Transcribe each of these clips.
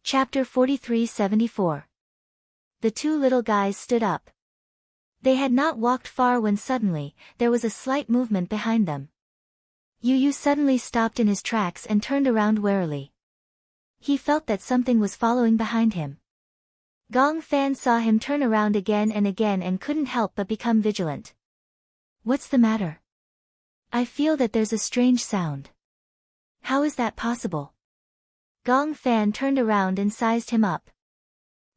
Chapter 43-74. The two little guys stood up. They had not walked far when suddenly, there was a slight movement behind them. Yu suddenly stopped in his tracks and turned around warily. He felt that something was following behind him. Gong Fan saw him turn around again and couldn't help but become vigilant. What's the matter? I feel that there's a strange sound. How is that possible? Gong Fan turned around and sized him up.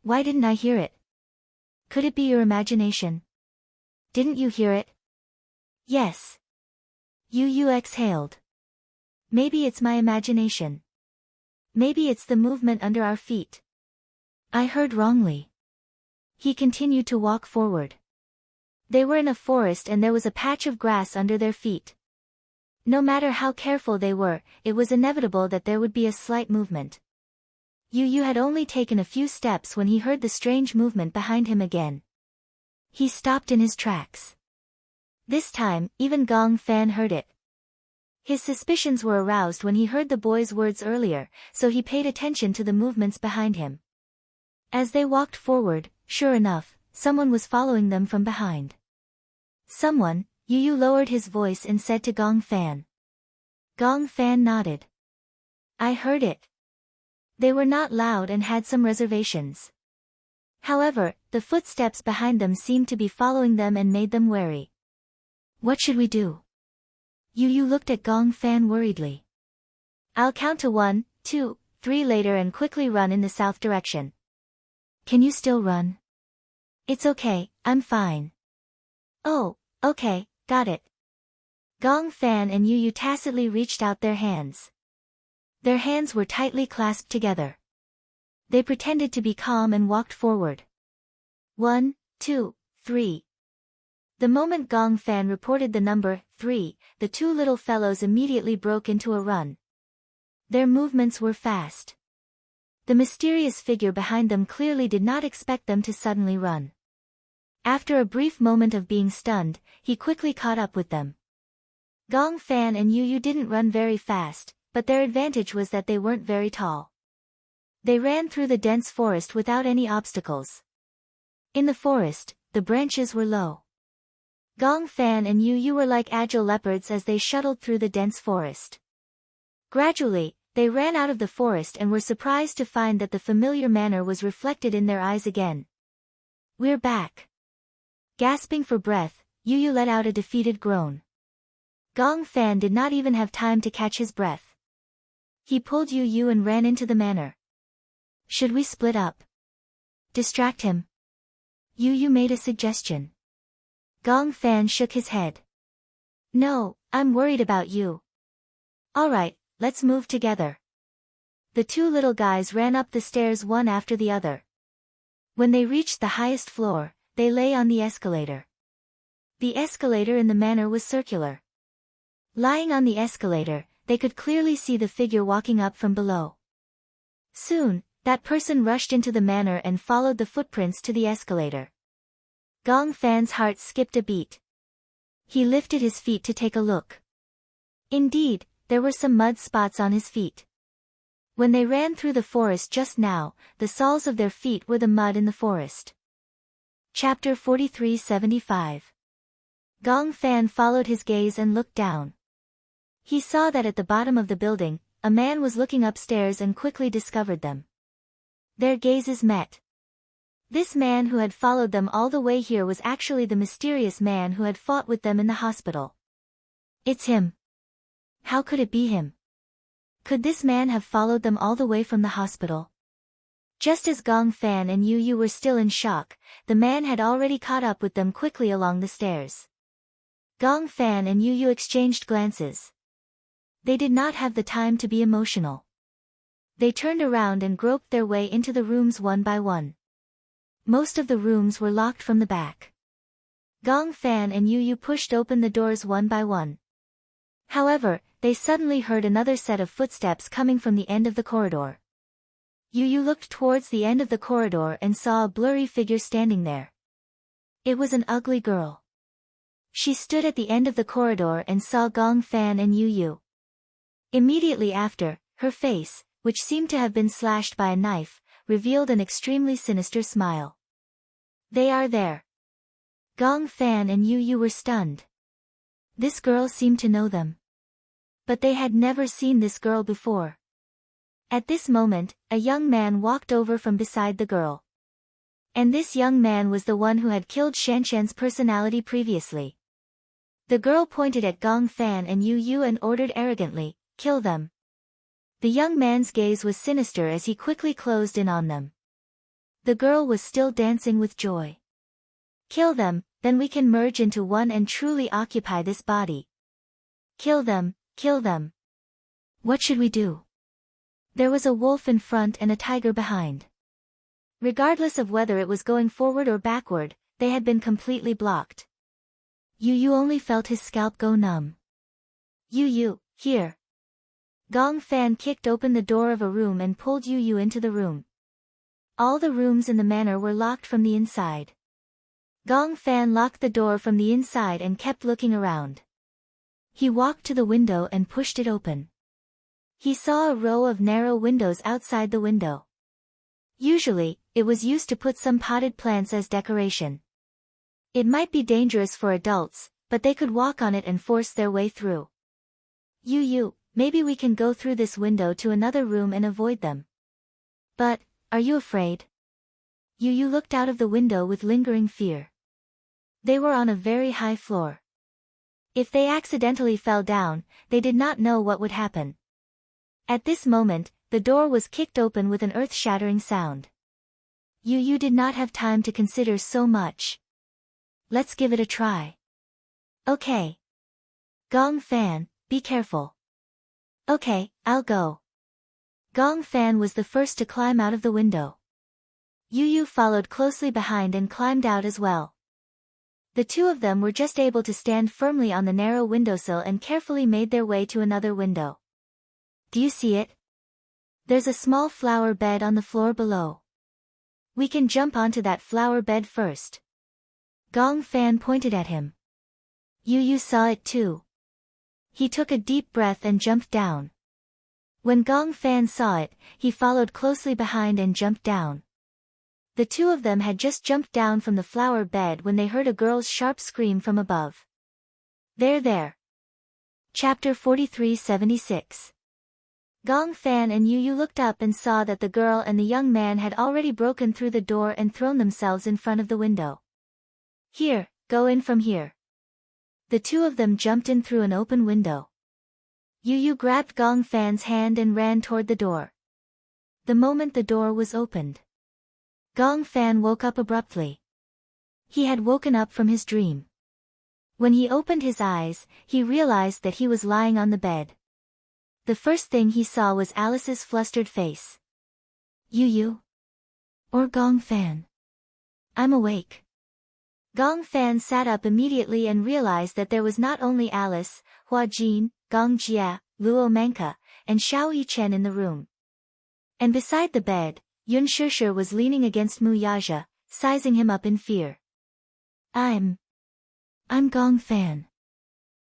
Why didn't I hear it? Could it be your imagination? Didn't you hear it? Yes. Yu exhaled. Maybe it's my imagination. Maybe it's the movement under our feet. I heard wrongly. He continued to walk forward. They were in a forest and there was a patch of grass under their feet. No matter how careful they were, it was inevitable that there would be a slight movement. Yu had only taken a few steps when he heard the strange movement behind him again. He stopped in his tracks. This time, even Gong Fan heard it. His suspicions were aroused when he heard the boy's words earlier, so he paid attention to the movements behind him. As they walked forward, sure enough, someone was following them from behind. Someone, Yu lowered his voice and said to Gong Fan. Gong Fan nodded. I heard it. They were not loud and had some reservations. However, the footsteps behind them seemed to be following them and made them wary. What should we do? Yu looked at Gong Fan worriedly. I'll count to 1, 2, 3 later and quickly run in the south direction. Can you still run? It's okay, I'm fine. Oh, okay. Got it. Gong Fan and Yu tacitly reached out their hands. Their hands were tightly clasped together. They pretended to be calm and walked forward. 1, 2, 3. The moment Gong Fan reported the number 3, the two little fellows immediately broke into a run. Their movements were fast. The mysterious figure behind them clearly did not expect them to suddenly run. After a brief moment of being stunned, he quickly caught up with them. Gong Fan and Yu didn't run very fast, but their advantage was that they weren't very tall. They ran through the dense forest without any obstacles. In the forest, the branches were low. Gong Fan and Yu were like agile leopards as they shuttled through the dense forest. Gradually, they ran out of the forest and were surprised to find that the familiar manner was reflected in their eyes again. We're back. Gasping for breath, Yu let out a defeated groan. Gong Fan did not even have time to catch his breath. He pulled Yu and ran into the manor. Should we split up? Distract him? Yu made a suggestion. Gong Fan shook his head. No, I'm worried about you. Alright, let's move together. The two little guys ran up the stairs one after the other. When they reached the highest floor, they lay on the escalator. The escalator in the manor was circular. Lying on the escalator, they could clearly see the figure walking up from below. Soon, that person rushed into the manor and followed the footprints to the escalator. Gong Fan's heart skipped a beat. He lifted his feet to take a look. Indeed, there were some mud spots on his feet. When they ran through the forest just now, the soles of their feet were the mud in the forest. Chapter 43-75. Gong Fan followed his gaze and looked down. He saw that at the bottom of the building, a man was looking upstairs and quickly discovered them. Their gazes met. This man who had followed them all the way here was actually the mysterious man who had fought with them in the hospital. It's him. How could it be him? Could this man have followed them all the way from the hospital? Just as Gong Fan and Yu were still in shock, the man had already caught up with them quickly along the stairs. Gong Fan and Yu exchanged glances. They did not have the time to be emotional. They turned around and groped their way into the rooms one by one. Most of the rooms were locked from the back. Gong Fan and Yu pushed open the doors one by one. However, they suddenly heard another set of footsteps coming from the end of the corridor. Yu looked towards the end of the corridor and saw a blurry figure standing there. It was an ugly girl. She stood at the end of the corridor and saw Gong Fan and Yu. Immediately after, her face, which seemed to have been slashed by a knife, revealed an extremely sinister smile. They are there. Gong Fan and Yu Yu were stunned. This girl seemed to know them. But they had never seen this girl before. At this moment, a young man walked over from beside the girl. And this young man was the one who had killed Shanshan's personality previously. The girl pointed at Gong Fan and Yu Yu and ordered arrogantly, "Kill them." The young man's gaze was sinister as he quickly closed in on them. The girl was still dancing with joy. "Kill them, then we can merge into one and truly occupy this body. Kill them, kill them. What should we do?" There was a wolf in front and a tiger behind. Regardless of whether it was going forward or backward, they had been completely blocked. Yu Yu only felt his scalp go numb. "Yu Yu, here." Gong Fan kicked open the door of a room and pulled Yu Yu into the room. All the rooms in the manor were locked from the inside. Gong Fan locked the door from the inside and kept looking around. He walked to the window and pushed it open. He saw a row of narrow windows outside the window. Usually, it was used to put some potted plants as decoration. It might be dangerous for adults, but they could walk on it and force their way through. "Yu Yu, maybe we can go through this window to another room and avoid them." "But, are you afraid?" Yu Yu looked out of the window with lingering fear. They were on a very high floor. If they accidentally fell down, they did not know what would happen. At this moment, the door was kicked open with an earth-shattering sound. Yu Yu did not have time to consider so much. "Let's give it a try." "Okay." "Gong Fan, be careful." "Okay, I'll go." Gong Fan was the first to climb out of the window. Yu Yu followed closely behind and climbed out as well. The two of them were just able to stand firmly on the narrow windowsill and carefully made their way to another window. "Do you see it? There's a small flower bed on the floor below. We can jump onto that flower bed first." Gong Fan pointed at him. Yu Yu saw it too. He took a deep breath and jumped down. When Gong Fan saw it, he followed closely behind and jumped down. The two of them had just jumped down from the flower bed when they heard a girl's sharp scream from above. "There there." Chapter 4376. Gong Fan and Yu Yu looked up and saw that the girl and the young man had already broken through the door and thrown themselves in front of the window. "Here, go in from here." The two of them jumped in through an open window. Yu Yu grabbed Gong Fan's hand and ran toward the door. The moment the door was opened, Gong Fan woke up abruptly. He had woken up from his dream. When he opened his eyes, he realized that he was lying on the bed. The first thing he saw was Alice's flustered face. "Yu Yu? Or Gong Fan? I'm awake." Gong Fan sat up immediately and realized that there was not only Alice, Hua Jin, Gong Jia, Luo Manka, and Xiao Yichen in the room. And beside the bed, Yun Shishir was leaning against Mu Yaja, sizing him up in fear. I'm Gong Fan."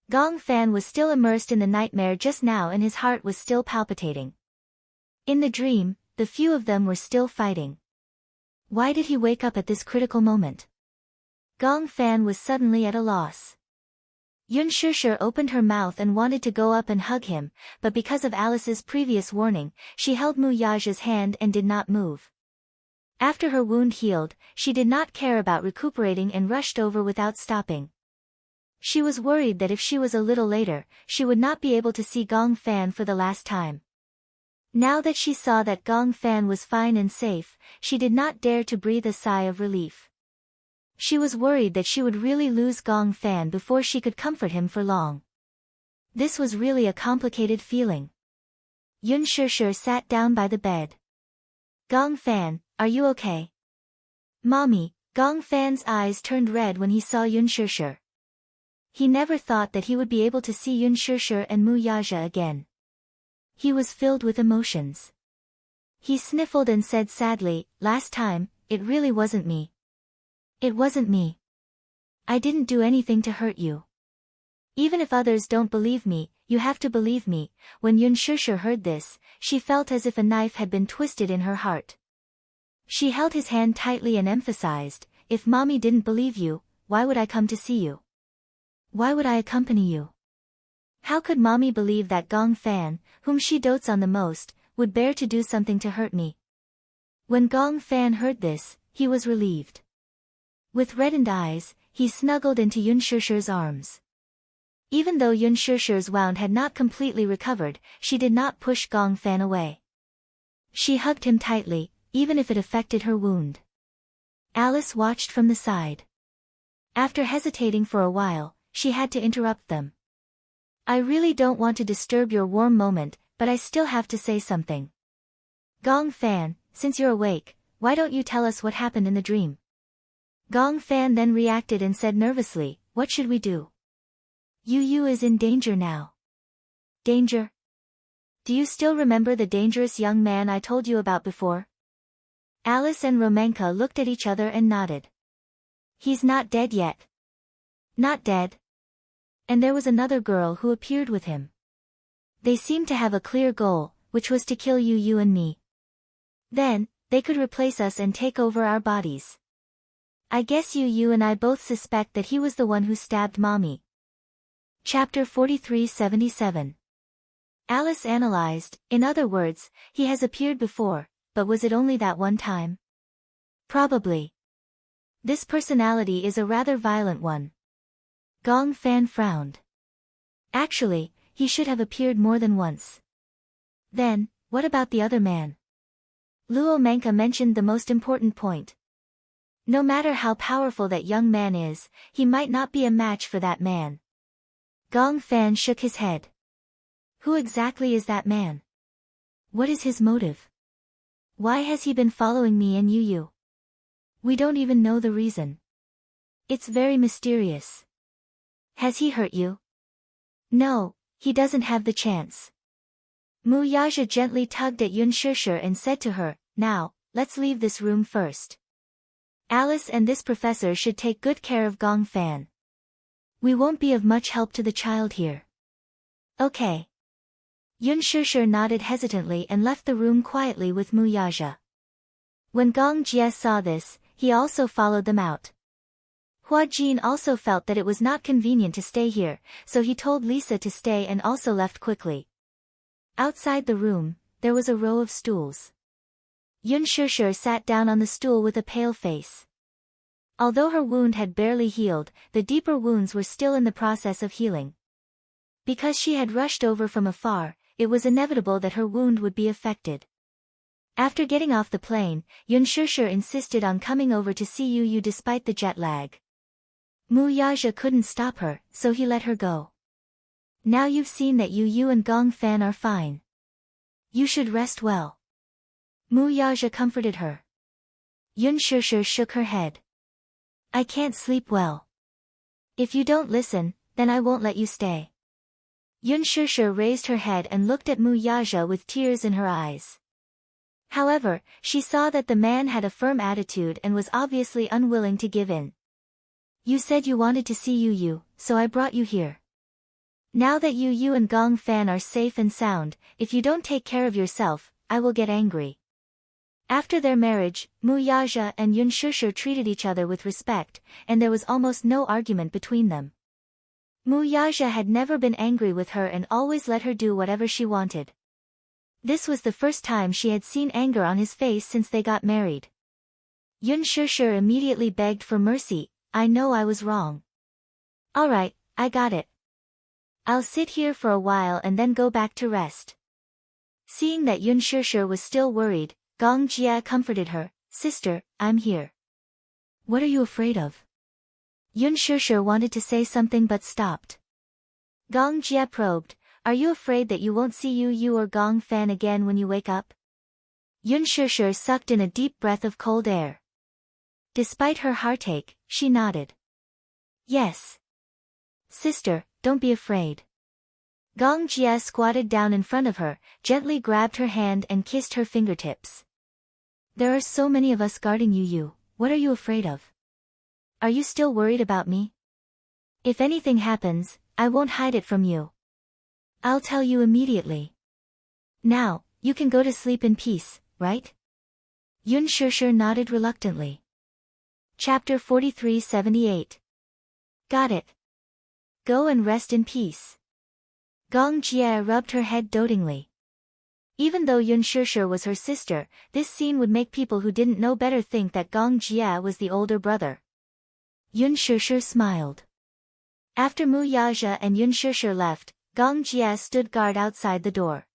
Gong Fan was still immersed in the nightmare just now and his heart was still palpitating. In the dream, the few of them were still fighting. Why did he wake up at this critical moment? Gong Fan was suddenly at a loss. Yun Shishir opened her mouth and wanted to go up and hug him, but because of Alice's previous warning, she held Mu Yaja's hand and did not move. After her wound healed, she did not care about recuperating and rushed over without stopping. She was worried that if she was a little later, she would not be able to see Gong Fan for the last time. Now that she saw that Gong Fan was fine and safe, she did not dare to breathe a sigh of relief. She was worried that she would really lose Gong Fan before she could comfort him for long. This was really a complicated feeling. Yun Shishir sat down by the bed. "Gong Fan, are you okay?" "Mommy," Gong Fan's eyes turned red when he saw Yun Shishir. He never thought that he would be able to see Yun Shishir and Mu Yaja again. He was filled with emotions. He sniffled and said sadly, "Last time, it really wasn't me. It wasn't me. I didn't do anything to hurt you. Even if others don't believe me, you have to believe me." When Yun Shusher heard this, she felt as if a knife had been twisted in her heart. She held his hand tightly and emphasized, "If mommy didn't believe you, why would I come to see you? Why would I accompany you? How could mommy believe that Gong Fan, whom she dotes on the most, would bear to do something to hurt me?" When Gong Fan heard this, he was relieved. With reddened eyes, he snuggled into Yun Shusher's arms. Even though Yun Shusher's wound had not completely recovered, she did not push Gong Fan away. She hugged him tightly, even if it affected her wound. Alice watched from the side. After hesitating for a while, she had to interrupt them. "I really don't want to disturb your warm moment, but I still have to say something. Gong Fan, since you're awake, why don't you tell us what happened in the dream?" Gong Fan then reacted and said nervously, "What should we do? Yu is in danger now." "Danger? Do you still remember the dangerous young man I told you about before?" Alice and Romanka looked at each other and nodded. "He's not dead yet." "Not dead?" And there was another girl who appeared with him. They seemed to have a clear goal, which was to kill Yu and me. Then, they could replace us and take over our bodies. I guess Yu and I both suspect that he was the one who stabbed mommy. Chapter 43-77. Alice analyzed, "In other words, he has appeared before, but was it only that one time?" "Probably. This personality is a rather violent one." Gong Fan frowned. "Actually, he should have appeared more than once." "Then, what about the other man?" Luo Manka mentioned the most important point. "No matter how powerful that young man is, he might not be a match for that man." Gong Fan shook his head. "Who exactly is that man? What is his motive? Why has he been following me and Yu? We don't even know the reason. It's very mysterious." "Has he hurt you?" "No, he doesn't have the chance." Mu Yaja gently tugged at Yun Shusher and said to her, "Now, let's leave this room first. Alice and this professor should take good care of Gong Fan. We won't be of much help to the child here." "Okay." Yun Shusher nodded hesitantly and left the room quietly with Mu Yaja. When Gong Jie saw this, he also followed them out. Hua Jin also felt that it was not convenient to stay here, so he told Lisa to stay and also left quickly. Outside the room, there was a row of stools. Yun Shusher sat down on the stool with a pale face. Although her wound had barely healed, the deeper wounds were still in the process of healing. Because she had rushed over from afar, it was inevitable that her wound would be affected. After getting off the plane, Yun Shusher insisted on coming over to see Yu despite the jet lag. Mu Yaja couldn't stop her, so he let her go. "Now you've seen that Yu and Gong Fan are fine. You should rest well." Mu Yaja comforted her. Yun Shusher shook her head. "I can't sleep well. If you don't listen, then I won't let you stay." Yun Shusher raised her head and looked at Mu Yaja with tears in her eyes. However, she saw that the man had a firm attitude and was obviously unwilling to give in. "You said you wanted to see Yu, so I brought you here. Now that Yu and Gong Fan are safe and sound, if you don't take care of yourself, I will get angry." After their marriage, Mu Yaja and Yun Shusher treated each other with respect, and there was almost no argument between them. Mu Yaja had never been angry with her and always let her do whatever she wanted. This was the first time she had seen anger on his face since they got married. Yun Shusher immediately begged for mercy, "I know I was wrong. All right, I got it. I'll sit here for a while and then go back to rest." Seeing that Yun Shusher was still worried, Gong Jie comforted her, "Sister, I'm here." "What are you afraid of?" Yun Shusher wanted to say something but stopped. Gong Jie probed, "Are you afraid that you won't see Yu or Gong Fan again when you wake up?" Yun Shusher sucked in a deep breath of cold air. Despite her heartache, she nodded. "Yes. Sister, don't be afraid." Gong Jie squatted down in front of her, gently grabbed her hand and kissed her fingertips. "There are so many of us guarding Yu. What are you afraid of? Are you still worried about me? If anything happens, I won't hide it from you." I'll tell you immediately. Now, you can go to sleep in peace, right? Yun Shishir nodded reluctantly. Chapter 4378. Got it. Go and rest in peace. Gong Jie rubbed her head dotingly. Even though Yun Shishir was her sister, this scene would make people who didn't know better think that Gong Jie was the older brother. Yun Shishir smiled. After Mu Yaja and Yun Shishir left, Gong Jie stood guard outside the door.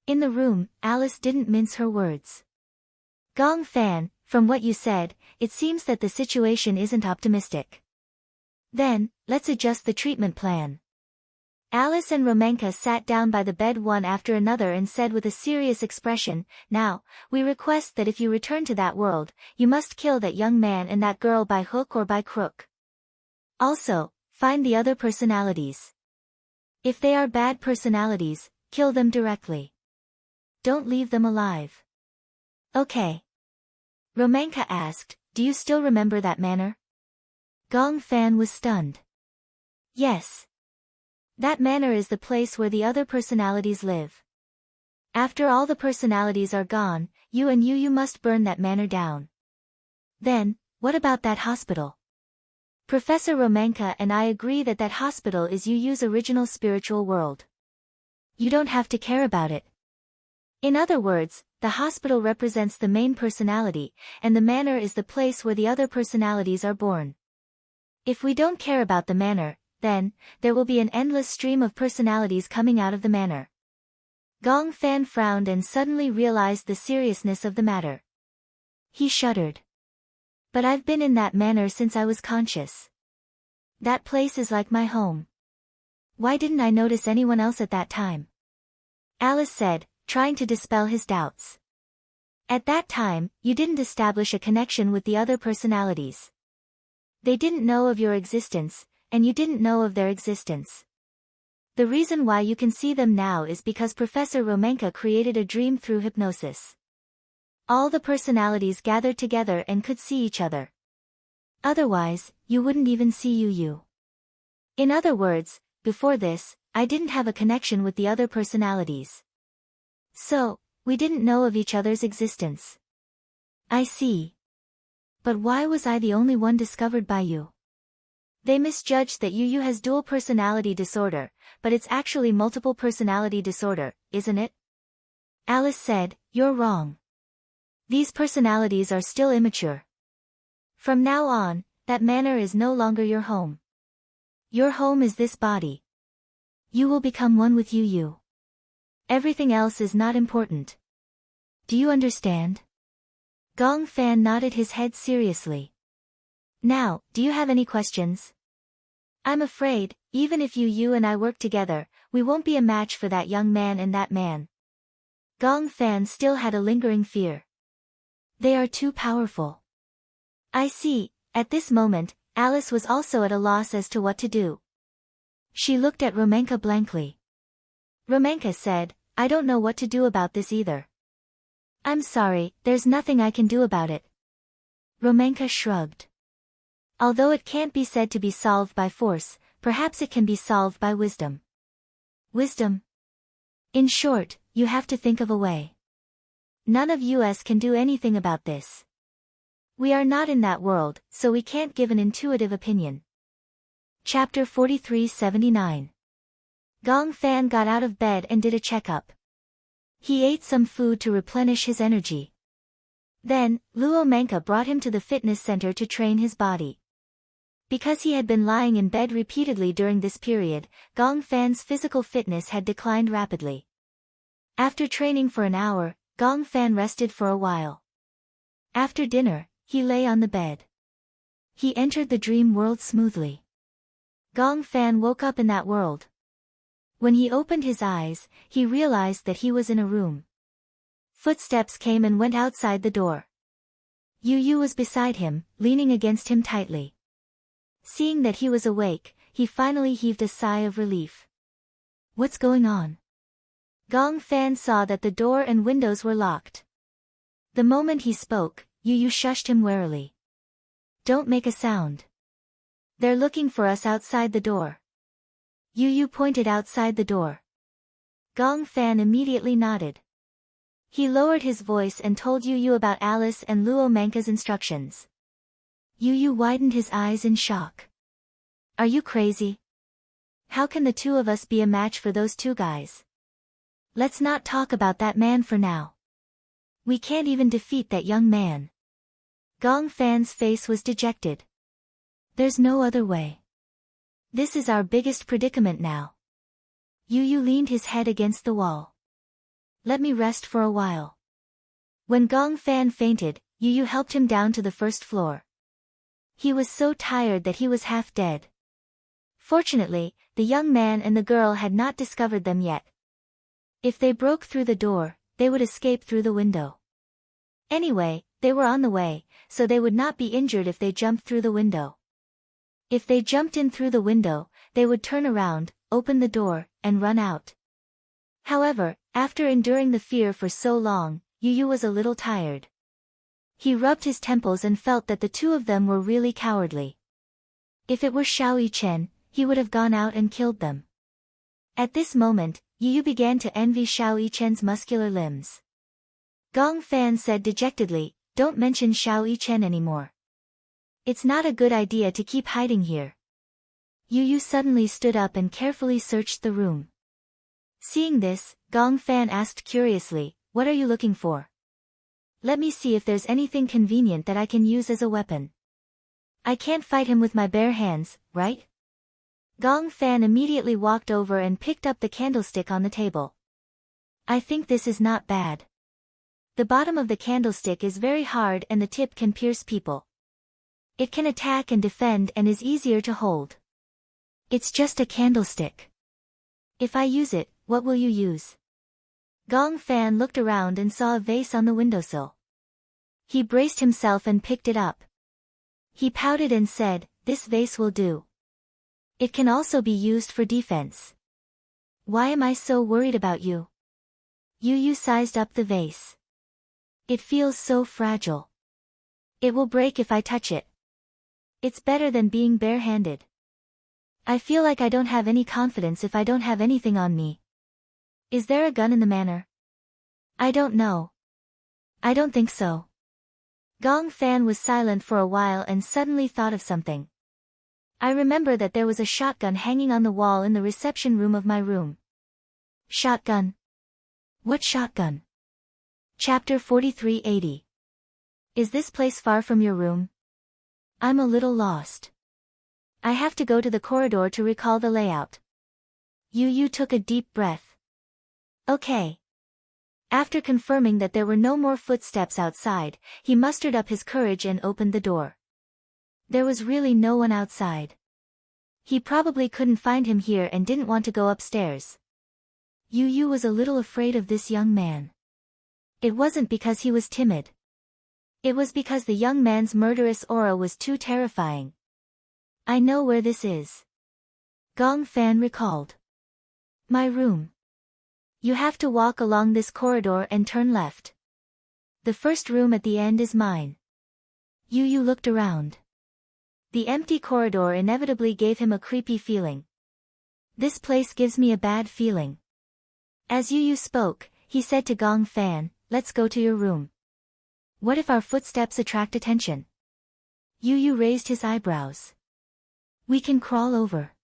In the room, Alice didn't mince her words. Gong Fan, from what you said, it seems that the situation isn't optimistic. Then, let's adjust the treatment plan. Alice and Romanka sat down by the bed one after another and said with a serious expression, now, we request that if you return to that world, you must kill that young man and that girl by hook or by crook. Also, find the other personalities. If they are bad personalities, kill them directly. Don't leave them alive. Okay. Romanka asked, do you still remember that manor? Gong Fan was stunned. Yes. That manor is the place where the other personalities live. After all the personalities are gone, you must burn that manor down. Then, what about that hospital? Professor Romanka and I agree that that hospital is Yu's original spiritual world. You don't have to care about it. In other words, the hospital represents the main personality, and the manor is the place where the other personalities are born. If we don't care about the manor, then, there will be an endless stream of personalities coming out of the manor. Gong Fan frowned and suddenly realized the seriousness of the matter. He shuddered. But I've been in that manor since I was conscious. That place is like my home. Why didn't I notice anyone else at that time? Alice said, trying to dispel his doubts. At that time, you didn't establish a connection with the other personalities. They didn't know of your existence, and you didn't know of their existence. The reason why you can see them now is because Professor Romanka created a dream through hypnosis. All the personalities gathered together and could see each other. Otherwise, you wouldn't even see Yu. In other words, before this, I didn't have a connection with the other personalities. So, we didn't know of each other's existence. I see. But why was I the only one discovered by you? They misjudged that Yu has dual personality disorder, but it's actually multiple personality disorder, isn't it? Alice said, you're wrong. These personalities are still immature. From now on, that manor is no longer your home. Your home is this body. You will become one with Yu. Everything else is not important. Do you understand? Gong Fan nodded his head seriously. Now, do you have any questions? I'm afraid, even if Yu and I work together, we won't be a match for that young man and that man. Gong Fan still had a lingering fear. They are too powerful. I see. At this moment, Alice was also at a loss as to what to do. She looked at Romanka blankly. Romanka said, I don't know what to do about this either. I'm sorry, there's nothing I can do about it. Romanka shrugged. Although it can't be said to be solved by force, perhaps it can be solved by wisdom. Wisdom? In short, you have to think of a way. None of us can do anything about this. We are not in that world, so we can't give an intuitive opinion. Chapter 4379. Gong Fan got out of bed and did a checkup. He ate some food to replenish his energy. Then, Luo Manka brought him to the fitness center to train his body. Because he had been lying in bed repeatedly during this period, Gong Fan's physical fitness had declined rapidly. After training for an hour, Gong Fan rested for a while. After dinner, he lay on the bed. He entered the dream world smoothly. Gong Fan woke up in that world. When he opened his eyes, he realized that he was in a room. Footsteps came and went outside the door. Yu was beside him, leaning against him tightly. Seeing that he was awake, he finally heaved a sigh of relief. What's going on? Gong Fan saw that the door and windows were locked. The moment he spoke, Yu shushed him warily. Don't make a sound. They're looking for us outside the door. Yu pointed outside the door. Gong Fan immediately nodded. He lowered his voice and told Yu Yu about Alice and Luo Manka's instructions. Yu Yu widened his eyes in shock. Are you crazy? How can the two of us be a match for those two guys? Let's not talk about that man for now. We can't even defeat that young man. Gong Fan's face was dejected. There's no other way. This is our biggest predicament now. Yu Yu leaned his head against the wall. Let me rest for a while. When Gong Fan fainted, Yu Yu helped him down to the first floor. He was so tired that he was half dead. Fortunately, the young man and the girl had not discovered them yet. If they broke through the door, they would escape through the window. Anyway, they were on the way, so they would not be injured if they jumped through the window. If they jumped in through the window, they would turn around, open the door, and run out. However, after enduring the fear for so long, Yu Yu was a little tired. He rubbed his temples and felt that the two of them were really cowardly. If it were Xiao Yichen, he would have gone out and killed them. At this moment, Yu Yu began to envy Xiao Yichen's muscular limbs. Gong Fan said dejectedly, "Don't mention Xiao Yichen anymore. It's not a good idea to keep hiding here." Yu Yu suddenly stood up and carefully searched the room. Seeing this, Gong Fan asked curiously, "What are you looking for?" "Let me see if there's anything convenient that I can use as a weapon. I can't fight him with my bare hands, right?" Gong Fan immediately walked over and picked up the candlestick on the table. "I think this is not bad. The bottom of the candlestick is very hard and the tip can pierce people. It can attack and defend and is easier to hold. It's just a candlestick. If I use it, what will you use?" Gong Fan looked around and saw a vase on the windowsill. He braced himself and picked it up. He pouted and said, "This vase will do. It can also be used for defense." "Why am I so worried about you?" Yu Yu sized up the vase. "It feels so fragile. It will break if I touch it. It's better than being barehanded. I feel like I don't have any confidence if I don't have anything on me. Is there a gun in the manor?" "I don't know. I don't think so." Gong Fan was silent for a while and suddenly thought of something. "I remember that there was a shotgun hanging on the wall in the reception room of my room." "Shotgun? What shotgun?" Chapter 4380. Is this place far from your room? I'm a little lost. I have to go to the corridor to recall the layout. Yu Yu took a deep breath. Okay. After confirming that there were no more footsteps outside, he mustered up his courage and opened the door. There was really no one outside. He probably couldn't find him here and didn't want to go upstairs. Yu Yu was a little afraid of this young man. It wasn't because he was timid. It was because the young man's murderous aura was too terrifying. "I know where this is," Gong Fan recalled. "My room. You have to walk along this corridor and turn left. The first room at the end is mine." Yu Yu looked around. The empty corridor inevitably gave him a creepy feeling. "This place gives me a bad feeling." As Yu Yu spoke, he said to Gong Fan, "Let's go to your room. What if our footsteps attract attention?" Yu Yu raised his eyebrows. "We can crawl over,"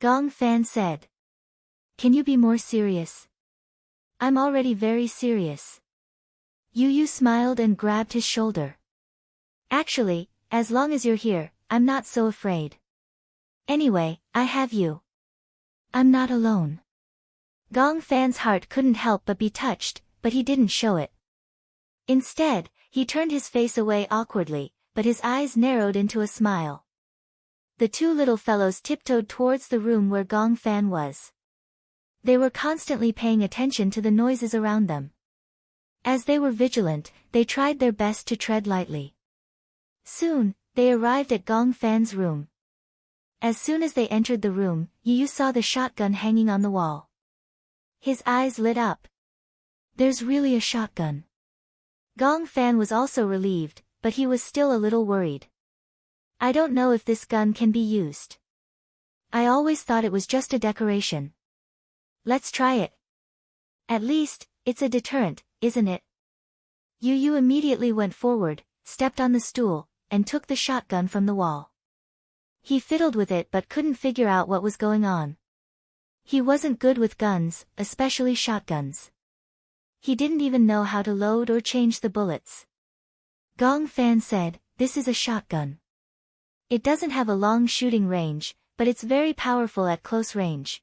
Gong Fan said. "Can you be more serious?" "I'm already very serious." Yu Yu smiled and grabbed his shoulder. "Actually, as long as you're here, I'm not so afraid. Anyway, I have you. I'm not alone." Gong Fan's heart couldn't help but be touched, but he didn't show it. Instead, he turned his face away awkwardly, but his eyes narrowed into a smile. The two little fellows tiptoed towards the room where Gong Fan was. They were constantly paying attention to the noises around them. As they were vigilant, they tried their best to tread lightly. Soon, they arrived at Gong Fan's room. As soon as they entered the room, Yu Yu saw the shotgun hanging on the wall. His eyes lit up. "There's really a shotgun." Gong Fan was also relieved, but he was still a little worried. "I don't know if this gun can be used. I always thought it was just a decoration." "Let's try it," At least, it's a deterrent, isn't it? Yu Yu immediately went forward, stepped on the stool, and took the shotgun from the wall. He fiddled with it but couldn't figure out what was going on. He wasn't good with guns, especially shotguns. He didn't even know how to load or change the bullets. Gong Fan said, "This is a shotgun. It doesn't have a long shooting range, but it's very powerful at close range.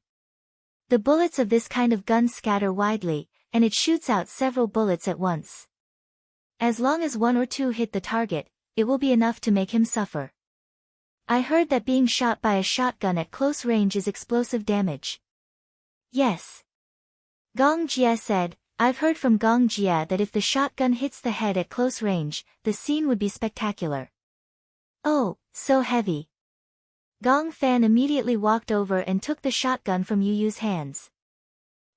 The bullets of this kind of gun scatter widely, and it shoots out several bullets at once. As long as one or two hit the target, it will be enough to make him suffer. I heard that being shot by a shotgun at close range is explosive damage." "Yes." Gong Jie said, "I've heard from Gong Jie that if the shotgun hits the head at close range, the scene would be spectacular." "Oh, so heavy." Gong Fan immediately walked over and took the shotgun from Yu Yu's hands.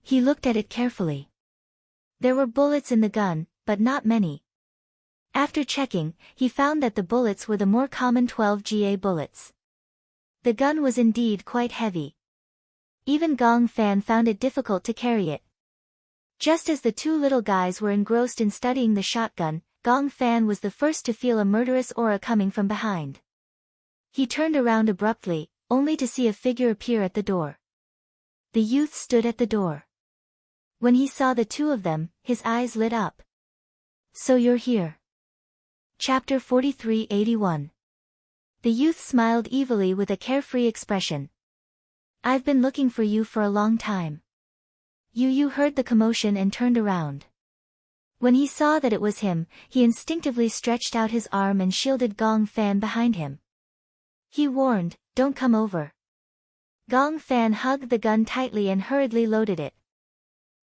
He looked at it carefully. There were bullets in the gun, but not many. After checking, he found that the bullets were the more common 12 bullets. The gun was indeed quite heavy. Even Gong Fan found it difficult to carry it. Just as the two little guys were engrossed in studying the shotgun, Gong Fan was the first to feel a murderous aura coming from behind. He turned around abruptly, only to see a figure appear at the door. The youth stood at the door. When he saw the two of them, his eyes lit up. "So you're here." Chapter 43-81. The youth smiled evilly with a carefree expression. "I've been looking for you for a long time." Yu Yu heard the commotion and turned around. When he saw that it was him, he instinctively stretched out his arm and shielded Gong Fan behind him. He warned, "Don't come over." Gong Fan hugged the gun tightly and hurriedly loaded it.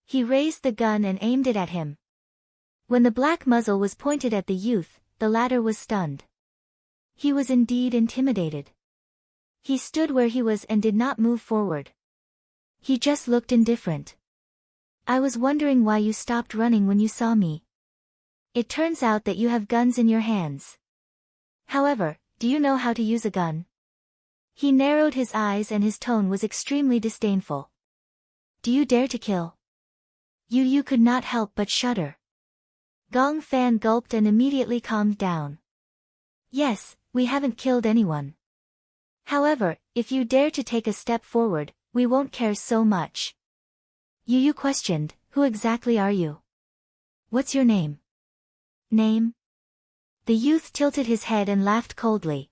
He raised the gun and aimed it at him. When the black muzzle was pointed at the youth, the latter was stunned. He was indeed intimidated. He stood where he was and did not move forward. He just looked indifferent. "I was wondering why you stopped running when you saw me. It turns out that you have guns in your hands. However, do you know how to use a gun?" He narrowed his eyes and his tone was extremely disdainful. "Do you dare to kill?" Yu Yu could not help but shudder. Gong Fan gulped and immediately calmed down. "Yes, we haven't killed anyone. However, if you dare to take a step forward, we won't care so much." Yu Yu questioned, "Who exactly are you? What's your name?" "Name?" The youth tilted his head and laughed coldly.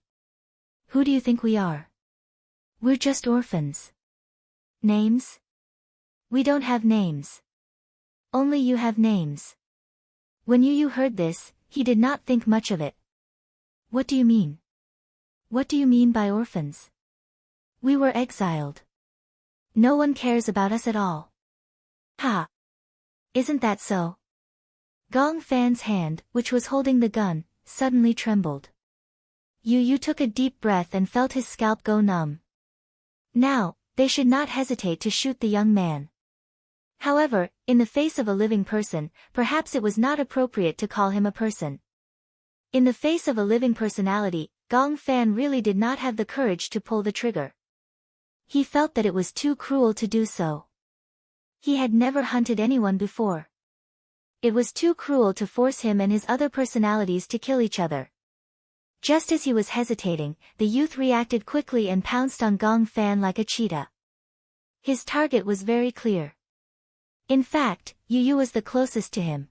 "Who do you think we are? We're just orphans." "Names?" "We don't have names. Only you have names." When Yu Yu heard this, he did not think much of it. "What do you mean? What do you mean by orphans?" "We were exiled. No one cares about us at all." "Ha! Isn't that so?" Gong Fan's hand, which was holding the gun, suddenly trembled. Yu Yu took a deep breath and felt his scalp go numb. Now, they should not hesitate to shoot the young man. However, in the face of a living person, perhaps it was not appropriate to call him a person. In the face of a living personality, Gong Fan really did not have the courage to pull the trigger. He felt that it was too cruel to do so. He had never hunted anyone before. It was too cruel to force him and his other personalities to kill each other. Just as he was hesitating, the youth reacted quickly and pounced on Gong Fan like a cheetah. His target was very clear. In fact, Yu Yu was the closest to him.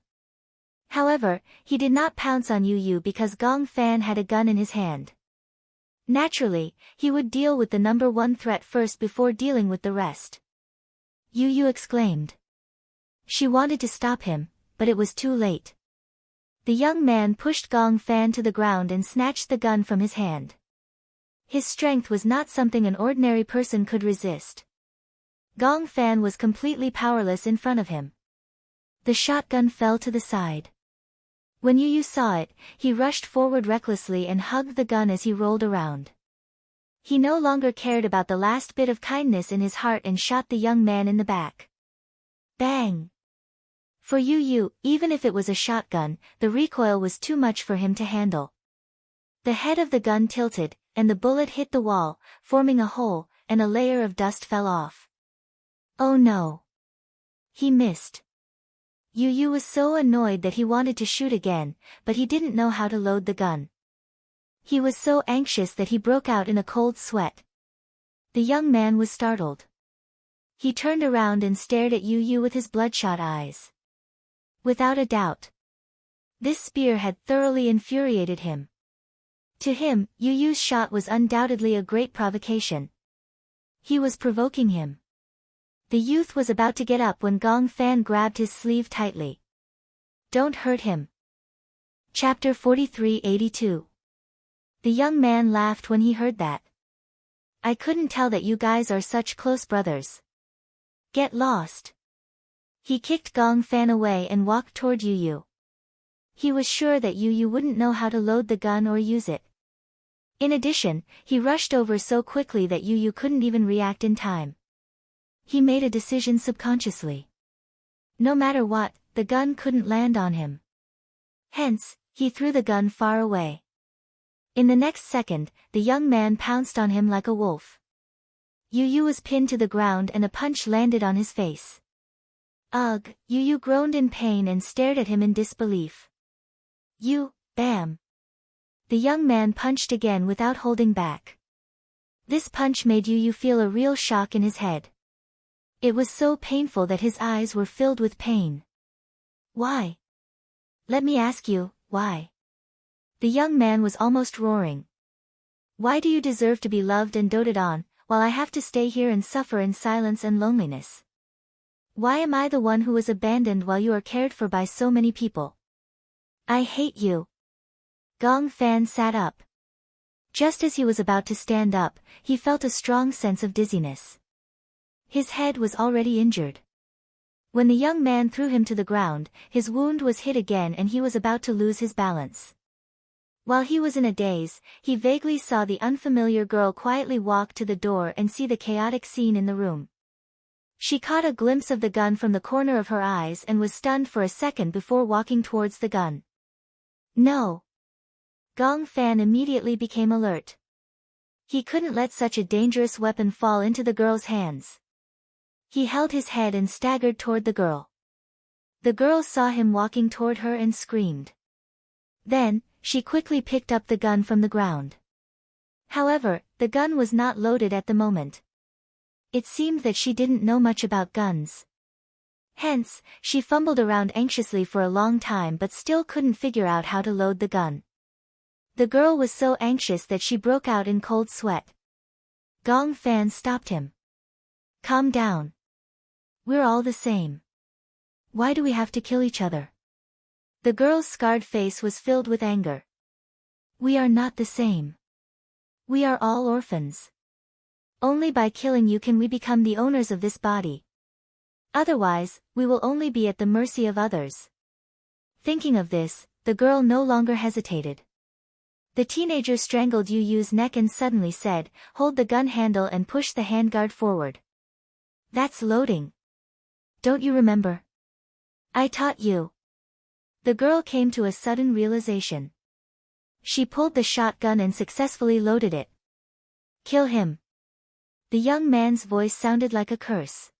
However, he did not pounce on Yu Yu because Gong Fan had a gun in his hand. Naturally, he would deal with the number one threat first before dealing with the rest. Yu Yu exclaimed. She wanted to stop him, but it was too late. The young man pushed Gong Fan to the ground and snatched the gun from his hand. His strength was not something an ordinary person could resist. Gong Fan was completely powerless in front of him. The shotgun fell to the side. When Yu Yu saw it, he rushed forward recklessly and hugged the gun as he rolled around. He no longer cared about the last bit of kindness in his heart and shot the young man in the back. Bang! For Yu Yu, even if it was a shotgun, the recoil was too much for him to handle. The head of the gun tilted, and the bullet hit the wall, forming a hole, and a layer of dust fell off. Oh no! He missed. Yu Yu was so annoyed that he wanted to shoot again, but he didn't know how to load the gun. He was so anxious that he broke out in a cold sweat. The young man was startled. He turned around and stared at Yu Yu with his bloodshot eyes. Without a doubt, this spear had thoroughly infuriated him. To him, Yu Yu's shot was undoubtedly a great provocation. He was provoking him. The youth was about to get up when Gong Fan grabbed his sleeve tightly. Don't hurt him. Chapter 4382. The young man laughed when he heard that. I couldn't tell that you guys are such close brothers. Get lost. He kicked Gong Fan away and walked toward Yu Yu. He was sure that Yu Yu wouldn't know how to load the gun or use it. In addition, he rushed over so quickly that Yu Yu couldn't even react in time. He made a decision subconsciously. No matter what, the gun couldn't land on him. Hence, he threw the gun far away. In the next second, the young man pounced on him like a wolf. Yu Yu was pinned to the ground and a punch landed on his face. Ugh, Yu Yu groaned in pain and stared at him in disbelief. Bam! The young man punched again without holding back. This punch made Yu Yu feel a real shock in his head. It was so painful that his eyes were filled with pain. Why? Let me ask you, why? The young man was almost roaring. Why do you deserve to be loved and doted on, while I have to stay here and suffer in silence and loneliness? Why am I the one who was abandoned while you are cared for by so many people? I hate you. Gong Fan sat up. Just as he was about to stand up, he felt a strong sense of dizziness. His head was already injured. When the young man threw him to the ground, his wound was hit again and he was about to lose his balance. While he was in a daze, he vaguely saw the unfamiliar girl quietly walk to the door and see the chaotic scene in the room. She caught a glimpse of the gun from the corner of her eyes and was stunned for a second before walking towards the gun. No! Gong Fan immediately became alert. He couldn't let such a dangerous weapon fall into the girl's hands. He held his head and staggered toward the girl. The girl saw him walking toward her and screamed. Then, she quickly picked up the gun from the ground. However, the gun was not loaded at the moment. It seemed that she didn't know much about guns. Hence, she fumbled around anxiously for a long time but still couldn't figure out how to load the gun. The girl was so anxious that she broke out in cold sweat. Gong Fan stopped him. Calm down. We're all the same. Why do we have to kill each other? The girl's scarred face was filled with anger. We are not the same. We are all orphans. Only by killing you can we become the owners of this body. Otherwise, we will only be at the mercy of others. Thinking of this, the girl no longer hesitated. The teenager strangled Yu Yu's neck and suddenly said, "Hold the gun handle and push the handguard forward." That's loading. Don't you remember? I taught you. The girl came to a sudden realization. She pulled the shotgun and successfully loaded it. Kill him. The young man's voice sounded like a curse.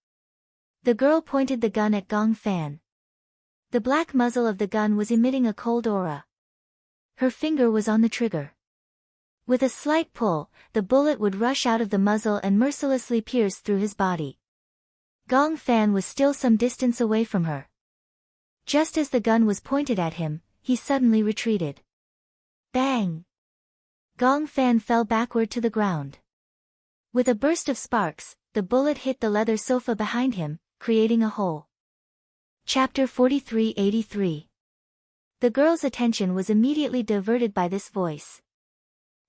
The girl pointed the gun at Gong Fan. The black muzzle of the gun was emitting a cold aura. Her finger was on the trigger. With a slight pull, the bullet would rush out of the muzzle and mercilessly pierce through his body. Gong Fan was still some distance away from her. Just as the gun was pointed at him, he suddenly retreated. Bang! Gong Fan fell backward to the ground. With a burst of sparks, the bullet hit the leather sofa behind him, creating a hole. Chapter 4383. The girl's attention was immediately diverted by this voice.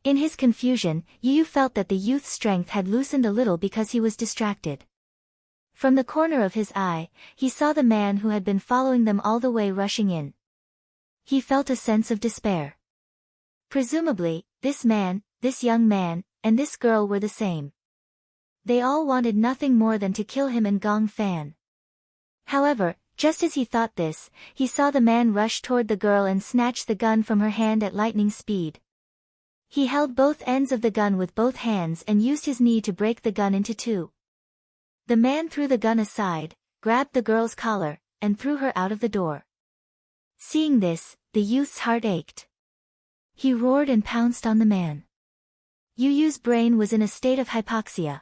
In his confusion, Yu felt that the youth's strength had loosened a little because he was distracted. From the corner of his eye, he saw the man who had been following them all the way rushing in. He felt a sense of despair. Presumably, this man, this young man, and this girl were the same. They all wanted nothing more than to kill him and Gong Fan. However, just as he thought this, he saw the man rush toward the girl and snatch the gun from her hand at lightning speed. He held both ends of the gun with both hands and used his knee to break the gun into two. The man threw the gun aside, grabbed the girl's collar, and threw her out of the door. Seeing this, the youth's heart ached. He roared and pounced on the man. Yu Yu's brain was in a state of hypoxia.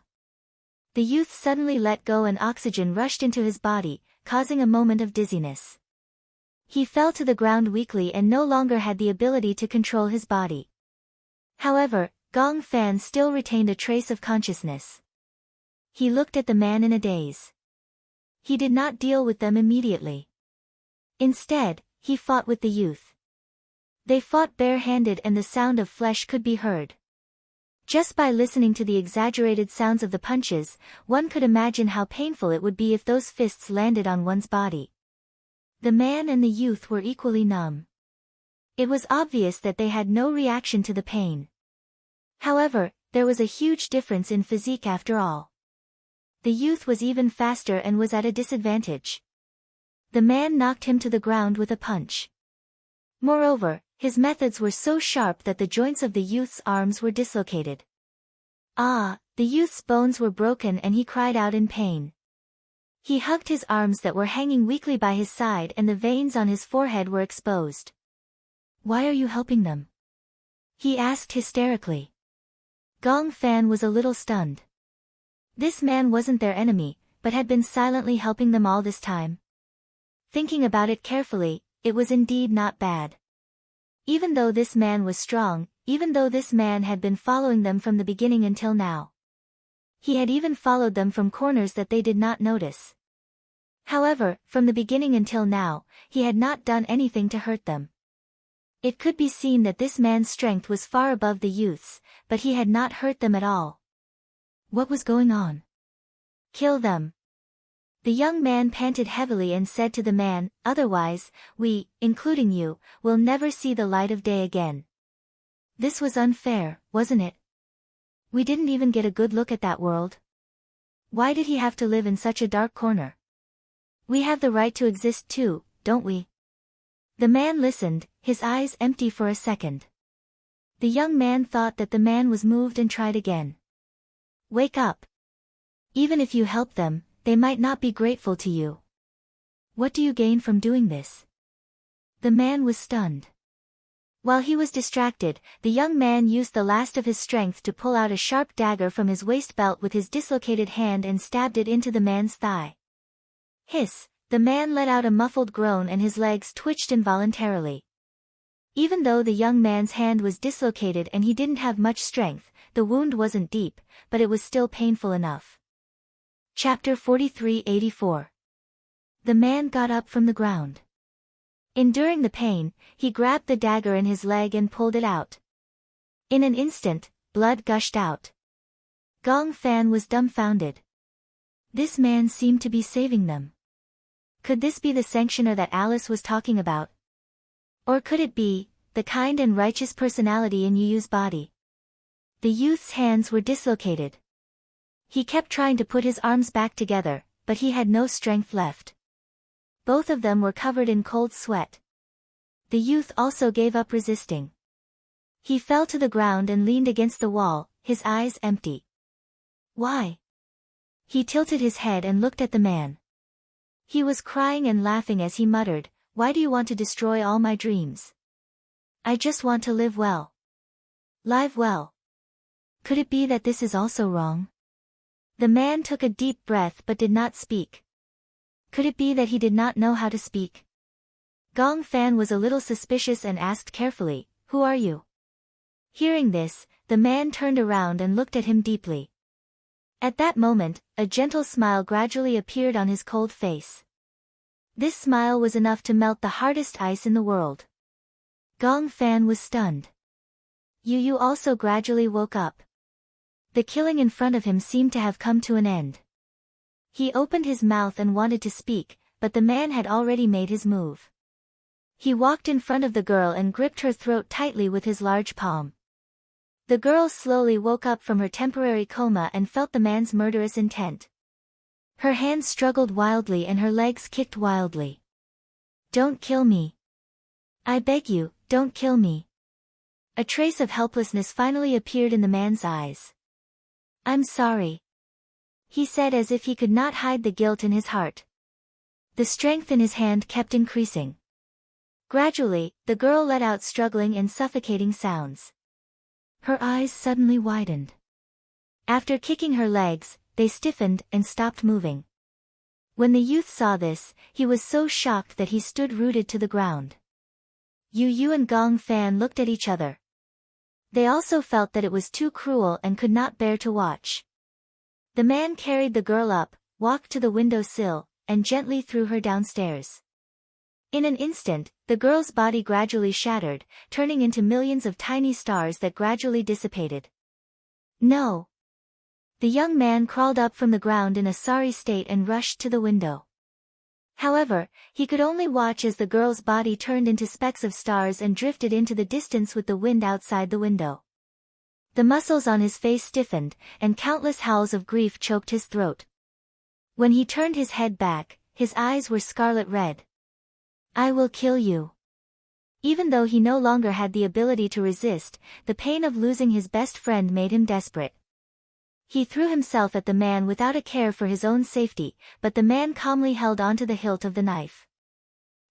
The youth suddenly let go and oxygen rushed into his body, causing a moment of dizziness. He fell to the ground weakly and no longer had the ability to control his body. However, Gong Fan still retained a trace of consciousness. He looked at the man in a daze. He did not deal with them immediately. Instead, he fought with the youth. They fought barehanded and the sound of flesh could be heard. Just by listening to the exaggerated sounds of the punches, one could imagine how painful it would be if those fists landed on one's body. The man and the youth were equally numb. It was obvious that they had no reaction to the pain. However, there was a huge difference in physique after all. The youth was even faster and was at a disadvantage. The man knocked him to the ground with a punch. Moreover, his methods were so sharp that the joints of the youth's arms were dislocated. The youth's bones were broken and he cried out in pain. He hugged his arms that were hanging weakly by his side and the veins on his forehead were exposed. "Why are you helping them?" he asked hysterically. Gong Fan was a little stunned. This man wasn't their enemy, but had been silently helping them all this time. Thinking about it carefully, it was indeed not bad. Even though this man was strong, even though this man had been following them from the beginning until now. He had even followed them from corners that they did not notice. However, from the beginning until now, he had not done anything to hurt them. It could be seen that this man's strength was far above the youth's, but he had not hurt them at all. What was going on? "Kill them." The young man panted heavily and said to the man, "Otherwise, we, including you, will never see the light of day again." This was unfair, wasn't it? We didn't even get a good look at that world. Why did he have to live in such a dark corner? We have the right to exist too, don't we? The man listened, his eyes empty for a second. The young man thought that the man was moved and tried again. "Wake up. Even if you help them, they might not be grateful to you. What do you gain from doing this?" The man was stunned. While he was distracted, the young man used the last of his strength to pull out a sharp dagger from his waist belt with his dislocated hand and stabbed it into the man's thigh. Hiss! The man let out a muffled groan and his legs twitched involuntarily. Even though the young man's hand was dislocated and he didn't have much strength, the wound wasn't deep, but it was still painful enough. Chapter 43-84. The man got up from the ground. Enduring the pain, he grabbed the dagger in his leg and pulled it out. In an instant, blood gushed out. Gong Fan was dumbfounded. This man seemed to be saving them. Could this be the sanctioner that Alice was talking about? Or could it be the kind and righteous personality in Yu Yu's body? The youth's hands were dislocated. He kept trying to put his arms back together, but he had no strength left. Both of them were covered in cold sweat. The youth also gave up resisting. He fell to the ground and leaned against the wall, his eyes empty. "Why?" He tilted his head and looked at the man. He was crying and laughing as he muttered, "Why do you want to destroy all my dreams? I just want to live well. Live well. Could it be that this is also wrong?" The man took a deep breath but did not speak. Could it be that he did not know how to speak? Gong Fan was a little suspicious and asked carefully, "Who are you?" Hearing this, the man turned around and looked at him deeply. At that moment, a gentle smile gradually appeared on his cold face. This smile was enough to melt the hardest ice in the world. Gong Fan was stunned. Yu Yu also gradually woke up. The killing in front of him seemed to have come to an end. He opened his mouth and wanted to speak, but the man had already made his move. He walked in front of the girl and gripped her throat tightly with his large palm. The girl slowly woke up from her temporary coma and felt the man's murderous intent. Her hands struggled wildly and her legs kicked wildly. "Don't kill me. I beg you, don't kill me." A trace of helplessness finally appeared in the man's eyes. "I'm sorry," he said as if he could not hide the guilt in his heart. The strength in his hand kept increasing. Gradually, the girl let out struggling and suffocating sounds. Her eyes suddenly widened. After kicking her legs, they stiffened and stopped moving. When the youth saw this, he was so shocked that he stood rooted to the ground. Yu Yu and Gong Fan looked at each other. They also felt that it was too cruel and could not bear to watch. The man carried the girl up, walked to the window sill, and gently threw her downstairs. In an instant, the girl's body gradually shattered, turning into millions of tiny stars that gradually dissipated. No! The young man crawled up from the ground in a sorry state and rushed to the window. However, he could only watch as the girl's body turned into specks of stars and drifted into the distance with the wind outside the window. The muscles on his face stiffened, and countless howls of grief choked his throat. When he turned his head back, his eyes were scarlet red. I will kill you. Even though he no longer had the ability to resist, the pain of losing his best friend made him desperate. He threw himself at the man without a care for his own safety, but the man calmly held onto the hilt of the knife.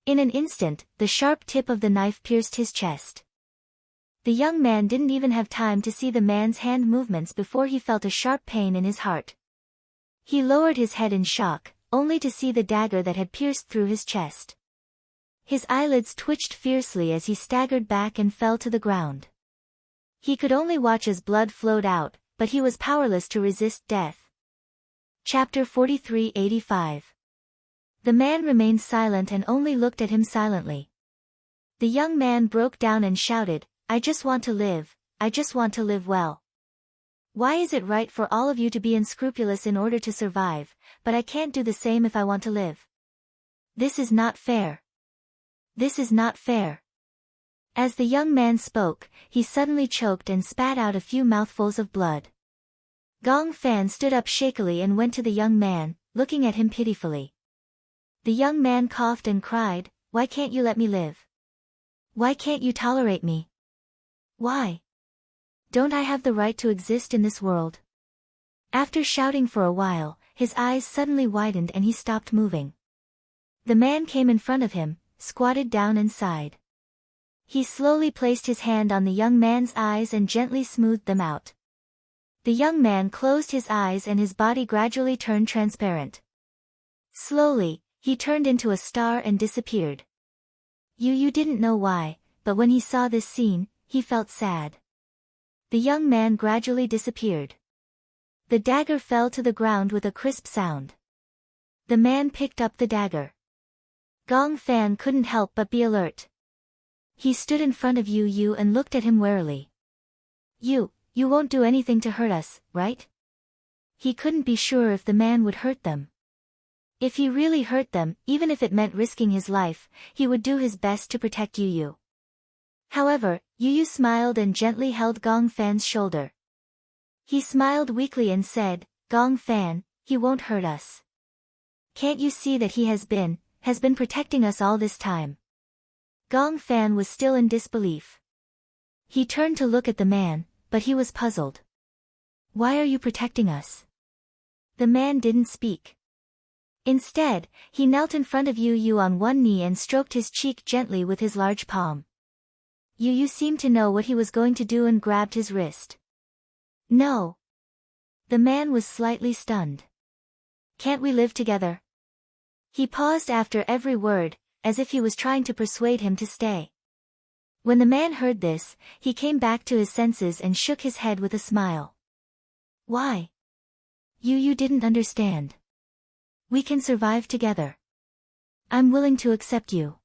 In an instant, the sharp tip of the knife pierced his chest. The young man didn't even have time to see the man's hand movements before he felt a sharp pain in his heart. He lowered his head in shock, only to see the dagger that had pierced through his chest. His eyelids twitched fiercely as he staggered back and fell to the ground. He could only watch as blood flowed out, but he was powerless to resist death. Chapter 4385. The man remained silent and only looked at him silently. The young man broke down and shouted, I just want to live, I just want to live well. Why is it right for all of you to be unscrupulous in order to survive, but I can't do the same if I want to live? This is not fair. This is not fair. As the young man spoke, he suddenly choked and spat out a few mouthfuls of blood. Gong Fan stood up shakily and went to the young man, looking at him pitifully. The young man coughed and cried, Why can't you let me live? Why can't you tolerate me? Why? Don't I have the right to exist in this world? After shouting for a while, his eyes suddenly widened and he stopped moving. The man came in front of him, squatted down and sighed. He slowly placed his hand on the young man's eyes and gently smoothed them out. The young man closed his eyes and his body gradually turned transparent. Slowly, he turned into a star and disappeared. Yu Yu didn't know why, but when he saw this scene, he felt sad. The young man gradually disappeared. The dagger fell to the ground with a crisp sound. The man picked up the dagger. Gong Fan couldn't help but be alert. He stood in front of Yu Yu and looked at him warily. You won't do anything to hurt us, right? He couldn't be sure if the man would hurt them. If he really hurt them, even if it meant risking his life, he would do his best to protect Yu Yu. However, Yu Yu smiled and gently held Gong Fan's shoulder. He smiled weakly and said, Gong Fan, he won't hurt us. Can't you see that he has been protecting us all this time? Gong Fan was still in disbelief. He turned to look at the man, but he was puzzled. Why are you protecting us? The man didn't speak. Instead, he knelt in front of Yu Yu on one knee and stroked his cheek gently with his large palm. Yu Yu seemed to know what he was going to do and grabbed his wrist. No. The man was slightly stunned. Can't we live together? He paused after every word, as if he was trying to persuade him to stay. When the man heard this, he came back to his senses and shook his head with a smile. Why? Yu Yu didn't understand. We can survive together. I'm willing to accept you.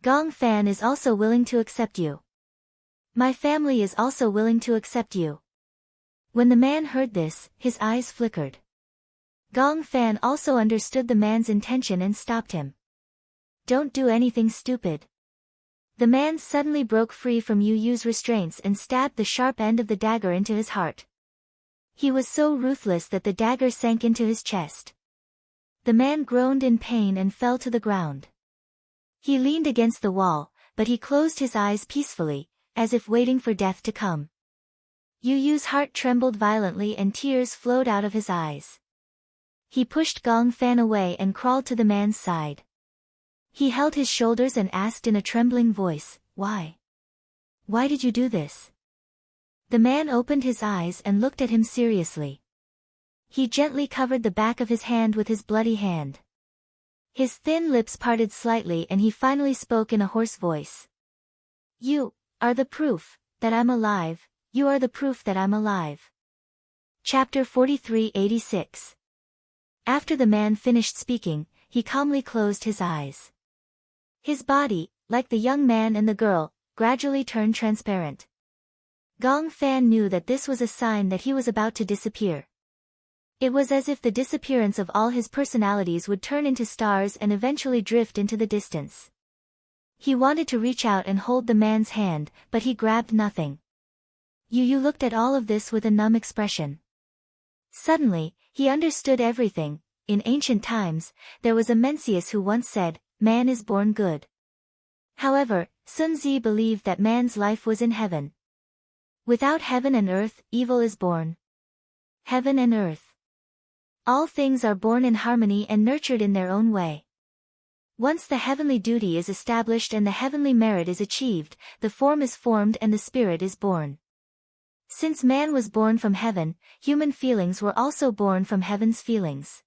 Gong Fan is also willing to accept you. My family is also willing to accept you. When the man heard this, his eyes flickered. Gong Fan also understood the man's intention and stopped him. Don't do anything stupid. The man suddenly broke free from Yu Yu's restraints and stabbed the sharp end of the dagger into his heart. He was so ruthless that the dagger sank into his chest. The man groaned in pain and fell to the ground. He leaned against the wall, but he closed his eyes peacefully, as if waiting for death to come. Yu Yu's heart trembled violently and tears flowed out of his eyes. He pushed Gong Fan away and crawled to the man's side. He held his shoulders and asked in a trembling voice, "Why? Why did you do this?" The man opened his eyes and looked at him seriously. He gently covered the back of his hand with his bloody hand. His thin lips parted slightly and he finally spoke in a hoarse voice. "You are the proof that I'm alive, you are the proof that I'm alive." Chapter 43:86. After the man finished speaking, he calmly closed his eyes. His body, like the young man and the girl, gradually turned transparent. Gong Fan knew that this was a sign that he was about to disappear. It was as if the disappearance of all his personalities would turn into stars and eventually drift into the distance. He wanted to reach out and hold the man's hand, but he grabbed nothing. Yu looked at all of this with a numb expression. Suddenly, he understood everything. In ancient times, there was a Mencius who once said, "Man is born good." However, Sun Zi believed that man's life was in heaven. Without heaven and earth, evil is born. Heaven and earth. All things are born in harmony and nurtured in their own way. Once the heavenly duty is established and the heavenly merit is achieved, the form is formed and the spirit is born. Since man was born from heaven, human feelings were also born from heaven's feelings.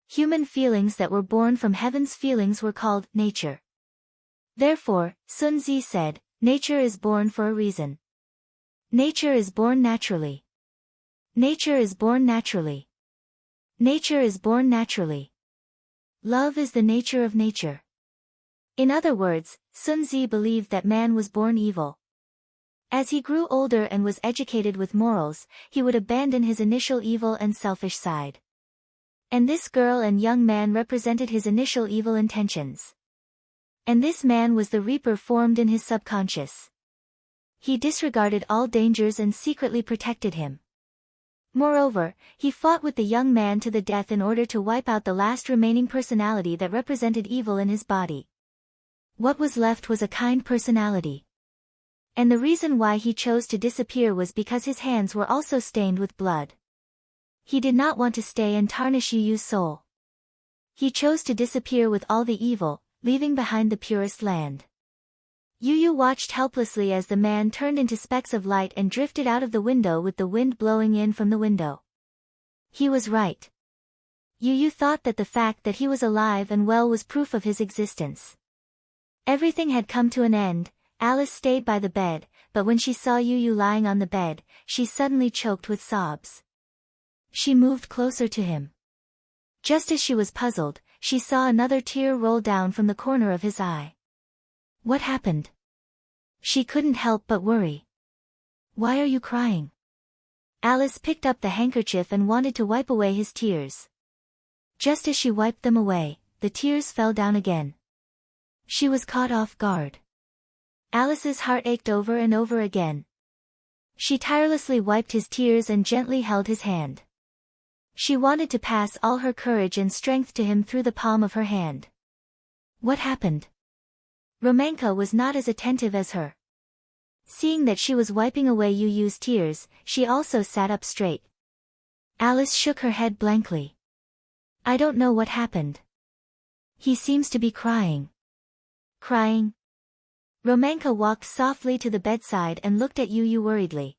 Human feelings that were born from heaven's feelings were called nature. Therefore, Sun Zi said, nature is born for a reason. Nature is born naturally. Nature is born naturally. Nature is born naturally. Love is the nature of nature. In other words, Sun Zi believed that man was born evil. As he grew older and was educated with morals, he would abandon his initial evil and selfish side. And this girl and young man represented his initial evil intentions. And this man was the reaper formed in his subconscious. He disregarded all dangers and secretly protected him. Moreover, he fought with the young man to the death in order to wipe out the last remaining personality that represented evil in his body. What was left was a kind personality. And the reason why he chose to disappear was because his hands were also stained with blood. He did not want to stay and tarnish Yu's soul. He chose to disappear with all the evil, leaving behind the purest land. Yu watched helplessly as the man turned into specks of light and drifted out of the window with the wind blowing in from the window. He was right. Yu thought that the fact that he was alive and well was proof of his existence. Everything had come to an end. Alice stayed by the bed, but when she saw Yu lying on the bed, she suddenly choked with sobs. She moved closer to him. Just as she was puzzled, she saw another tear roll down from the corner of his eye. What happened? She couldn't help but worry. Why are you crying? Alice picked up the handkerchief and wanted to wipe away his tears. Just as she wiped them away, the tears fell down again. She was caught off guard. Alice's heart ached over and over again. She tirelessly wiped his tears and gently held his hand. She wanted to pass all her courage and strength to him through the palm of her hand. What happened? Romanka was not as attentive as her. Seeing that she was wiping away Yu's tears, she also sat up straight. Alice shook her head blankly. I don't know what happened. He seems to be crying. Crying? Romanka walked softly to the bedside and looked at Yu worriedly.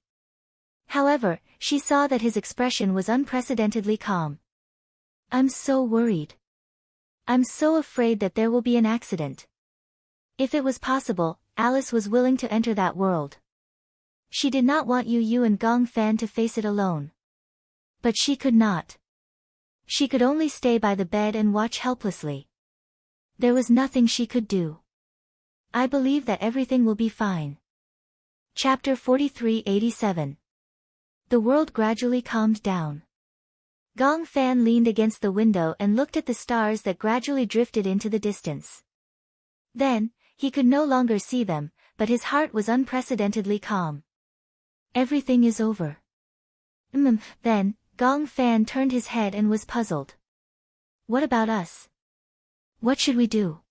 However, she saw that his expression was unprecedentedly calm. I'm so worried. I'm so afraid that there will be an accident. If it was possible, Alice was willing to enter that world. She did not want Yu and Gong Fan to face it alone. But she could not. She could only stay by the bed and watch helplessly. There was nothing she could do. I believe that everything will be fine. Chapter 43:87. The world gradually calmed down. Gong Fan leaned against the window and looked at the stars that gradually drifted into the distance. Then, he could no longer see them, but his heart was unprecedentedly calm. Everything is over. Then, Gong Fan turned his head and was puzzled. What about us? What should we do?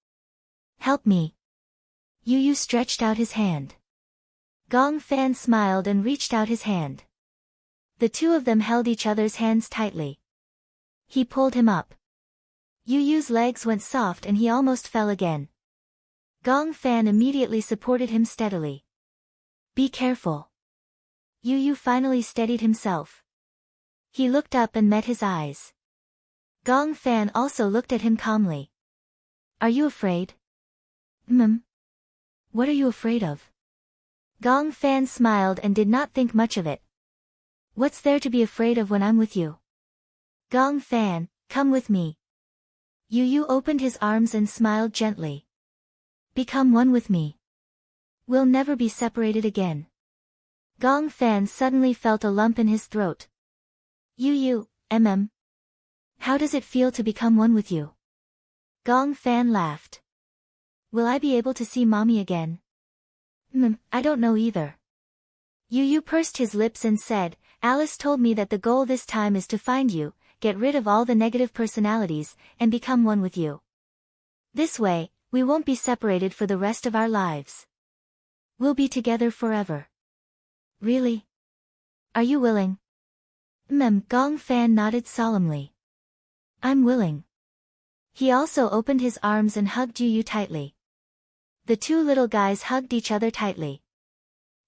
Help me. Yu stretched out his hand. Gong Fan smiled and reached out his hand. The two of them held each other's hands tightly. He pulled him up. Yu Yu's legs went soft and he almost fell again. Gong Fan immediately supported him steadily. Be careful. Yu Yu finally steadied himself. He looked up and met his eyes. Gong Fan also looked at him calmly. Are you afraid? What are you afraid of? Gong Fan smiled and did not think much of it. What's there to be afraid of when I'm with you? Gong Fan, come with me. Yu Yu opened his arms and smiled gently. Become one with me. We'll never be separated again. Gong Fan suddenly felt a lump in his throat. Yu Yu, how does it feel to become one with you? Gong Fan laughed. Will I be able to see mommy again? I don't know either. Yu Yu pursed his lips and said, Alice told me that the goal this time is to find you, get rid of all the negative personalities, and become one with you. This way, we won't be separated for the rest of our lives. We'll be together forever. Really? Are you willing? Gong Fan nodded solemnly. I'm willing. He also opened his arms and hugged Yu Yu tightly. The two little guys hugged each other tightly.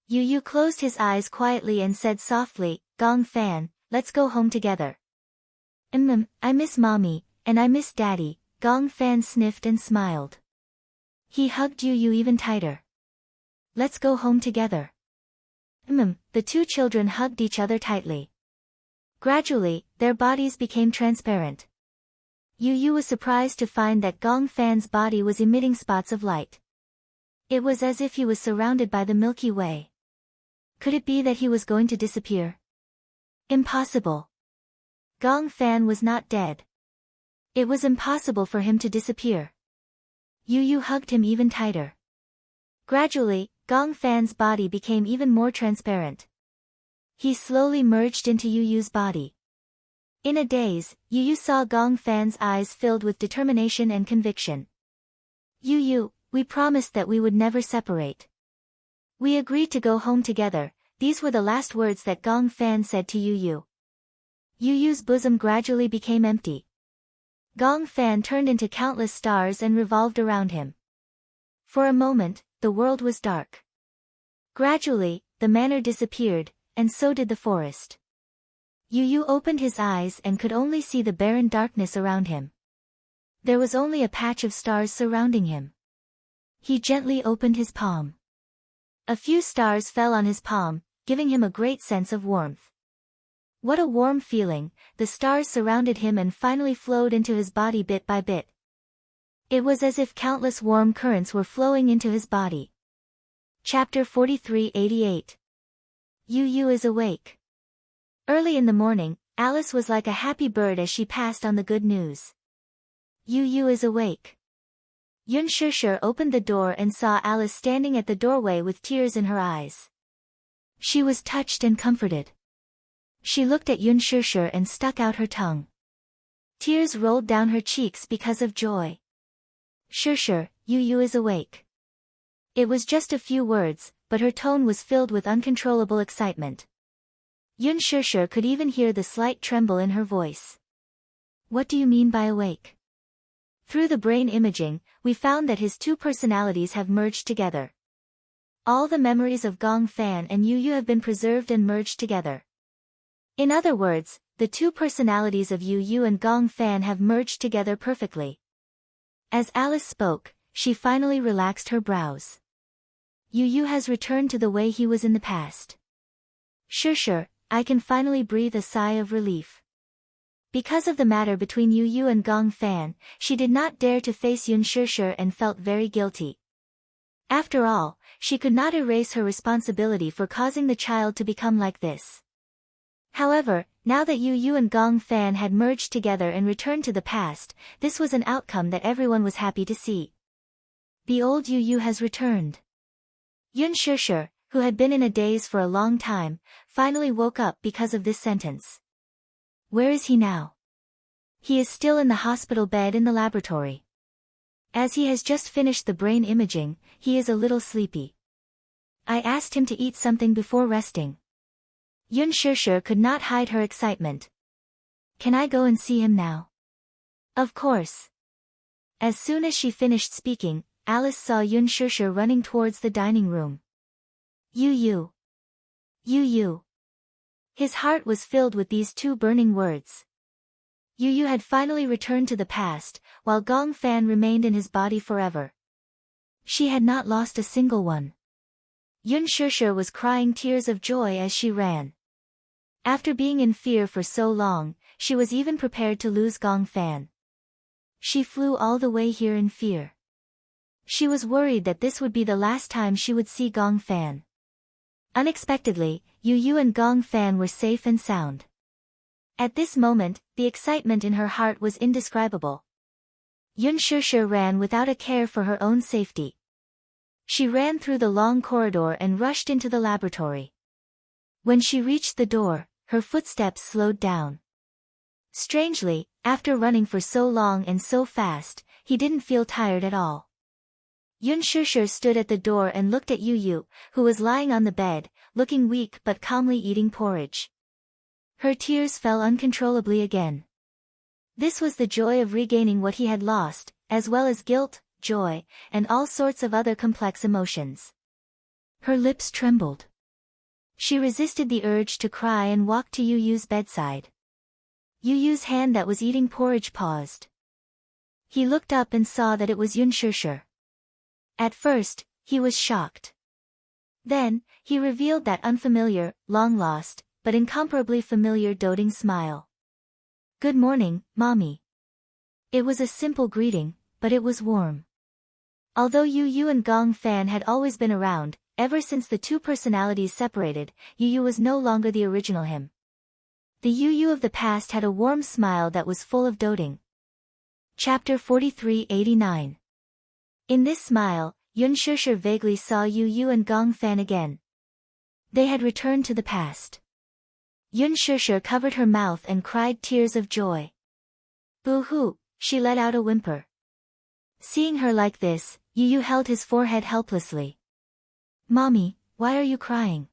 Yu Yu closed his eyes quietly and said softly, Gong Fan, let's go home together. I miss mommy, and I miss daddy, Gong Fan sniffed and smiled. He hugged Yu Yu even tighter. Let's go home together. The two children hugged each other tightly. Gradually, their bodies became transparent. Yu Yu was surprised to find that Gong Fan's body was emitting spots of light. It was as if he was surrounded by the Milky Way. Could it be that he was going to disappear? Impossible. Gong Fan was not dead. It was impossible for him to disappear. Yu Yu hugged him even tighter. Gradually, Gong Fan's body became even more transparent. He slowly merged into Yu Yu's body. In a daze, Yu Yu saw Gong Fan's eyes filled with determination and conviction. Yu Yu, we promised that we would never separate. We agreed to go home together, these were the last words that Gong Fan said to Yu Yu. Yu Yu's bosom gradually became empty. Gong Fan turned into countless stars and revolved around him. For a moment, the world was dark. Gradually, the manor disappeared, and so did the forest. Yu Yu opened his eyes and could only see the barren darkness around him. There was only a patch of stars surrounding him. He gently opened his palm. A few stars fell on his palm, giving him a great sense of warmth. What a warm feeling, the stars surrounded him and finally flowed into his body bit by bit. It was as if countless warm currents were flowing into his body. Chapter 43-88. Yu Yu is awake. Early in the morning, Alice was like a happy bird as she passed on the good news. Yu Yu is awake. Yun Shishir opened the door and saw Alice standing at the doorway with tears in her eyes. She was touched and comforted. She looked at Yun Shishir and stuck out her tongue. Tears rolled down her cheeks because of joy. Shishir, Yu Yu is awake. It was just a few words, but her tone was filled with uncontrollable excitement. Yun Shishir could even hear the slight tremble in her voice. What do you mean by awake? Through the brain imaging, we found that his two personalities have merged together. All the memories of Gong Fan and Yu Yu have been preserved and merged together. In other words, the two personalities of Yu Yu and Gong Fan have merged together perfectly. As Alice spoke, she finally relaxed her brows. Yu Yu has returned to the way he was in the past. Sure, I can finally breathe a sigh of relief. Because of the matter between Yu Yu and Gong Fan, she did not dare to face Yun Shishir and felt very guilty. After all, she could not erase her responsibility for causing the child to become like this. However, now that Yu Yu and Gong Fan had merged together and returned to the past, this was an outcome that everyone was happy to see. The old Yu Yu has returned. Yun Shishir, who had been in a daze for a long time, finally woke up because of this sentence. Where is he now? He is still in the hospital bed in the laboratory. As he has just finished the brain imaging, he is a little sleepy. I asked him to eat something before resting. Yun Shishir could not hide her excitement. Can I go and see him now? Of course. As soon as she finished speaking, Alice saw Yun Shusher running towards the dining room. Yu. His heart was filled with these two burning words. Yu had finally returned to the past, while Gong Fan remained in his body forever. She had not lost a single one. Yun Shusher was crying tears of joy as she ran. After being in fear for so long, she was even prepared to lose Gong Fan. She flew all the way here in fear. She was worried that this would be the last time she would see Gong Fan. Unexpectedly, Yu and Gong Fan were safe and sound. At this moment, the excitement in her heart was indescribable. Yun Shusher ran without a care for her own safety. She ran through the long corridor and rushed into the laboratory. When she reached the door, her footsteps slowed down. Strangely, after running for so long and so fast, he didn't feel tired at all. Yun Shusher stood at the door and looked at Yu, who was lying on the bed, looking weak but calmly eating porridge. Her tears fell uncontrollably again. This was the joy of regaining what he had lost, as well as guilt, joy, and all sorts of other complex emotions. Her lips trembled. She resisted the urge to cry and walked to Yu's bedside. Yu's hand that was eating porridge paused. He looked up and saw that it was Yun Shusher. At first, he was shocked. Then, he revealed that unfamiliar, long-lost, but incomparably familiar doting smile. Good morning, Mommy. It was a simple greeting, but it was warm. Although Yu and Gong Fan had always been around, ever since the two personalities separated, Yu was no longer the original him. The Yu of the past had a warm smile that was full of doting. Chapter 4389. In this smile, Yun Shusher vaguely saw Yu and Gong Fan again. They had returned to the past. Yun Shusher covered her mouth and cried tears of joy. Boo-hoo, she let out a whimper. Seeing her like this, Yu held his forehead helplessly. Mommy, why are you crying?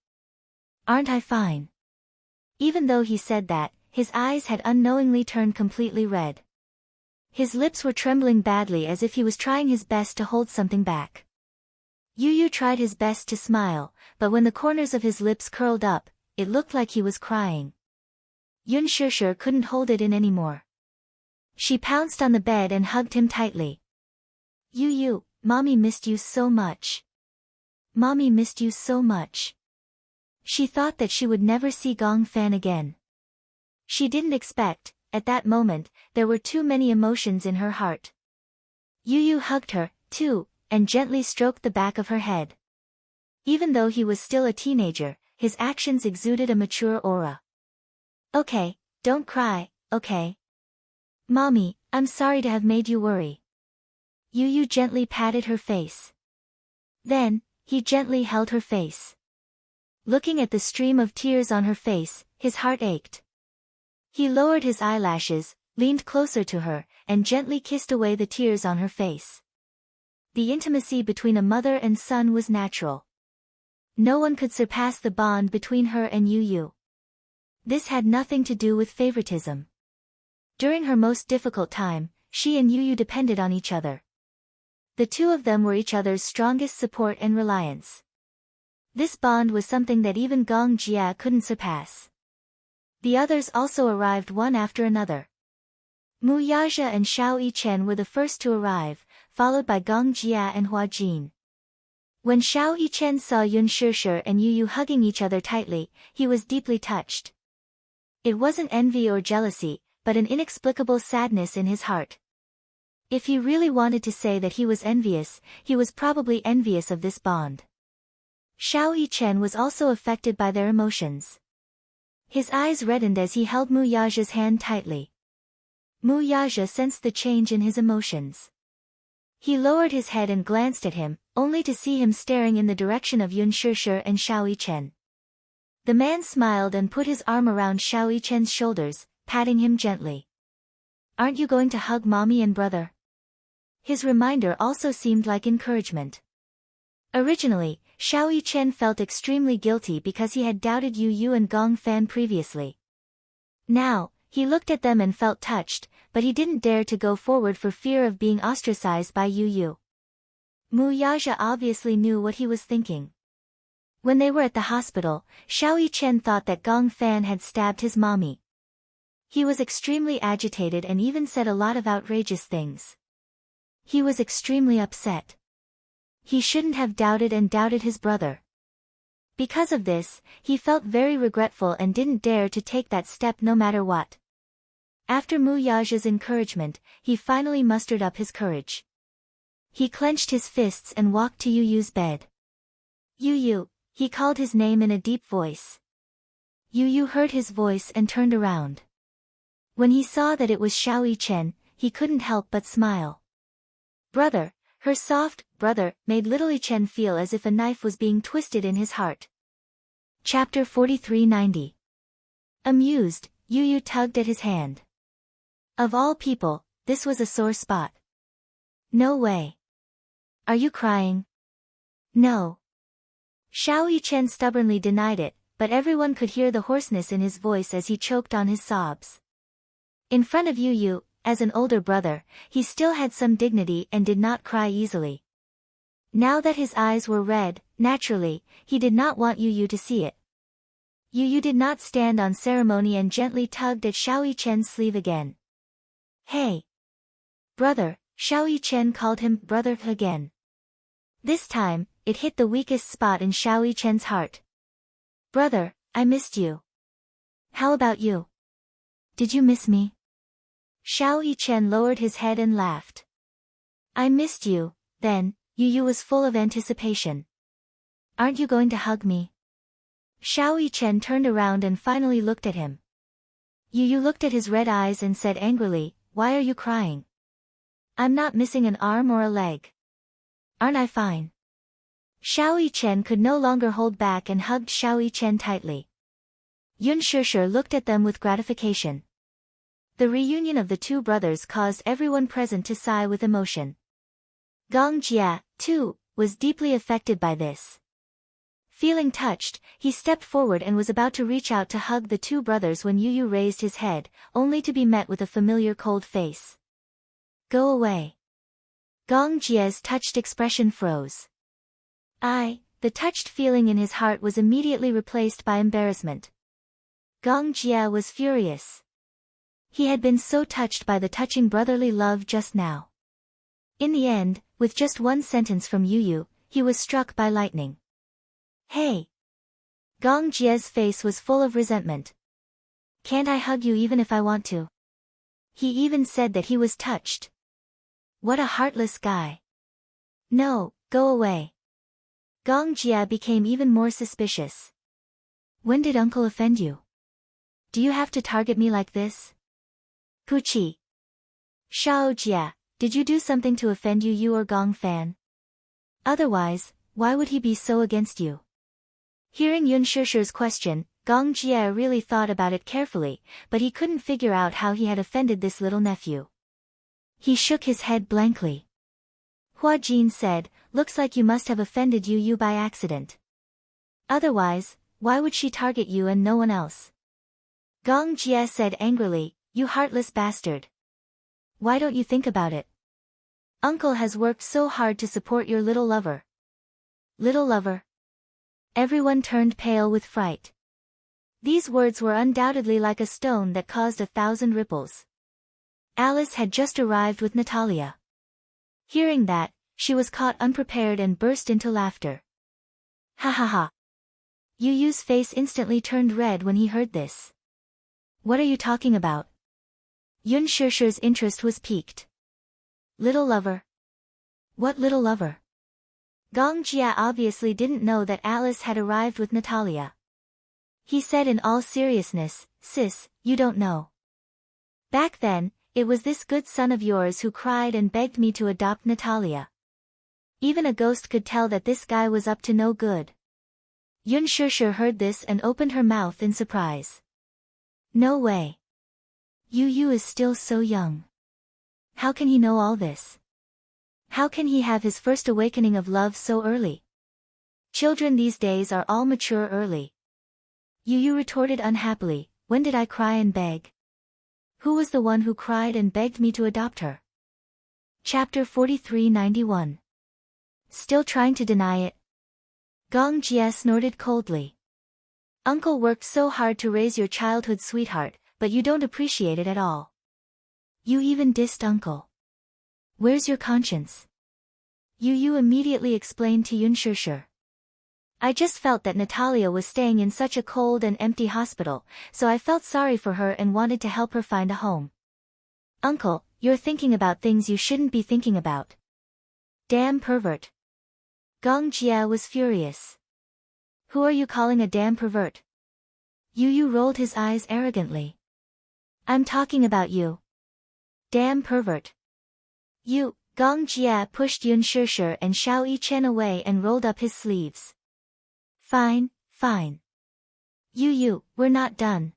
Aren't I fine? Even though he said that, his eyes had unknowingly turned completely red. His lips were trembling badly as if he was trying his best to hold something back. Yu tried his best to smile, but when the corners of his lips curled up, it looked like he was crying. Yun Shusher couldn't hold it in anymore. She pounced on the bed and hugged him tightly. Yu, Mommy missed you so much. Mommy missed you so much. She thought that she would never see Gong Fan again. She didn't expect, at that moment, there were too many emotions in her heart. Yu hugged her, too, and gently stroked the back of her head. Even though he was still a teenager, his actions exuded a mature aura. Okay, don't cry, okay? Mommy, I'm sorry to have made you worry. Yu gently patted her face. Then, he gently held her face. Looking at the stream of tears on her face, his heart ached. He lowered his eyelashes, leaned closer to her, and gently kissed away the tears on her face. The intimacy between a mother and son was natural. No one could surpass the bond between her and Yu. This had nothing to do with favoritism. During her most difficult time, she and Yu depended on each other. The two of them were each other's strongest support and reliance. This bond was something that even Gong Jia couldn't surpass. The others also arrived one after another. Mu Yaja and Xiao Yichen were the first to arrive, followed by Gong Jia and Hua Jin. When Xiao Yichen saw Yun Shusher and Yu hugging each other tightly, he was deeply touched. It wasn't envy or jealousy, but an inexplicable sadness in his heart. If he really wanted to say that he was envious, he was probably envious of this bond. Xiao Yichen was also affected by their emotions. His eyes reddened as he held Mu Yaja's hand tightly. Mu Yaja sensed the change in his emotions. He lowered his head and glanced at him, only to see him staring in the direction of Yun Shusher and Xiao Yichen. The man smiled and put his arm around Xiao Yichen's shoulders, patting him gently. Aren't you going to hug Mommy and brother? His reminder also seemed like encouragement. Originally, Xiao Yichen felt extremely guilty because he had doubted Yu and Gong Fan previously. Now, He looked at them and felt touched, but he didn't dare to go forward for fear of being ostracized by Yu Yu. Mu Yaja obviously knew what he was thinking. When they were at the hospital, Xiao Chen thought that Gong Fan had stabbed his mommy. He was extremely agitated and even said a lot of outrageous things. He was extremely upset. He shouldn't have doubted his brother. Because of this, he felt very regretful and didn't dare to take that step no matter what. After Mu Yaja's encouragement, he finally mustered up his courage. He clenched his fists and walked to Yu Yu's bed. Yu Yu, he called his name in a deep voice. Yu Yu heard his voice and turned around. When he saw that it was Xiao Chen, he couldn't help but smile. Brother, her soft brother, made little Chen feel as if a knife was being twisted in his heart. Chapter 4390. Amused, Yu Yu tugged at his hand. Of all people, this was a sore spot. No way. Are you crying? No. Xiao Chen stubbornly denied it, but everyone could hear the hoarseness in his voice as he choked on his sobs. In front of Yu Yu, as an older brother, he still had some dignity and did not cry easily. Now that his eyes were red, naturally, he did not want Yu Yu to see it. Yu Yu did not stand on ceremony and gently tugged at Xiao Chen's sleeve again. Hey! Brother, Xiao Chen called him brother again. This time, it hit the weakest spot in Xiao Chen's heart. Brother, I missed you. How about you? Did you miss me? Xiao Chen lowered his head and laughed. I missed you, then. Yu Yu was full of anticipation. Aren't you going to hug me? Xiao Chen turned around and finally looked at him. Yu Yu looked at his red eyes and said angrily, Why are you crying? I'm not missing an arm or a leg. Aren't I fine? Xiao Chen could no longer hold back and hugged Xiao Chen tightly. Yun Shishir looked at them with gratification. The reunion of the two brothers caused everyone present to sigh with emotion. Gong Jia, too, was deeply affected by this. Feeling touched, he stepped forward and was about to reach out to hug the two brothers when Yu Yu raised his head, only to be met with a familiar cold face. Go away. Gong Jia's touched expression froze. The touched feeling in his heart was immediately replaced by embarrassment. Gong Jia was furious. He had been so touched by the touching brotherly love just now. In the end, with just one sentence from Yu Yu, he was struck by lightning. Hey! Gong Jia's face was full of resentment. Can't I hug you even if I want to? He even said that he was touched. What a heartless guy. No, go away. Gong Jia became even more suspicious. When did uncle offend you? Do you have to target me like this? Puchi. Xiao Jia, did you do something to offend Yu Yu or Gong Fan? Otherwise, why would he be so against you? Hearing Yun Shishir's question, Gong Jia really thought about it carefully, but he couldn't figure out how he had offended this little nephew. He shook his head blankly. Hua Jin said, looks like you must have offended Yu Yu by accident. Otherwise, why would she target you and no one else? Gong Jia said angrily, you heartless bastard. Why don't you think about it? Uncle has worked so hard to support your little lover. Little lover? Everyone turned pale with fright. These words were undoubtedly like a stone that caused 1,000 ripples. Alice had just arrived with Natalia. Hearing that, she was caught unprepared and burst into laughter. Ha ha ha. Yu Yu's face instantly turned red when he heard this. What are you talking about? Yun Shishir's interest was piqued. Little lover? What little lover? Gong Jia obviously didn't know that Alice had arrived with Natalia. He said in all seriousness, Sis, you don't know. Back then, it was this good son of yours who cried and begged me to adopt Natalia. Even a ghost could tell that this guy was up to no good. Yun Shishir heard this and opened her mouth in surprise. No way. Yu Yu is still so young. How can he know all this? How can he have his first awakening of love so early? Children these days are all mature early. Yu Yu retorted unhappily, when did I cry and beg? Who was the one who cried and begged me to adopt her? Chapter 4391. Still trying to deny it? Gong Jie snorted coldly. Uncle worked so hard to raise your childhood sweetheart, but you don't appreciate it at all. You even dissed Uncle. Where's your conscience? Yu immediately explained to Yun Shishir. I just felt that Natalia was staying in such a cold and empty hospital, so I felt sorry for her and wanted to help her find a home. Uncle, you're thinking about things you shouldn't be thinking about. Damn pervert. Gong Jie was furious. Who are you calling a damn pervert? Yu rolled his eyes arrogantly. I'm talking about you. Damn pervert. You, Gong Jie pushed Yun Shishir and Xiao Yichen away and rolled up his sleeves. Fine, fine. Yu, we're not done.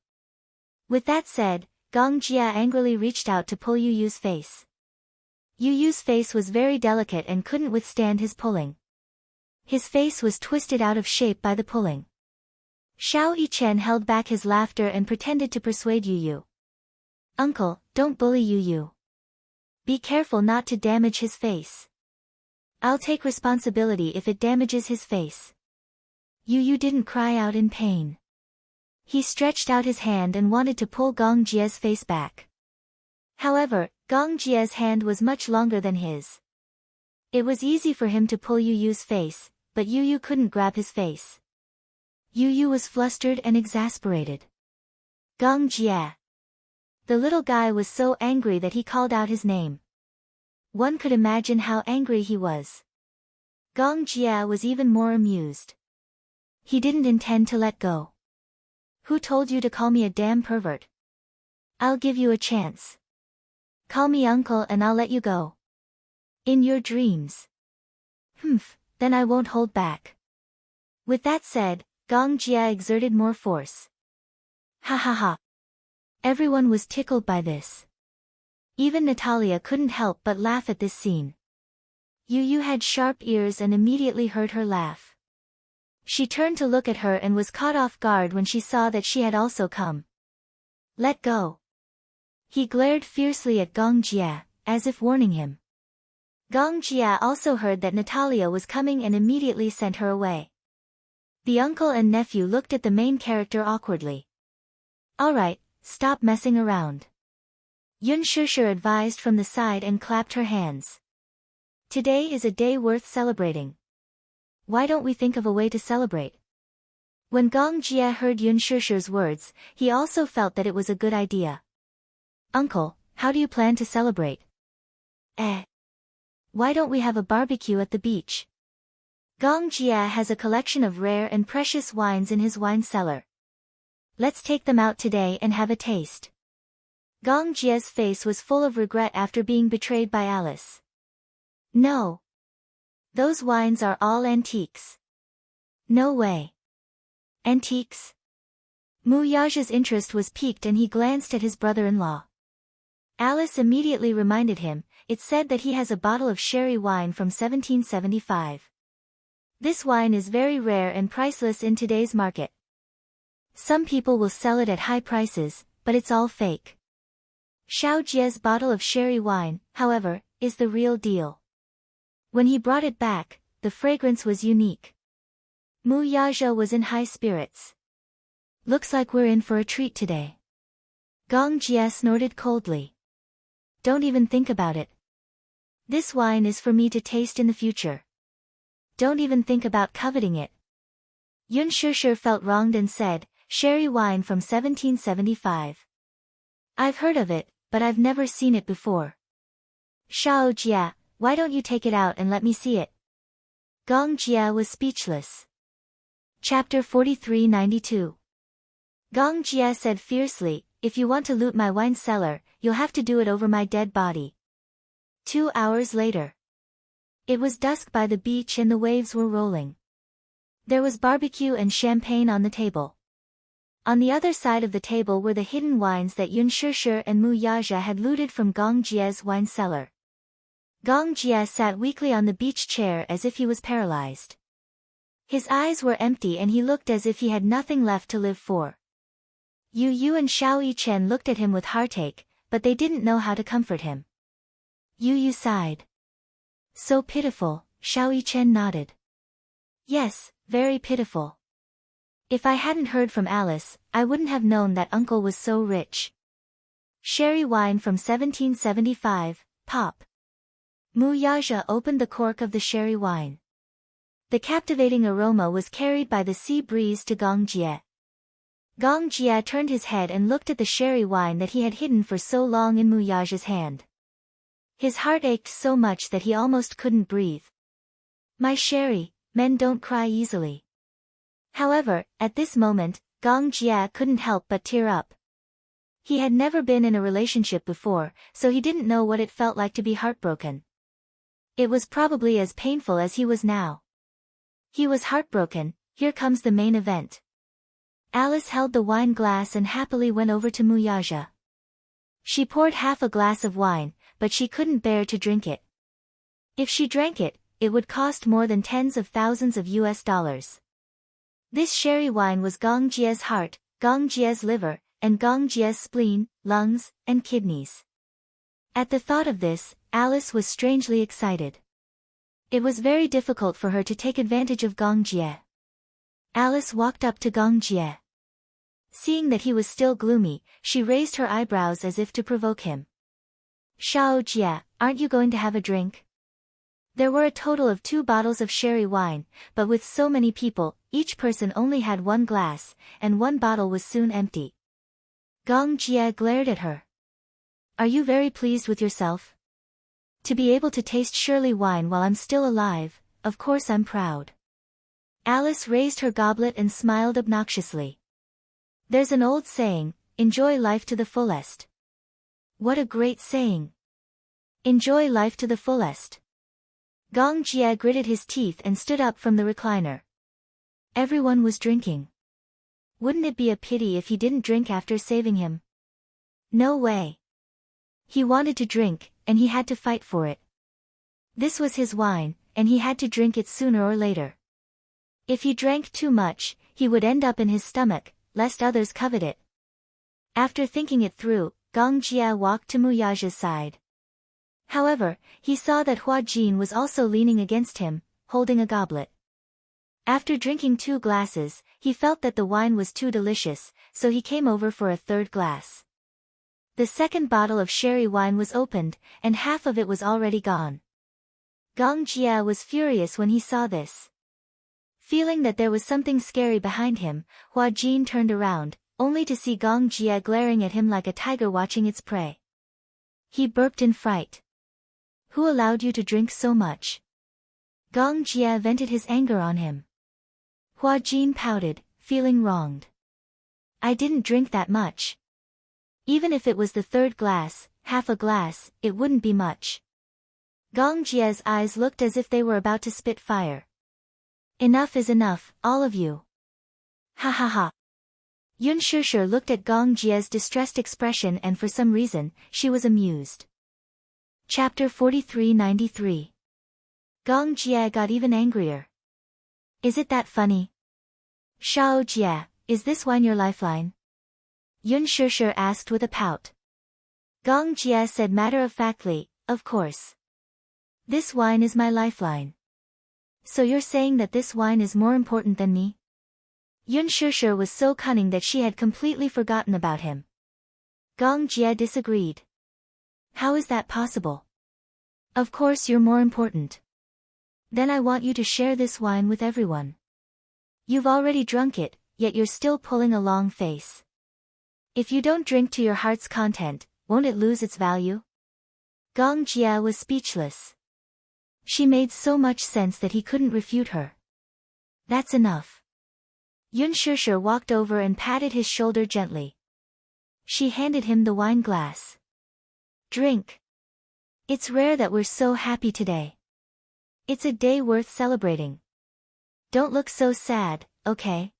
With that said, Gong Jie angrily reached out to pull Yu's face. Yu's face was very delicate and couldn't withstand his pulling. His face was twisted out of shape by the pulling. Xiao Yichen held back his laughter and pretended to persuade Yu. Uncle, don't bully Yu. Be careful not to damage his face. I'll take responsibility if it damages his face. Yu didn't cry out in pain. He stretched out his hand and wanted to pull Gong Jie's face back. However, Gong Jie's hand was much longer than his. It was easy for him to pull Yu's face, but Yu couldn't grab his face. Yu was flustered and exasperated. Gong Jie. The little guy was so angry that he called out his name. One could imagine how angry he was. Gong Jie was even more amused. He didn't intend to let go. Who told you to call me a damn pervert? I'll give you a chance. Call me uncle and I'll let you go. In your dreams. Then I won't hold back. With that said, Gong Jie exerted more force. Ha ha ha. Everyone was tickled by this. Even Natalia couldn't help but laugh at this scene. Yu had sharp ears and immediately heard her laugh. She turned to look at her and was caught off guard when she saw that she had also come. Let go. He glared fiercely at Gong Jie, as if warning him. Gong Jie also heard that Natalia was coming and immediately sent her away. The uncle and nephew looked at the main character awkwardly. Alright, stop messing around. Yun Shishir advised from the side and clapped her hands. Today is a day worth celebrating. Why don't we think of a way to celebrate? When Gong Jie heard Yun Shishir's words, he also felt that it was a good idea. Uncle, how do you plan to celebrate? Why don't we have a barbecue at the beach? Gong Jie has a collection of rare and precious wines in his wine cellar. Let's take them out today and have a taste. Gong Jie's face was full of regret after being betrayed by Alice. No. Those wines are all antiques. No way. Antiques? Mu Yaja's interest was piqued and he glanced at his brother-in-law. Alice immediately reminded him, it said that he has a bottle of sherry wine from 1775. This wine is very rare and priceless in today's market. Some people will sell it at high prices, but it's all fake. Xiao Jie's bottle of sherry wine, however, is the real deal. When he brought it back, the fragrance was unique. Mu Yaja was in high spirits. Looks like we're in for a treat today. Gong Jie snorted coldly. Don't even think about it. This wine is for me to taste in the future. Don't even think about coveting it. Yun Shishir felt wronged and said, sherry wine from 1775. I've heard of it, but I've never seen it before. Xiao Jie, why don't you take it out and let me see it? Gong Jie was speechless. Chapter 4392. Gong Jie said fiercely, if you want to loot my wine cellar, you'll have to do it over my dead body. 2 hours later. It was dusk by the beach and the waves were rolling. There was barbecue and champagne on the table. On the other side of the table were the hidden wines that Yun Shishir and Mu Yaja had looted from Gong Jie's wine cellar. Gong Jie sat weakly on the beach chair as if he was paralyzed. His eyes were empty and he looked as if he had nothing left to live for. Yu and Xiao Yichen looked at him with heartache, but they didn't know how to comfort him. Yu Yu sighed. So pitiful, Xiao Yichen nodded. Yes, very pitiful. If I hadn't heard from Alice, I wouldn't have known that uncle was so rich. Sherry wine from 1775, pop. Mu Yaja opened the cork of the sherry wine. The captivating aroma was carried by the sea breeze to Gong Jie. Gong Jie turned his head and looked at the sherry wine that he had hidden for so long in Mu Yaja's hand. His heart ached so much that he almost couldn't breathe. My sherry, men don't cry easily. However, at this moment, Gong Jie couldn't help but tear up. He had never been in a relationship before, so he didn't know what it felt like to be heartbroken. It was probably as painful as he was now. He was heartbroken. Here comes the main event. Alice held the wine glass and happily went over to Mu Yaja. She poured half a glass of wine, but she couldn't bear to drink it. If she drank it, it would cost more than tens of thousands of US dollars. This sherry wine was Gong Jie's heart, Gong Jie's liver, and Gong Jie's spleen, lungs, and kidneys. At the thought of this, Alice was strangely excited. It was very difficult for her to take advantage of Gong Jie. Alice walked up to Gong Jie. Seeing that he was still gloomy, she raised her eyebrows as if to provoke him. Xiao Jie, aren't you going to have a drink? There were a total of 2 bottles of sherry wine, but with so many people, each person only had 1 glass, and 1 bottle was soon empty. Gong Jie glared at her. Are you very pleased with yourself? To be able to taste Shirley wine while I'm still alive, of course I'm proud. Alice raised her goblet and smiled obnoxiously. There's an old saying, enjoy life to the fullest. What a great saying. Enjoy life to the fullest. Gong Jie gritted his teeth and stood up from the recliner. Everyone was drinking. Wouldn't it be a pity if he didn't drink after saving him? No way. He wanted to drink, and he had to fight for it. This was his wine, and he had to drink it sooner or later. If he drank too much, he would end up in his stomach, lest others covet it. After thinking it through, Gong Jie walked to Mu Yaja's side. However, he saw that Hua Jin was also leaning against him, holding a goblet. After drinking 2 glasses, he felt that the wine was too delicious, so he came over for a 3rd glass. The 2nd bottle of sherry wine was opened, and half of it was already gone. Gong Jie was furious when he saw this. Feeling that there was something scary behind him, Hua Jin turned around, only to see Gong Jie glaring at him like a tiger watching its prey. He burped in fright. Who allowed you to drink so much? Gong Jie vented his anger on him. Hua Jin pouted, feeling wronged. I didn't drink that much. Even if it was the 3rd glass, half a glass, it wouldn't be much. Gong Jie's eyes looked as if they were about to spit fire. Enough is enough, all of you. Ha ha ha. Yun Shishir looked at Gong Jie's distressed expression and for some reason, she was amused. Chapter 4393. Gong Jie got even angrier. Is it that funny? Xiao Jie, is this wine your lifeline? Yun Shishir asked with a pout. Gong Jie said matter-of-factly, of course. This wine is my lifeline. So you're saying that this wine is more important than me? Yun Shishir was so cunning that she had completely forgotten about him. Gong Jie disagreed. How is that possible? Of course you're more important. Then I want you to share this wine with everyone. You've already drunk it, yet you're still pulling a long face. If you don't drink to your heart's content, won't it lose its value? Gong Jie was speechless. She made so much sense that he couldn't refute her. That's enough. Yun Shishir walked over and patted his shoulder gently. She handed him the wine glass. Drink. It's rare that we're so happy today. It's a day worth celebrating. Don't look so sad, okay?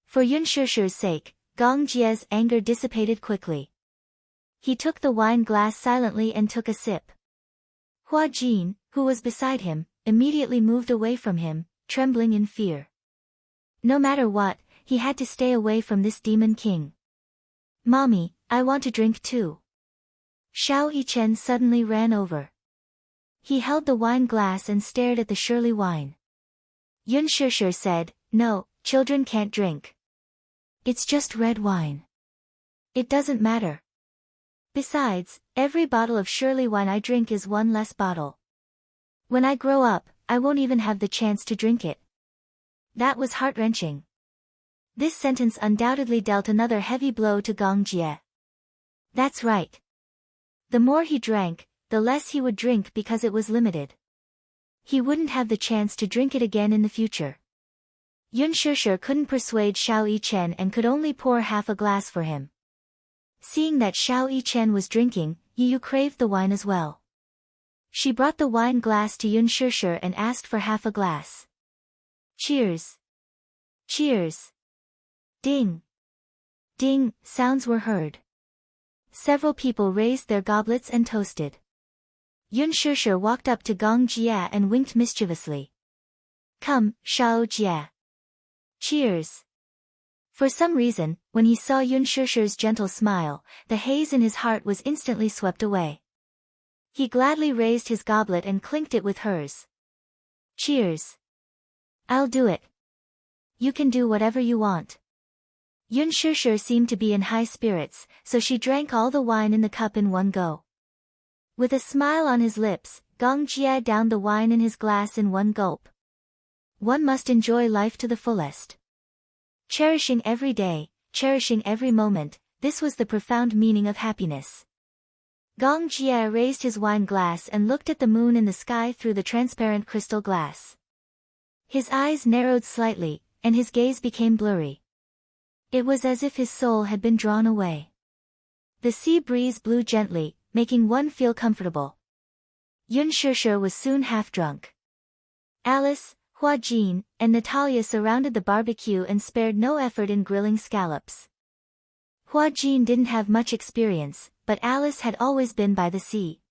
For Yun Shishir's sake, Gong Jie's anger dissipated quickly. He took the wine glass silently and took a sip. Hua Jin, who was beside him, immediately moved away from him, trembling in fear. No matter what, he had to stay away from this demon king. Mommy, I want to drink too. Xiao Yichen suddenly ran over. He held the wine glass and stared at the Shirley wine. Yun Shishir said, "No, children can't drink. It's just red wine. It doesn't matter. Besides, every bottle of Shirley wine I drink is one less bottle. When I grow up, I won't even have the chance to drink it." That was heart-wrenching. This sentence undoubtedly dealt another heavy blow to Gong Jie. That's right. The more he drank, the less he would drink because it was limited. He wouldn't have the chance to drink it again in the future. Yun Shishir couldn't persuade Xiao Yichen and could only pour half a glass for him. Seeing that Xiao Yichen was drinking, Yu craved the wine as well. She brought the wine glass to Yun Shishir and asked for half a glass. Cheers! Cheers! Ding! Ding! Sounds were heard. Several people raised their goblets and toasted. Yun Shishir walked up to Gong Jie and winked mischievously. "Come, Xiao Jie. Cheers!" For some reason, when he saw Yun Shishir's gentle smile, the haze in his heart was instantly swept away. He gladly raised his goblet and clinked it with hers. "Cheers! I'll do it. You can do whatever you want." Yun Shishir seemed to be in high spirits, so she drank all the wine in the cup in one go. With a smile on his lips, Gong Jie downed the wine in his glass in one gulp. One must enjoy life to the fullest. Cherishing every day, cherishing every moment, this was the profound meaning of happiness. Gong Jie raised his wine glass and looked at the moon in the sky through the transparent crystal glass. His eyes narrowed slightly, and his gaze became blurry. It was as if his soul had been drawn away. The sea breeze blew gently, making one feel comfortable. Yun Shishir was soon half drunk. Alice, Hua Jin, and Natalia surrounded the barbecue and spared no effort in grilling scallops. Hua Jin didn't have much experience, but Alice had always been by the sea.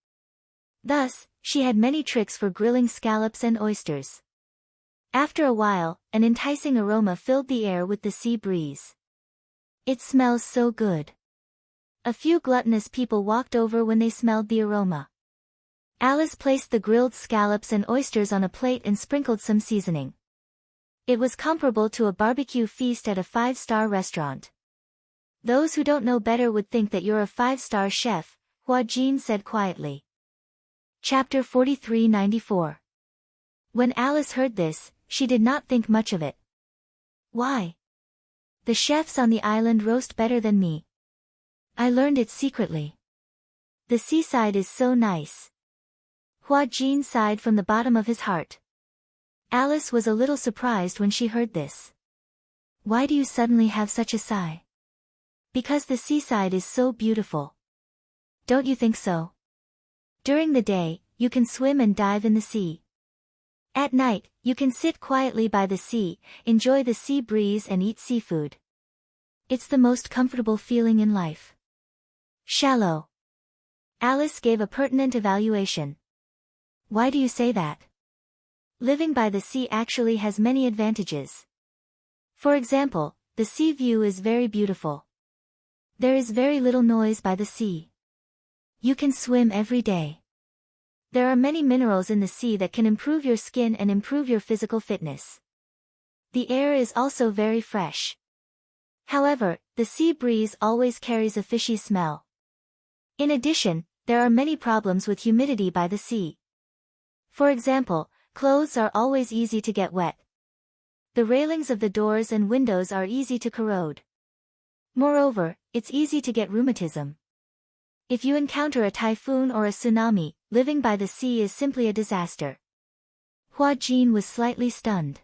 Thus, she had many tricks for grilling scallops and oysters. After a while, an enticing aroma filled the air with the sea breeze. "It smells so good." A few gluttonous people walked over when they smelled the aroma. Alice placed the grilled scallops and oysters on a plate and sprinkled some seasoning. It was comparable to a barbecue feast at a 5-star restaurant. "Those who don't know better would think that you're a 5-star chef," Hua Jin said quietly. Chapter 4394. When Alice heard this, she did not think much of it. "Why? The chefs on the island roast better than me. I learned it secretly. The seaside is so nice." Hua Jin sighed from the bottom of his heart. Alice was a little surprised when she heard this. "Why do you suddenly have such a sigh?" "Because the seaside is so beautiful. Don't you think so? During the day, you can swim and dive in the sea. At night, you can sit quietly by the sea, enjoy the sea breeze and eat seafood. It's the most comfortable feeling in life." "Shallow." Alice gave a pertinent evaluation. "Why do you say that?" "Living by the sea actually has many advantages. For example, the sea view is very beautiful. There is very little noise by the sea. You can swim every day. There are many minerals in the sea that can improve your skin and improve your physical fitness. The air is also very fresh. However, the sea breeze always carries a fishy smell. In addition, there are many problems with humidity by the sea. For example, clothes are always easy to get wet. The railings of the doors and windows are easy to corrode. Moreover, it's easy to get rheumatism. If you encounter a typhoon or a tsunami, living by the sea is simply a disaster." Hua Jin was slightly stunned.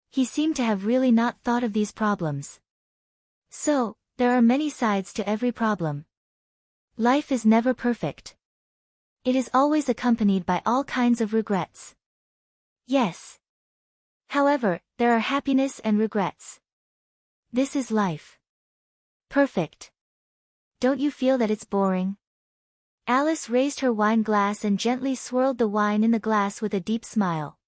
He seemed to have really not thought of these problems. So, there are many sides to every problem. Life is never perfect. It is always accompanied by all kinds of regrets. Yes. However, there are happiness and regrets. This is life. Perfect. Don't you feel that it's boring? Alice raised her wine glass and gently swirled the wine in the glass with a deep smile.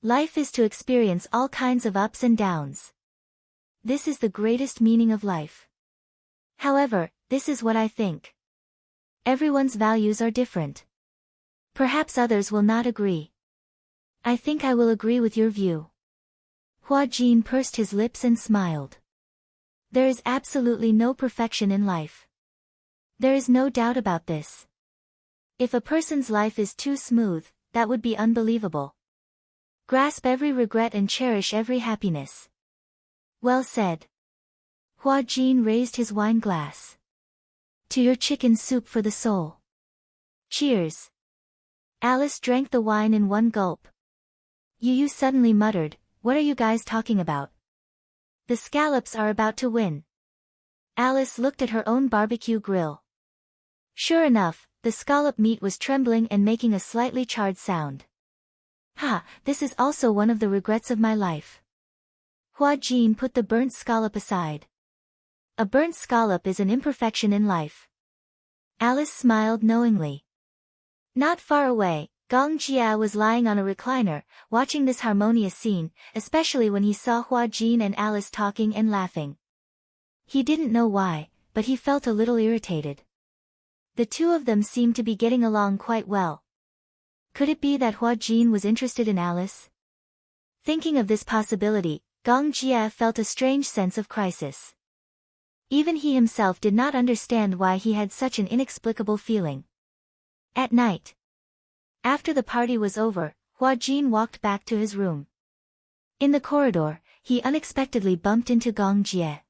Life is to experience all kinds of ups and downs. This is the greatest meaning of life. However, this is what I think. Everyone's values are different. Perhaps others will not agree. I think I will agree with your view. Hua Jin pursed his lips and smiled. There is absolutely no perfection in life. There is no doubt about this. If a person's life is too smooth, that would be unbelievable. Grasp every regret and cherish every happiness. Well said. Hua Jin raised his wine glass. To your chicken soup for the soul. Cheers. Alice drank the wine in one gulp. Yu suddenly muttered, "What are you guys talking about?" The scallops are about to win. Alice looked at her own barbecue grill. Sure enough, the scallop meat was trembling and making a slightly charred sound. Ha, this is also one of the regrets of my life. Hua Jin put the burnt scallop aside. A burnt scallop is an imperfection in life. Alice smiled knowingly. Not far away, Gong Jia was lying on a recliner, watching this harmonious scene, especially when he saw Hua Jin and Alice talking and laughing. He didn't know why, but he felt a little irritated. The two of them seemed to be getting along quite well. Could it be that Hua Jin was interested in Alice? Thinking of this possibility, Gong Jia felt a strange sense of crisis. Even he himself did not understand why he had such an inexplicable feeling. At night, after the party was over, Hua Jin walked back to his room. In the corridor, he unexpectedly bumped into Gong Jie.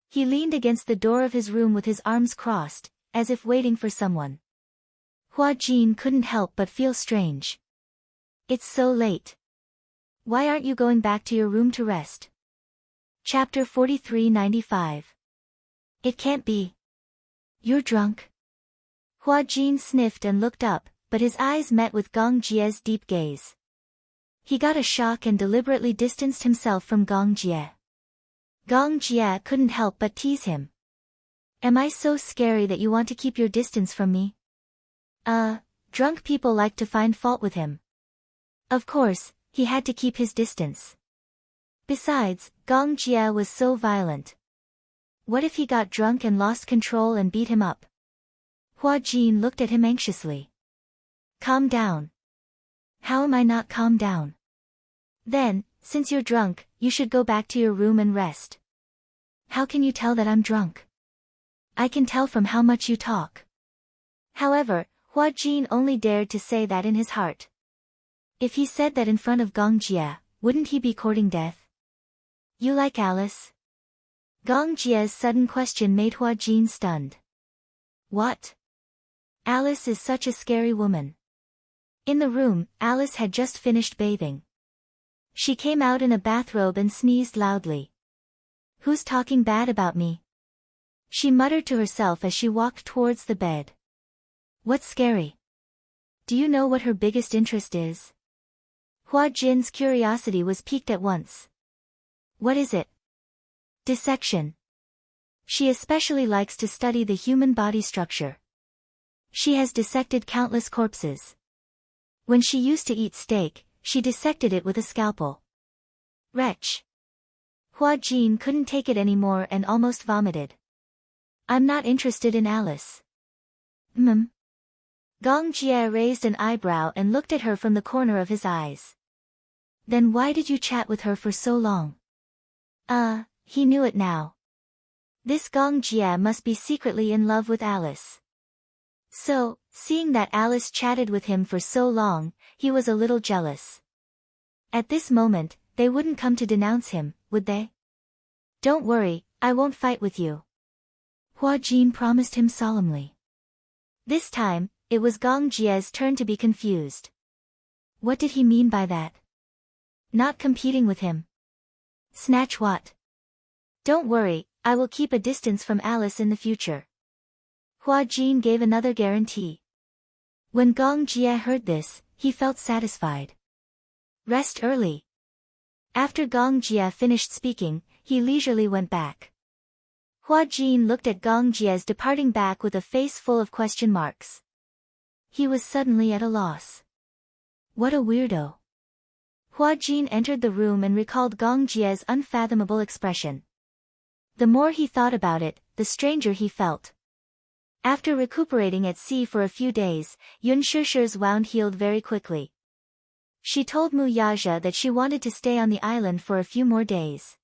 He leaned against the door of his room with his arms crossed, as if waiting for someone. Hua Jin couldn't help but feel strange. It's so late. Why aren't you going back to your room to rest? Chapter 4395. It can't be. You're drunk. Hua Jin sniffed and looked up, but his eyes met with Gong Jie's deep gaze. He got a shock and deliberately distanced himself from Gong Jie. Gong Jie couldn't help but tease him. Am I so scary that you want to keep your distance from me? Drunk people like to find fault with him. Of course, he had to keep his distance. Besides, Gong Jie was so violent. What if he got drunk and lost control and beat him up? Hua Jin looked at him anxiously. Calm down. How am I not calm down? Then, since you're drunk, you should go back to your room and rest. How can you tell that I'm drunk? I can tell from how much you talk. However, Hua Jin only dared to say that in his heart. If he said that in front of Gong Jie, wouldn't he be courting death? You like Alice? Gong Jie's sudden question made Hua Jin stunned. What? Alice is such a scary woman. In the room, Alice had just finished bathing. She came out in a bathrobe and sneezed loudly. Who's talking bad about me? She muttered to herself as she walked towards the bed. What's scary? Do you know what her biggest interest is? Hua Jin's curiosity was piqued at once. What is it? Dissection. She especially likes to study the human body structure. She has dissected countless corpses. When she used to eat steak, she dissected it with a scalpel. Wretch. Hua Jin couldn't take it anymore and almost vomited. I'm not interested in Alice. Gong Jie raised an eyebrow and looked at her from the corner of his eyes. Then why did you chat with her for so long? He knew it now. This Gong Jie must be secretly in love with Alice. So, seeing that Alice chatted with him for so long, he was a little jealous. At this moment, they wouldn't come to denounce him, would they? Don't worry, I won't fight with you. Hua Jin promised him solemnly. This time, it was Gong Jie's turn to be confused. What did he mean by that? Not competing with him. Snatch what? Don't worry, I will keep a distance from Alice in the future. Hua Jin gave another guarantee. When Gong Jie heard this, he felt satisfied. Rest early. After Gong Jie finished speaking, he leisurely went back. Hua Jin looked at Gong Jie's departing back with a face full of question marks. He was suddenly at a loss. What a weirdo. Hua Jin entered the room and recalled Gong Jie's unfathomable expression. The more he thought about it, the stranger he felt. After recuperating at sea for a few days, Yun Shusher's wound healed very quickly. She told Mu Yaja that she wanted to stay on the island for a few more days.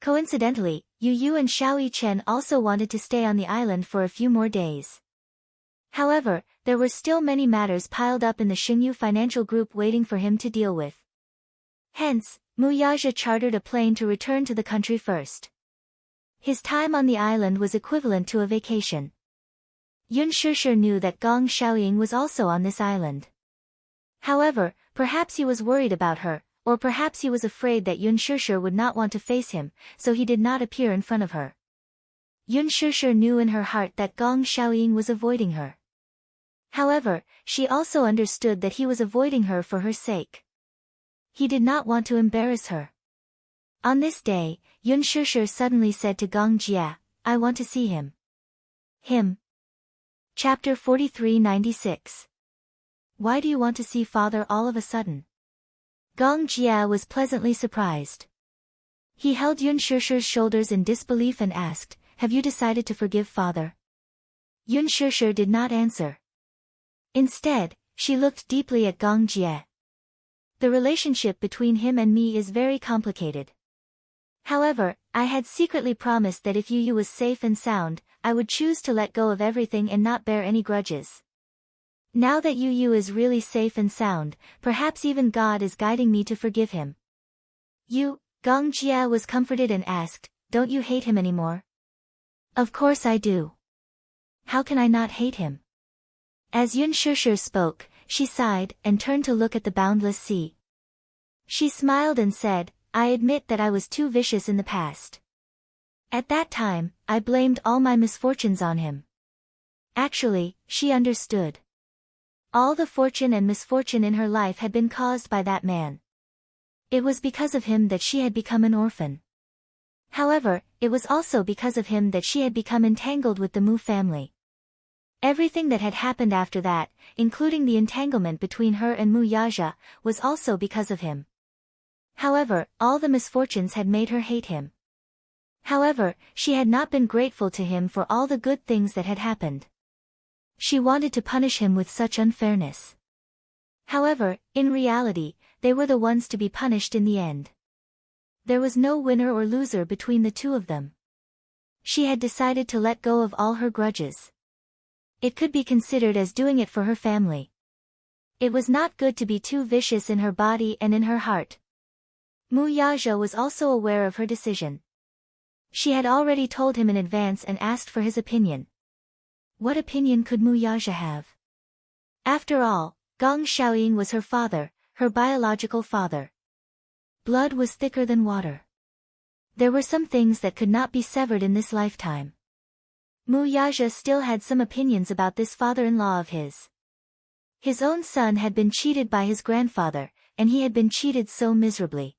Coincidentally, Yu Yu and Xiao Yichen also wanted to stay on the island for a few more days. However, there were still many matters piled up in the Xingyu financial group waiting for him to deal with. Hence, Mu Yaja chartered a plane to return to the country first. His time on the island was equivalent to a vacation. Yun Shusher knew that Gong Xiaoying was also on this island. However, perhaps he was worried about her, or perhaps he was afraid that Yun Shusher would not want to face him, so he did not appear in front of her. Yun Shusher knew in her heart that Gong Xiaoying was avoiding her. However, she also understood that he was avoiding her for her sake. He did not want to embarrass her. On this day, Yun Shusher suddenly said to Gong Jia, "I want to see him." Him. Chapter 43-96. Why do you want to see father all of a sudden? Gong Jia was pleasantly surprised. He held Yun Shusher's shoulders in disbelief and asked, "Have you decided to forgive father?" Yun Shusher did not answer. Instead, she looked deeply at Gong Jia. The relationship between him and me is very complicated. However, I had secretly promised that if Yu Yu was safe and sound, I would choose to let go of everything and not bear any grudges. Now that Yu Yu is really safe and sound, perhaps even God is guiding me to forgive him. Gong Jia was comforted and asked, "Don't you hate him anymore?" "Of course I do. How can I not hate him?" As Yun Shusher spoke, she sighed and turned to look at the boundless sea. She smiled and said, "I admit that I was too vicious in the past. At that time, I blamed all my misfortunes on him." Actually, she understood. All the fortune and misfortune in her life had been caused by that man. It was because of him that she had become an orphan. However, it was also because of him that she had become entangled with the Mu family. Everything that had happened after that, including the entanglement between her and Mu Yaja, was also because of him. However, all the misfortunes had made her hate him. However, she had not been grateful to him for all the good things that had happened. She wanted to punish him with such unfairness. However, in reality, they were the ones to be punished in the end. There was no winner or loser between the two of them. She had decided to let go of all her grudges. It could be considered as doing it for her family. It was not good to be too vicious in her body and in her heart. Mu Yaja was also aware of her decision. She had already told him in advance and asked for his opinion. What opinion could Mu Yaja have? After all, Gong Xiaoying was her father, her biological father. Blood was thicker than water. There were some things that could not be severed in this lifetime. Mu Yaja still had some opinions about this father-in-law of his. His own son had been cheated by his grandfather, and he had been cheated so miserably.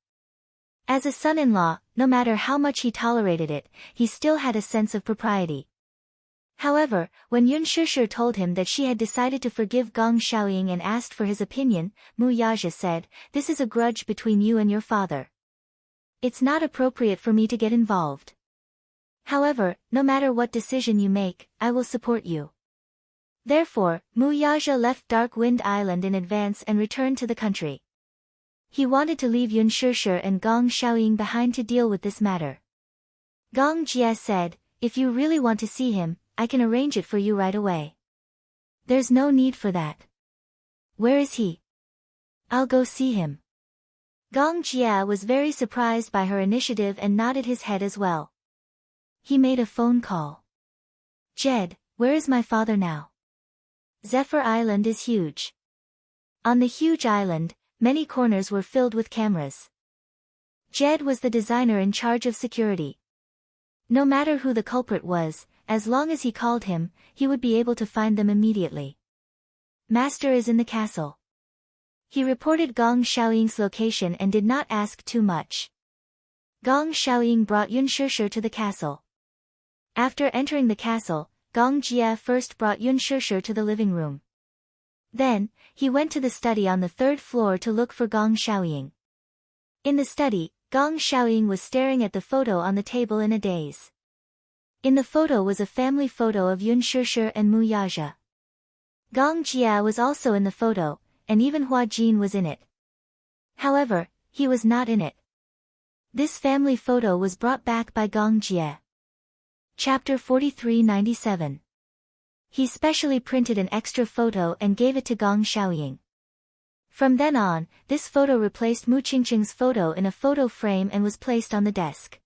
As a son-in-law, no matter how much he tolerated it, he still had a sense of propriety. However, when Yun Shusher told him that she had decided to forgive Gong Xiaoying and asked for his opinion, Mu Yaja said, "This is a grudge between you and your father. It's not appropriate for me to get involved. However, no matter what decision you make, I will support you." Therefore, Mu Yaja left Dark Wind Island in advance and returned to the country. He wanted to leave Yun Shusher and Gong Xiaoying behind to deal with this matter. Gong Jia said, "If you really want to see him, I can arrange it for you right away." "There's no need for that." "Where is he?" "I'll go see him." Gong Jia was very surprised by her initiative and nodded his head as well. He made a phone call. "Jed, where is my father now?" Zephyr Island is huge. On the huge island, many corners were filled with cameras. Jed was the designer in charge of security. No matter who the culprit was, as long as he called him, he would be able to find them immediately. "Master is in the castle." He reported Gong Xiaoying's location and did not ask too much. Gong Xiaoying brought Yun Shusher to the castle. After entering the castle, Gong Jia first brought Yun Shusher to the living room. Then, he went to the study on the third floor to look for Gong Xiaoying. In the study, Gong Xiaoying was staring at the photo on the table in a daze. In the photo was a family photo of Yun Shishir and Mu Yaja. Gong Jia was also in the photo, and even Hua Jin was in it. However, he was not in it. This family photo was brought back by Gong Jia. Chapter 4397. He specially printed an extra photo and gave it to Gong Xiaoying. From then on, this photo replaced Mu Qingqing's photo in a photo frame and was placed on the desk.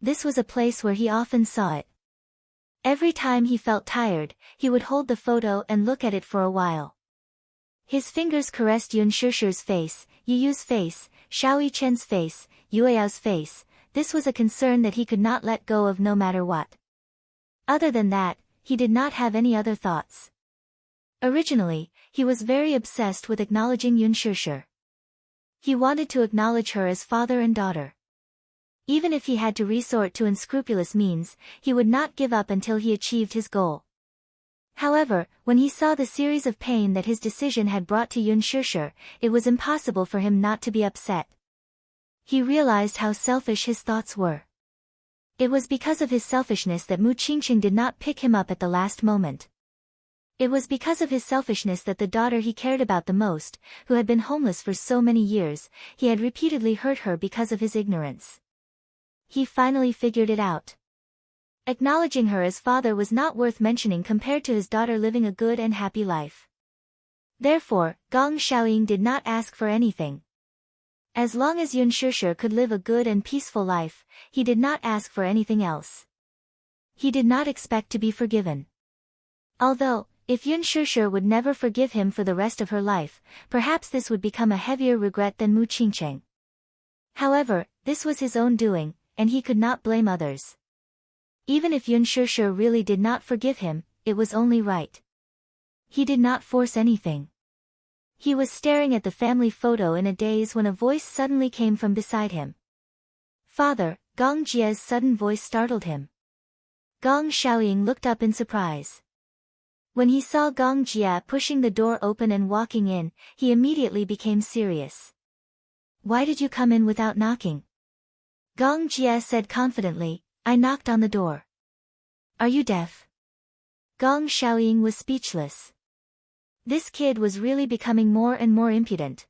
This was a place where he often saw it. Every time he felt tired, he would hold the photo and look at it for a while. His fingers caressed Yun Shishir's face, Yu Yu's face, Xiao Yichen's face, Yueyao's face. This was a concern that he could not let go of no matter what. Other than that, he did not have any other thoughts. Originally, he was very obsessed with acknowledging Yun Shishir. He wanted to acknowledge her as father and daughter. Even if he had to resort to unscrupulous means, he would not give up until he achieved his goal. However, when he saw the series of pain that his decision had brought to Yun Shishir, it was impossible for him not to be upset. He realized how selfish his thoughts were. It was because of his selfishness that Mu Qingqing did not pick him up at the last moment. It was because of his selfishness that the daughter he cared about the most, who had been homeless for so many years, he had repeatedly hurt her because of his ignorance. He finally figured it out. Acknowledging her as father was not worth mentioning compared to his daughter living a good and happy life. Therefore, Gong Xiaoying did not ask for anything. As long as Yun Shishir could live a good and peaceful life, he did not ask for anything else. He did not expect to be forgiven. Although, if Yun Shishir would never forgive him for the rest of her life, perhaps this would become a heavier regret than Mu Qingqing. However, this was his own doing, and he could not blame others. Even if Yun Shishir really did not forgive him, it was only right. He did not force anything. He was staring at the family photo in a daze when a voice suddenly came from beside him. "Father," Gong Jia's sudden voice startled him. Gong Xiaoying looked up in surprise. When he saw Gong Jia pushing the door open and walking in, he immediately became serious. "Why did you come in without knocking?" Gong Jia said confidently, "I knocked on the door." "Are you deaf?" Gong Xiaoying was speechless. This kid was really becoming more and more impudent.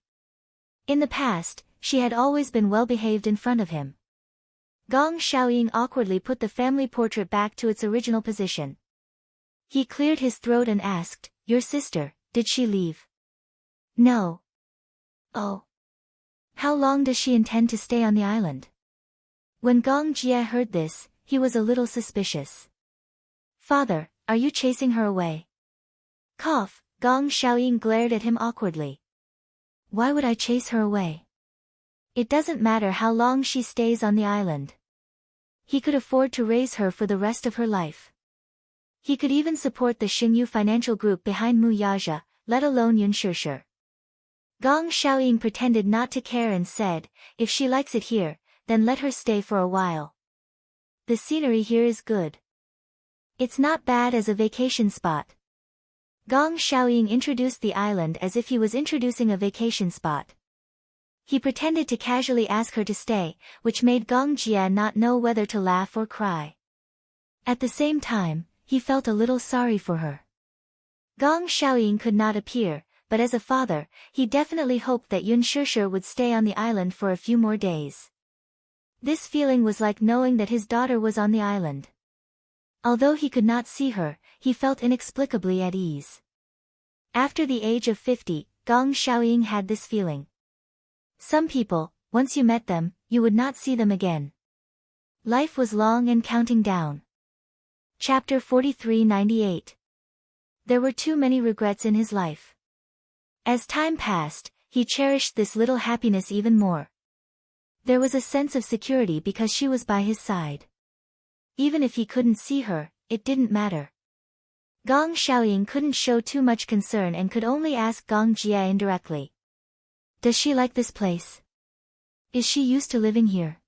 In the past, she had always been well behaved in front of him. Gong Xiaoying awkwardly put the family portrait back to its original position. He cleared his throat and asked, "Your sister, did she leave?" "No." "Oh. How long does she intend to stay on the island?" When Gong Jia heard this, he was a little suspicious. "Father, are you chasing her away?" Cough, Gong Xiaoying glared at him awkwardly. "Why would I chase her away? It doesn't matter how long she stays on the island. He could afford to raise her for the rest of her life. He could even support the Xingyu financial group behind Mu Yaja, let alone Yun Shishir." Gong Xiaoying pretended not to care and said, "If she likes it here, then let her stay for a while. The scenery here is good. It's not bad as a vacation spot." Gong Xiaoying introduced the island as if he was introducing a vacation spot. He pretended to casually ask her to stay, which made Gong Jia not know whether to laugh or cry. At the same time, he felt a little sorry for her. Gong Xiaoying could not appear, but as a father, he definitely hoped that Yun Shishir would stay on the island for a few more days. This feeling was like knowing that his daughter was on the island. Although he could not see her, he felt inexplicably at ease. After the age of 50, Gong Xiaoying had this feeling. Some people, once you met them, you would not see them again. Life was long and counting down. Chapter 4398. There were too many regrets in his life. As time passed, he cherished this little happiness even more. There was a sense of security because she was by his side. Even if he couldn't see her, it didn't matter. Gong Xiaoying couldn't show too much concern and could only ask Gong Jia indirectly. "Does she like this place? Is she used to living here?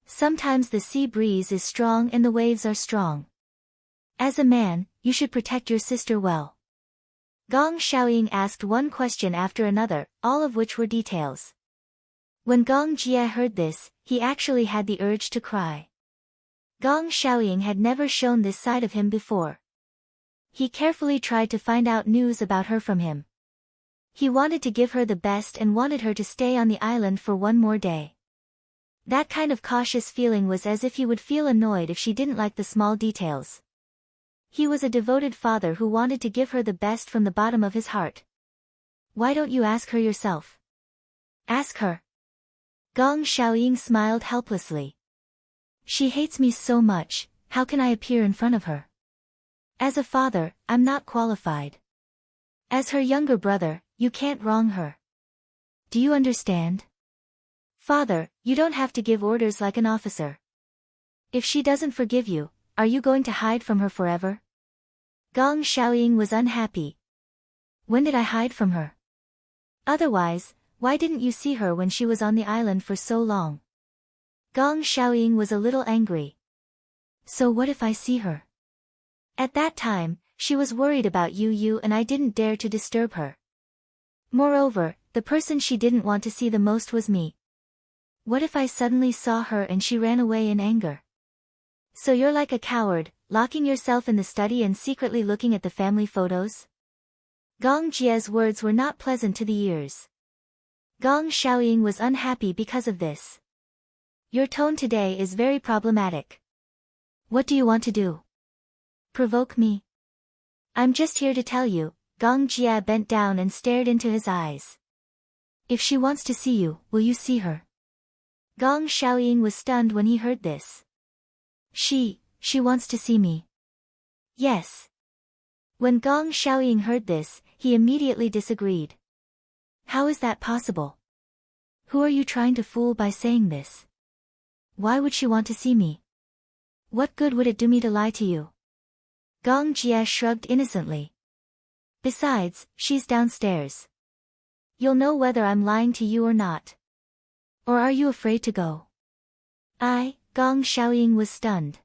Sometimes the sea breeze is strong and the waves are strong. As a man, you should protect your sister well." Gong Xiaoying asked one question after another, all of which were details. When Gong Jia heard this, he actually had the urge to cry. Gong Xiaoying had never shown this side of him before. He carefully tried to find out news about her from him. He wanted to give her the best and wanted her to stay on the island for one more day. That kind of cautious feeling was as if he would feel annoyed if she didn't like the small details. He was a devoted father who wanted to give her the best from the bottom of his heart. Why don't you ask her yourself? Ask her. Gong Xiaoying smiled helplessly. She hates me so much, how can I appear in front of her? As a father, I'm not qualified. As her younger brother, you can't wrong her. Do you understand? Father, you don't have to give orders like an officer. If she doesn't forgive you, are you going to hide from her forever? Gong Xiaoying was unhappy. When did I hide from her? Otherwise, why didn't you see her when she was on the island for so long? Gong Xiaoying was a little angry. So what if I see her? At that time, she was worried about you and I didn't dare to disturb her. Moreover, the person she didn't want to see the most was me. What if I suddenly saw her and she ran away in anger? So you're like a coward, locking yourself in the study and secretly looking at the family photos? Gong Jie's words were not pleasant to the ears. Gong Xiaoying was unhappy because of this. Your tone today is very problematic. What do you want to do? Provoke me? I'm just here to tell you. Gong Jie bent down and stared into his eyes. If she wants to see you, will you see her? Gong Xiaoying was stunned when he heard this. She wants to see me. Yes. When Gong Xiaoying heard this, he immediately disagreed. How is that possible? Who are you trying to fool by saying this? Why would she want to see me? What good would it do me to lie to you? Gong Jie shrugged innocently. Besides, she's downstairs. You'll know whether I'm lying to you or not. Or are you afraid to go? Gong Xiaoying was stunned.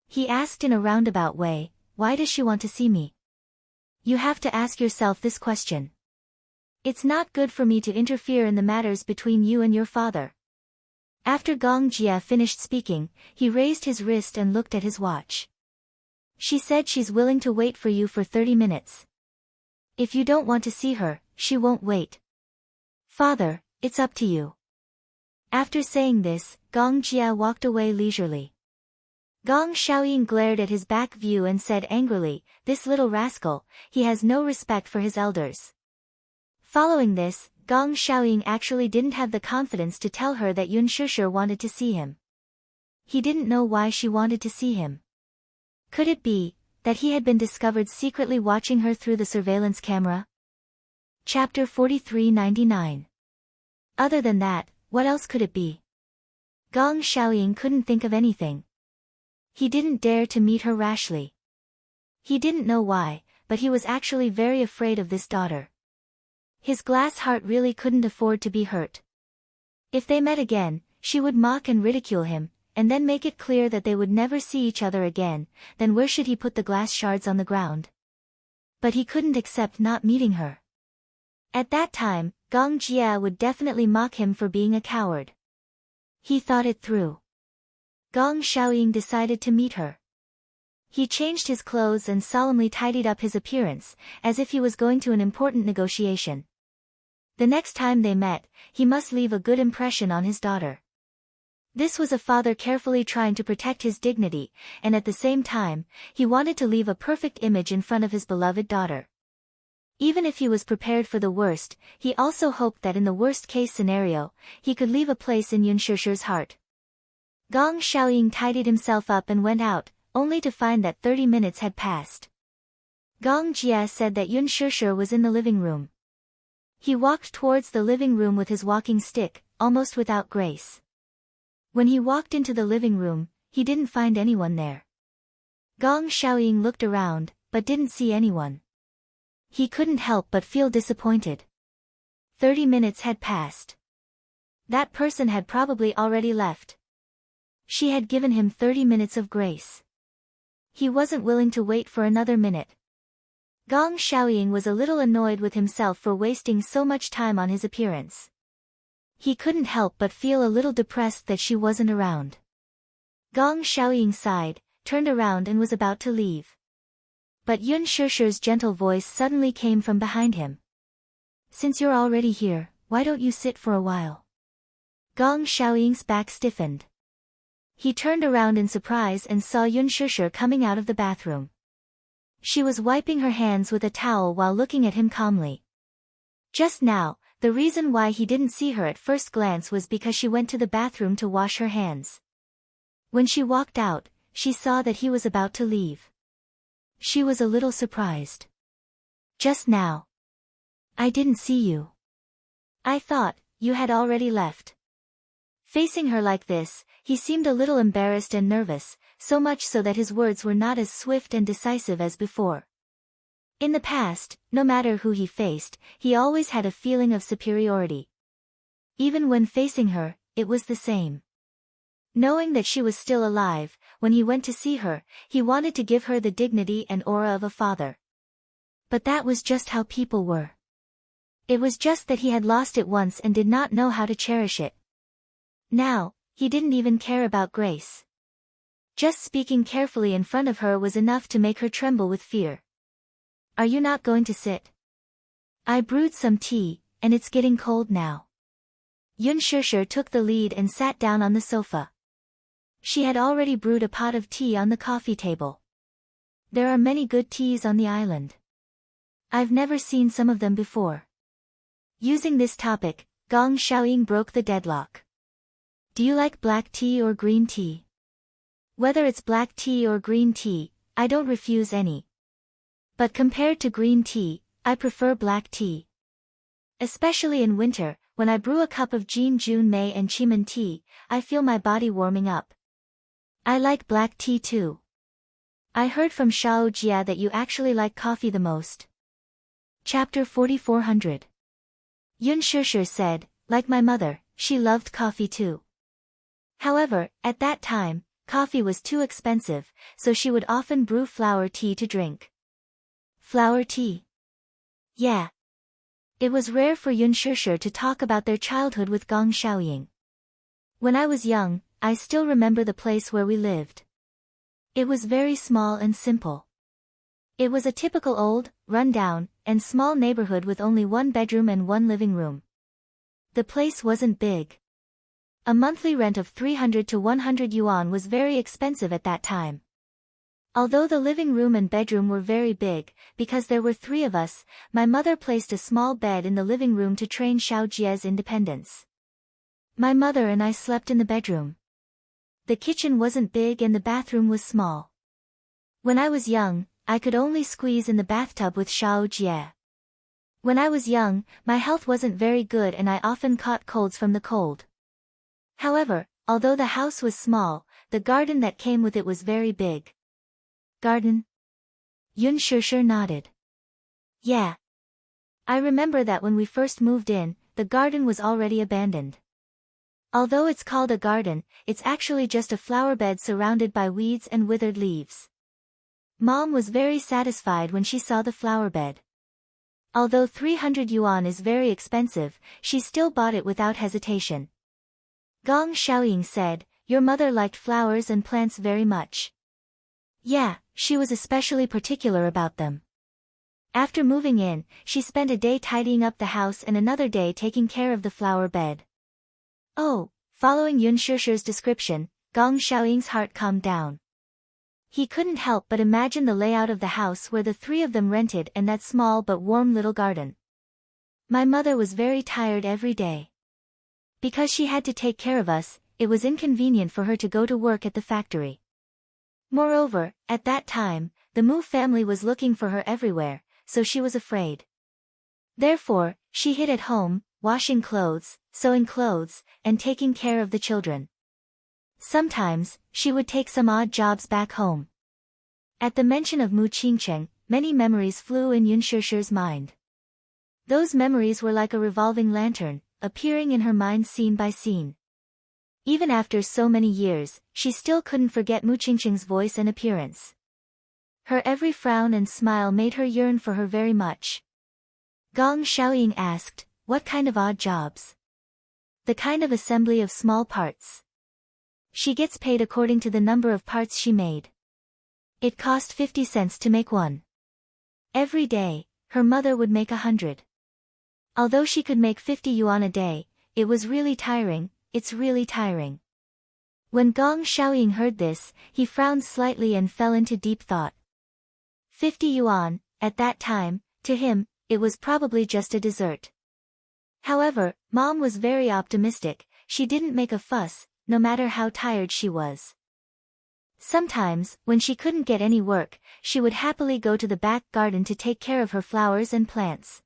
He asked in a roundabout way, why does she want to see me? You have to ask yourself this question. It's not good for me to interfere in the matters between you and your father. After Gong Jie finished speaking, he raised his wrist and looked at his watch. She said she's willing to wait for you for 30 minutes. If you don't want to see her, she won't wait. Father, it's up to you. After saying this, Gong Jie walked away leisurely. Gong Xiaoying glared at his back view and said angrily, this little rascal, he has no respect for his elders. Following this, Gong Xiaoying actually didn't have the confidence to tell her that Yun Shishir wanted to see him. He didn't know why she wanted to see him. Could it be that he had been discovered secretly watching her through the surveillance camera? Chapter 4399. Other than that, what else could it be? Gong Xiaoying couldn't think of anything. He didn't dare to meet her rashly. He didn't know why, but he was actually very afraid of this daughter. His glass heart really couldn't afford to be hurt. If they met again, she would mock and ridicule him, and then make it clear that they would never see each other again, then where should he put the glass shards on the ground? But he couldn't accept not meeting her. At that time, Gong Jie would definitely mock him for being a coward. He thought it through. Gong Xiaoying decided to meet her. He changed his clothes and solemnly tidied up his appearance, as if he was going to an important negotiation. The next time they met, he must leave a good impression on his daughter. This was a father carefully trying to protect his dignity, and at the same time, he wanted to leave a perfect image in front of his beloved daughter. Even if he was prepared for the worst, he also hoped that in the worst-case scenario, he could leave a place in Yun Shishir's heart. Gong Xiaoying tidied himself up and went out, only to find that 30 minutes had passed. Gong Jie said that Yun Shishir was in the living room. He walked towards the living room with his walking stick, almost without grace. When he walked into the living room, he didn't find anyone there. Gong Xiaoying looked around, but didn't see anyone. He couldn't help but feel disappointed. 30 minutes had passed. That person had probably already left. She had given him 30 minutes of grace. He wasn't willing to wait for another minute. Gong Xiaoying was a little annoyed with himself for wasting so much time on his appearance. He couldn't help but feel a little depressed that she wasn't around. Gong Xiaoying sighed, turned around and was about to leave. But Yun Shishir's gentle voice suddenly came from behind him. Since you're already here, why don't you sit for a while? Gong Xiaoying's back stiffened. He turned around in surprise and saw Yun Shishir coming out of the bathroom. She was wiping her hands with a towel while looking at him calmly. Just now, the reason why he didn't see her at first glance was because she went to the bathroom to wash her hands. When she walked out, she saw that he was about to leave. She was a little surprised. Just now. I didn't see you. I thought, you had already left. Facing her like this, he seemed a little embarrassed and nervous, so much so that his words were not as swift and decisive as before. In the past, no matter who he faced, he always had a feeling of superiority. Even when facing her, it was the same. Knowing that she was still alive, when he went to see her, he wanted to give her the dignity and aura of a father. But that was just how people were. It was just that he had lost it once and did not know how to cherish it. Now, he didn't even care about Grace. Just speaking carefully in front of her was enough to make her tremble with fear. Are you not going to sit? I brewed some tea, and it's getting cold now. Yun Shishir took the lead and sat down on the sofa. She had already brewed a pot of tea on the coffee table. There are many good teas on the island. I've never seen some of them before. Using this topic, Gong Xiaoying broke the deadlock. Do you like black tea or green tea? Whether it's black tea or green tea, I don't refuse any. But compared to green tea, I prefer black tea. Especially in winter, when I brew a cup of Jin Jun Mei and Chimen tea, I feel my body warming up. I like black tea too. I heard from Shao Jia that you actually like coffee the most. Chapter 4400. Yun Shishir said, like my mother, she loved coffee too. However, at that time, coffee was too expensive, so she would often brew flower tea to drink. Flower tea? Yeah. It was rare for Yun Shishir to talk about their childhood with Gong Xiaoying. When I was young, I still remember the place where we lived. It was very small and simple. It was a typical old, run-down, and small neighborhood with only one bedroom and one living room. The place wasn't big. A monthly rent of 300 to 100 yuan was very expensive at that time. Although the living room and bedroom were very big, because there were 3 of us, my mother placed a small bed in the living room to train Xiao Jie's independence. My mother and I slept in the bedroom. The kitchen wasn't big and the bathroom was small. When I was young, I could only squeeze in the bathtub with Xiao Jie. When I was young, my health wasn't very good and I often caught colds from the cold. However, although the house was small, the garden that came with it was very big. Garden? Yun Shishir nodded. Yeah. I remember that when we first moved in, the garden was already abandoned. Although it's called a garden, it's actually just a flower bed surrounded by weeds and withered leaves. Mom was very satisfied when she saw the flower bed. Although 300 yuan is very expensive, she still bought it without hesitation. Gong Xiaoying said, your mother liked flowers and plants very much. Yeah, she was especially particular about them. After moving in, she spent a day tidying up the house and another day taking care of the flower bed. Oh, following Yun Shishir's description, Gong Xiaoying's heart calmed down. He couldn't help but imagine the layout of the house where the 3 of them rented and that small but warm little garden. My mother was very tired every day. Because she had to take care of us, it was inconvenient for her to go to work at the factory. Moreover, at that time, the Mu family was looking for her everywhere, so she was afraid. Therefore, she hid at home, washing clothes, sewing clothes, and taking care of the children. Sometimes, she would take some odd jobs back home. At the mention of Mu Qingcheng, many memories flew in Yun Shishir's mind. Those memories were like a revolving lantern, appearing in her mind scene by scene. Even after so many years, she still couldn't forget Mu Qingcheng's voice and appearance. Her every frown and smile made her yearn for her very much. Gong Xiaoying asked, what kind of odd jobs? The kind of assembly of small parts. She gets paid according to the number of parts she made. It cost 50 cents to make one. Every day, her mother would make 100. Although she could make 50 yuan a day, it was really tiring. It's really tiring. When Gong Xiaoying heard this, he frowned slightly and fell into deep thought. 50 yuan, at that time, to him, it was probably just a dessert. However, Mom was very optimistic. She didn't make a fuss, no matter how tired she was. Sometimes, when she couldn't get any work, she would happily go to the back garden to take care of her flowers and plants.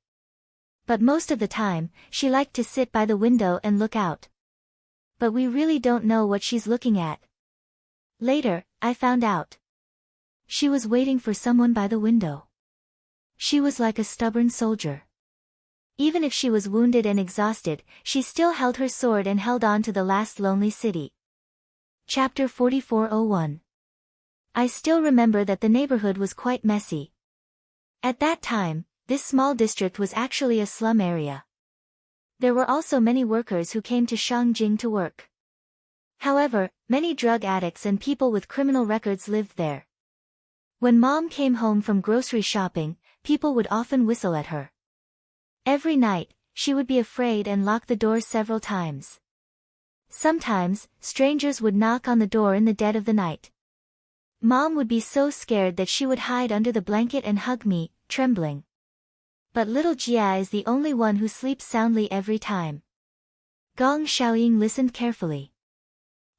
But most of the time, she liked to sit by the window and look out. But we really don't know what she's looking at. Later, I found out. She was waiting for someone by the window. She was like a stubborn soldier. Even if she was wounded and exhausted, she still held her sword and held on to the last lonely city. Chapter 4401. I still remember that the neighborhood was quite messy. At that time, this small district was actually a slum area. There were also many workers who came to Shangjing to work. However, many drug addicts and people with criminal records lived there. When Mom came home from grocery shopping, people would often whistle at her. Every night, she would be afraid and lock the door several times. Sometimes, strangers would knock on the door in the dead of the night. Mom would be so scared that she would hide under the blanket and hug me, trembling. But little Jia is the only one who sleeps soundly every time. Gong Xiaoying listened carefully.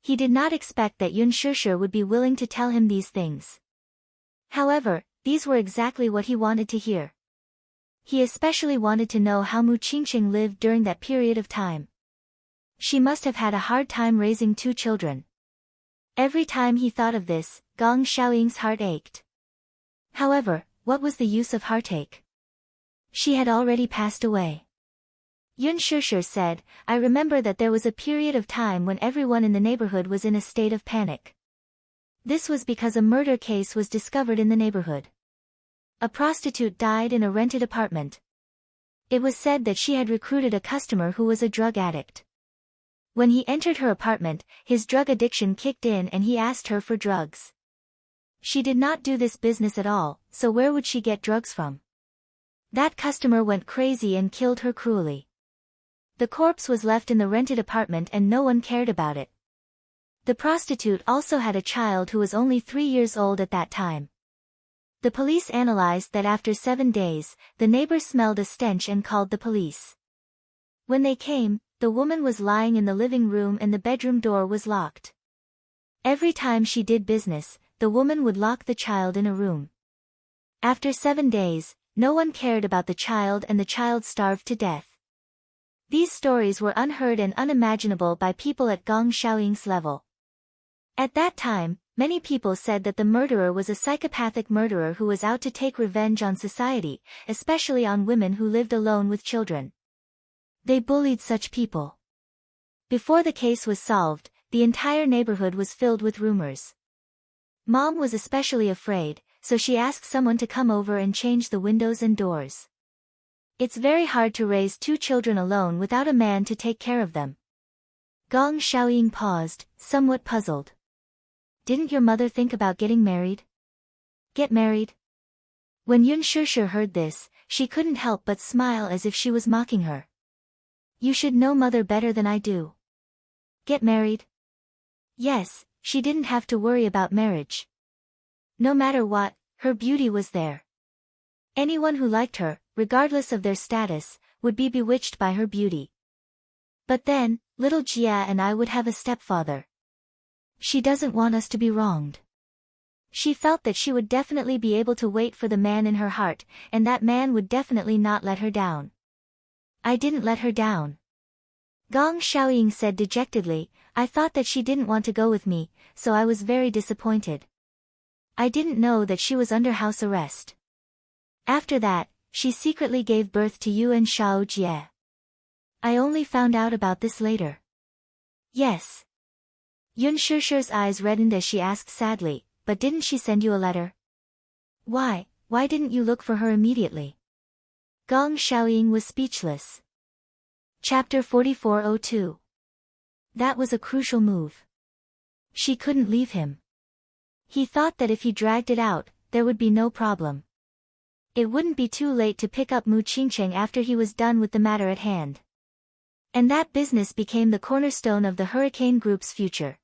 He did not expect that Yun Shishir would be willing to tell him these things. However, these were exactly what he wanted to hear. He especially wanted to know how Mu Qingqing lived during that period of time. She must have had a hard time raising 2 children. Every time he thought of this, Gong Xiaoying's heart ached. However, what was the use of heartache? She had already passed away. Yun Shishir said, I remember that there was a period of time when everyone in the neighborhood was in a state of panic. This was because a murder case was discovered in the neighborhood. A prostitute died in a rented apartment. It was said that she had recruited a customer who was a drug addict. When he entered her apartment, his drug addiction kicked in and he asked her for drugs. She did not do this business at all, so where would she get drugs from? That customer went crazy and killed her cruelly. The corpse was left in the rented apartment and no one cared about it. The prostitute also had a child who was only 3 years old at that time. The police analyzed that after 7 days, the neighbors smelled a stench and called the police. When they came, the woman was lying in the living room and the bedroom door was locked. Every time she did business, the woman would lock the child in a room. After 7 days, no one cared about the child and the child starved to death. These stories were unheard and unimaginable by people at Gong Xiaoying's level. At that time, many people said that the murderer was a psychopathic murderer who was out to take revenge on society, especially on women who lived alone with children. They bullied such people. Before the case was solved, the entire neighborhood was filled with rumors. Mom was especially afraid, so she asked someone to come over and change the windows and doors. It's very hard to raise 2 children alone without a man to take care of them. Gong Xiaoying paused, somewhat puzzled. Didn't your mother think about getting married? Get married? When Yun Shishir heard this, she couldn't help but smile as if she was mocking her. You should know mother better than I do. Get married? Yes, she didn't have to worry about marriage. No matter what, her beauty was there. Anyone who liked her, regardless of their status, would be bewitched by her beauty. But then, little Jia and I would have a stepfather. She doesn't want us to be wronged. She felt that she would definitely be able to wait for the man in her heart, and that man would definitely not let her down. I didn't let her down. Gong Xiaoying said dejectedly, I thought that she didn't want to go with me, so I was very disappointed. I didn't know that she was under house arrest. After that, she secretly gave birth to you and Xiao Jie. I only found out about this later. Yes. Yun Shishir's eyes reddened as she asked sadly, but didn't she send you a letter? Why didn't you look for her immediately? Gong Xiaoying was speechless. Chapter 4402. That was a crucial move. She couldn't leave him. He thought that if he dragged it out, there would be no problem. It wouldn't be too late to pick up Mu Qingcheng after he was done with the matter at hand. And that business became the cornerstone of the Hurricane Group's future.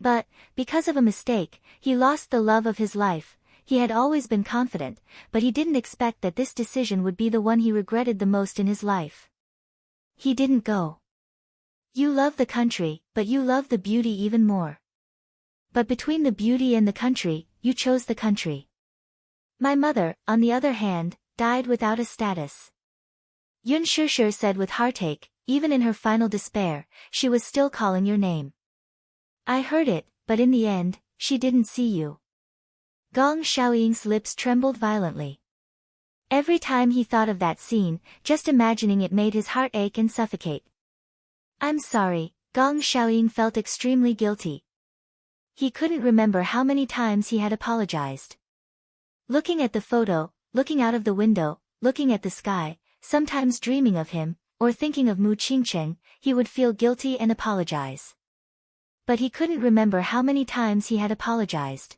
But, because of a mistake, he lost the love of his life. He had always been confident, but he didn't expect that this decision would be the one he regretted the most in his life. He didn't go. You love the country, but you love the beauty even more. But between the beauty and the country, you chose the country. My mother, on the other hand, died without a status. Yun Shishir said with heartache. Even in her final despair, she was still calling your name. I heard it, but in the end, she didn't see you. Gong Xiaoying's lips trembled violently. Every time he thought of that scene, just imagining it made his heart ache and suffocate. I'm sorry, Gong Xiaoying felt extremely guilty. He couldn't remember how many times he had apologized. Looking at the photo, looking out of the window, looking at the sky, sometimes dreaming of him, or thinking of Mu Qingcheng, he would feel guilty and apologize. But he couldn't remember how many times he had apologized.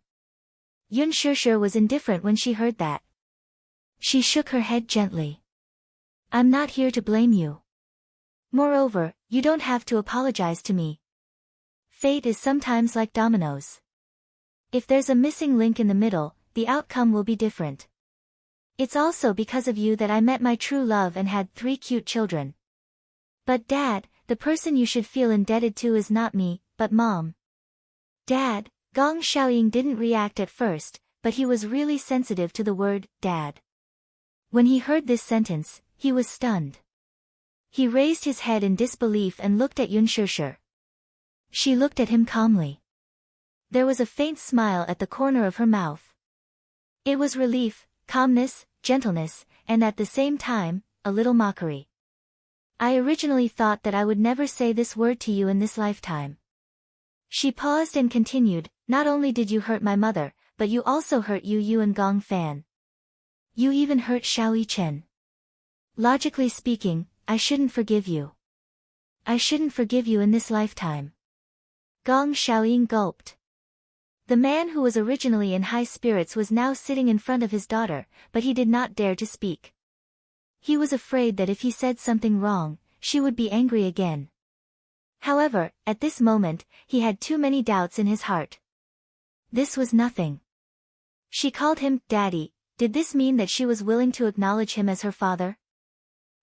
Yun Shishir was indifferent when she heard that. She shook her head gently. I'm not here to blame you. Moreover, you don't have to apologize to me. Fate is sometimes like dominoes. If there's a missing link in the middle, the outcome will be different. It's also because of you that I met my true love and had 3 cute children. But Dad, the person you should feel indebted to is not me, but Mom. Dad, Gong Xiaoying didn't react at first, but he was really sensitive to the word, Dad. When he heard this sentence, he was stunned. He raised his head in disbelief and looked at Yun Shishir. She looked at him calmly. There was a faint smile at the corner of her mouth. It was relief, calmness, gentleness, and at the same time, a little mockery. I originally thought that I would never say this word to you in this lifetime. She paused and continued, not only did you hurt my mother, but you also hurt Yu and Gong Fan. You even hurt Xiao Chen. Logically speaking, I shouldn't forgive you. I shouldn't forgive you in this lifetime. Gong Xiaoying gulped. The man who was originally in high spirits was now sitting in front of his daughter, but he did not dare to speak. He was afraid that if he said something wrong, she would be angry again. However, at this moment, he had too many doubts in his heart. This was nothing. She called him Daddy. Did this mean that she was willing to acknowledge him as her father?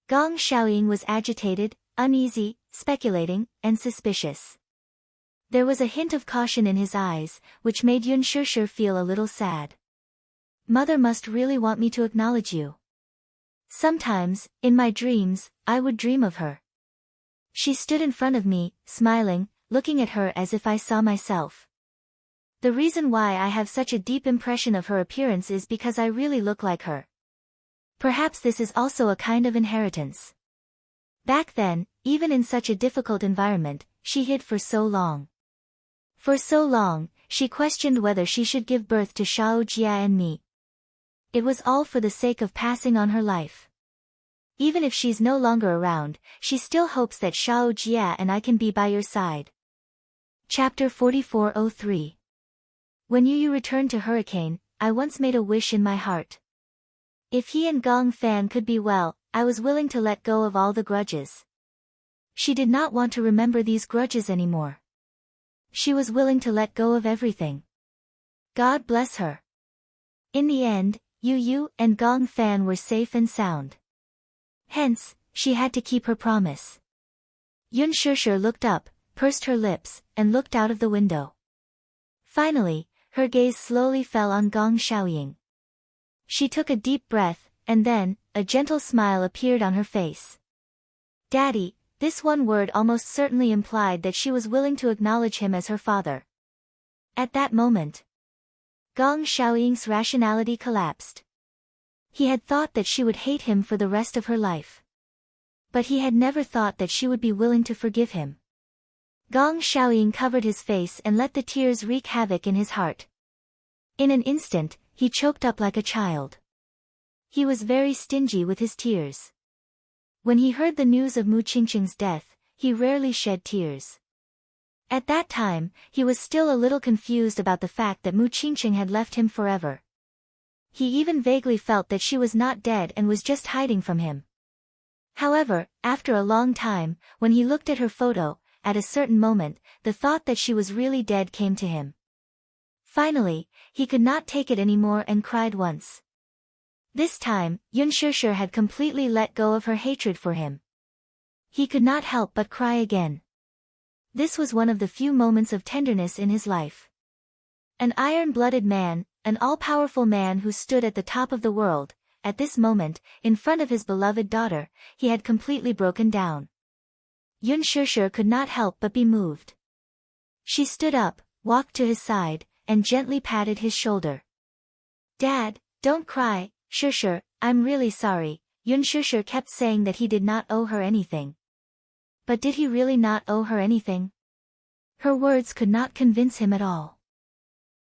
Gong Xiaoying was agitated, uneasy, speculating, and suspicious. There was a hint of caution in his eyes, which made Yun Shishir feel a little sad. Mother must really want me to acknowledge you. Sometimes, in my dreams, I would dream of her. She stood in front of me, smiling, looking at her as if I saw myself. The reason why I have such a deep impression of her appearance is because I really look like her. Perhaps this is also a kind of inheritance. Back then, even in such a difficult environment, she hid for so long. For so long, she questioned whether she should give birth to Shao Jia and me. It was all for the sake of passing on her life. Even if she's no longer around, she still hopes that Shao Jia and I can be by your side. Chapter 4403. When Yu returned to Hurricane, I once made a wish in my heart. If he and Gong Fan could be well, I was willing to let go of all the grudges. She did not want to remember these grudges anymore. She was willing to let go of everything. God bless her. In the end, Yu and Gong Fan were safe and sound. Hence, she had to keep her promise. Yun Shishir looked up, pursed her lips, and looked out of the window. Finally, her gaze slowly fell on Gong Xiaoying. She took a deep breath, and then, a gentle smile appeared on her face. Daddy, this one word almost certainly implied that she was willing to acknowledge him as her father. At that moment, Gong Xiaoying's rationality collapsed. He had thought that she would hate him for the rest of her life. But he had never thought that she would be willing to forgive him. Gong Xiaoying covered his face and let the tears wreak havoc in his heart. In an instant, he choked up like a child. He was very stingy with his tears. When he heard the news of Mu Qingcheng's death, he rarely shed tears. At that time, he was still a little confused about the fact that Mu Qingqing had left him forever. He even vaguely felt that she was not dead and was just hiding from him. However, after a long time, when he looked at her photo, at a certain moment, the thought that she was really dead came to him. Finally, he could not take it anymore and cried once. This time, Yun Shishir had completely let go of her hatred for him. He could not help but cry again. This was one of the few moments of tenderness in his life. An iron-blooded man, an all-powerful man who stood at the top of the world, at this moment, in front of his beloved daughter, he had completely broken down. Yun Shishir could not help but be moved. She stood up, walked to his side, and gently patted his shoulder. "Dad, don't cry, Shishir, I'm really sorry." Yun Shishir kept saying that he did not owe her anything. But did he really not owe her anything? Her words could not convince him at all.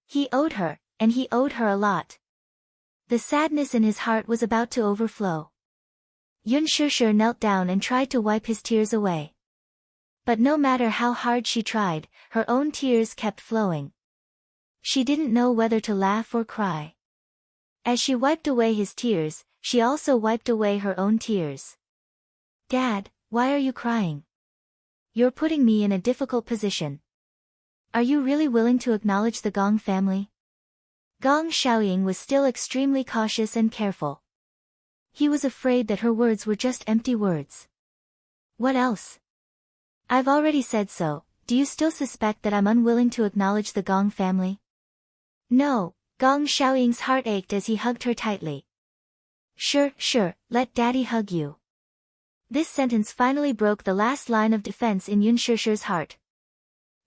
He owed her, and he owed her a lot. The sadness in his heart was about to overflow. Yun Shishir knelt down and tried to wipe his tears away. But no matter how hard she tried, her own tears kept flowing. She didn't know whether to laugh or cry. As she wiped away his tears, she also wiped away her own tears. "Dad, why are you crying? You're putting me in a difficult position. Are you really willing to acknowledge the Gong family?" Gong Xiaoying was still extremely cautious and careful. He was afraid that her words were just empty words. "What else? I've already said so. Do you still suspect that I'm unwilling to acknowledge the Gong family?" "No." Gong Xiaoying's heart ached as he hugged her tightly. Sure, let Daddy hug you." This sentence finally broke the last line of defense in Yun Shishir's heart.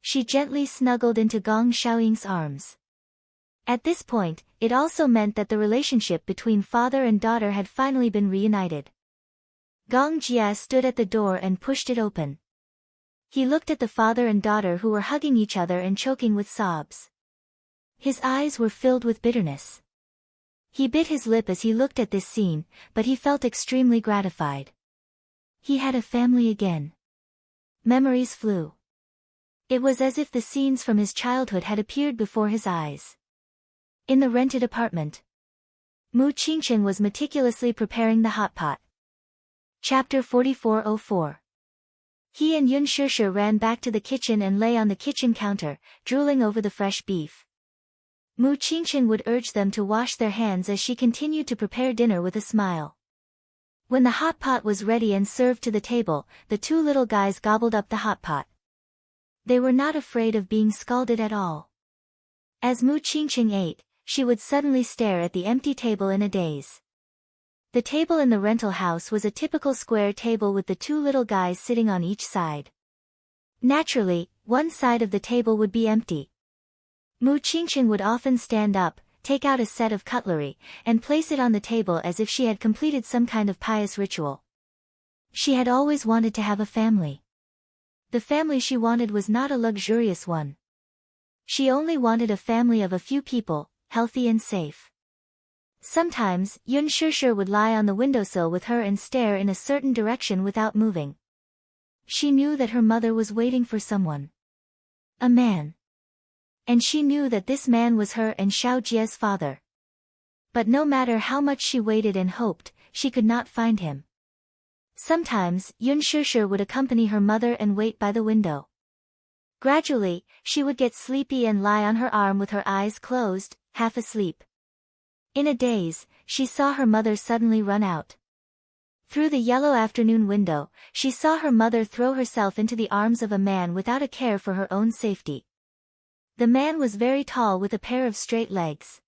She gently snuggled into Gong Xiaoying's arms. At this point, it also meant that the relationship between father and daughter had finally been reunited. Gong Jia stood at the door and pushed it open. He looked at the father and daughter who were hugging each other and choking with sobs. His eyes were filled with bitterness. He bit his lip as he looked at this scene, but he felt extremely gratified. He had a family again. Memories flew. It was as if the scenes from his childhood had appeared before his eyes. In the rented apartment, Mu Qingqing was meticulously preparing the hot pot. Chapter 4404. He and Yun Shishir ran back to the kitchen and lay on the kitchen counter, drooling over the fresh beef. Mu Qingqing would urge them to wash their hands as she continued to prepare dinner with a smile. When the hot pot was ready and served to the table, the two little guys gobbled up the hot pot. They were not afraid of being scalded at all. As Mu Qingqing ate, she would suddenly stare at the empty table in a daze. The table in the rental house was a typical square table with the two little guys sitting on each side. Naturally, one side of the table would be empty. Mu Qingqing would often stand up, take out a set of cutlery, and place it on the table as if she had completed some kind of pious ritual. She had always wanted to have a family. The family she wanted was not a luxurious one. She only wanted a family of a few people, healthy and safe. Sometimes, Yun Shishir would lie on the windowsill with her and stare in a certain direction without moving. She knew that her mother was waiting for someone. A man. And she knew that this man was her and Xiao Jie's father. But no matter how much she waited and hoped, she could not find him. Sometimes, Yun Shishir would accompany her mother and wait by the window. Gradually, she would get sleepy and lie on her arm with her eyes closed, half asleep. In a daze, she saw her mother suddenly run out. Through the yellow afternoon window, she saw her mother throw herself into the arms of a man without a care for her own safety. The man was very tall with a pair of straight legs.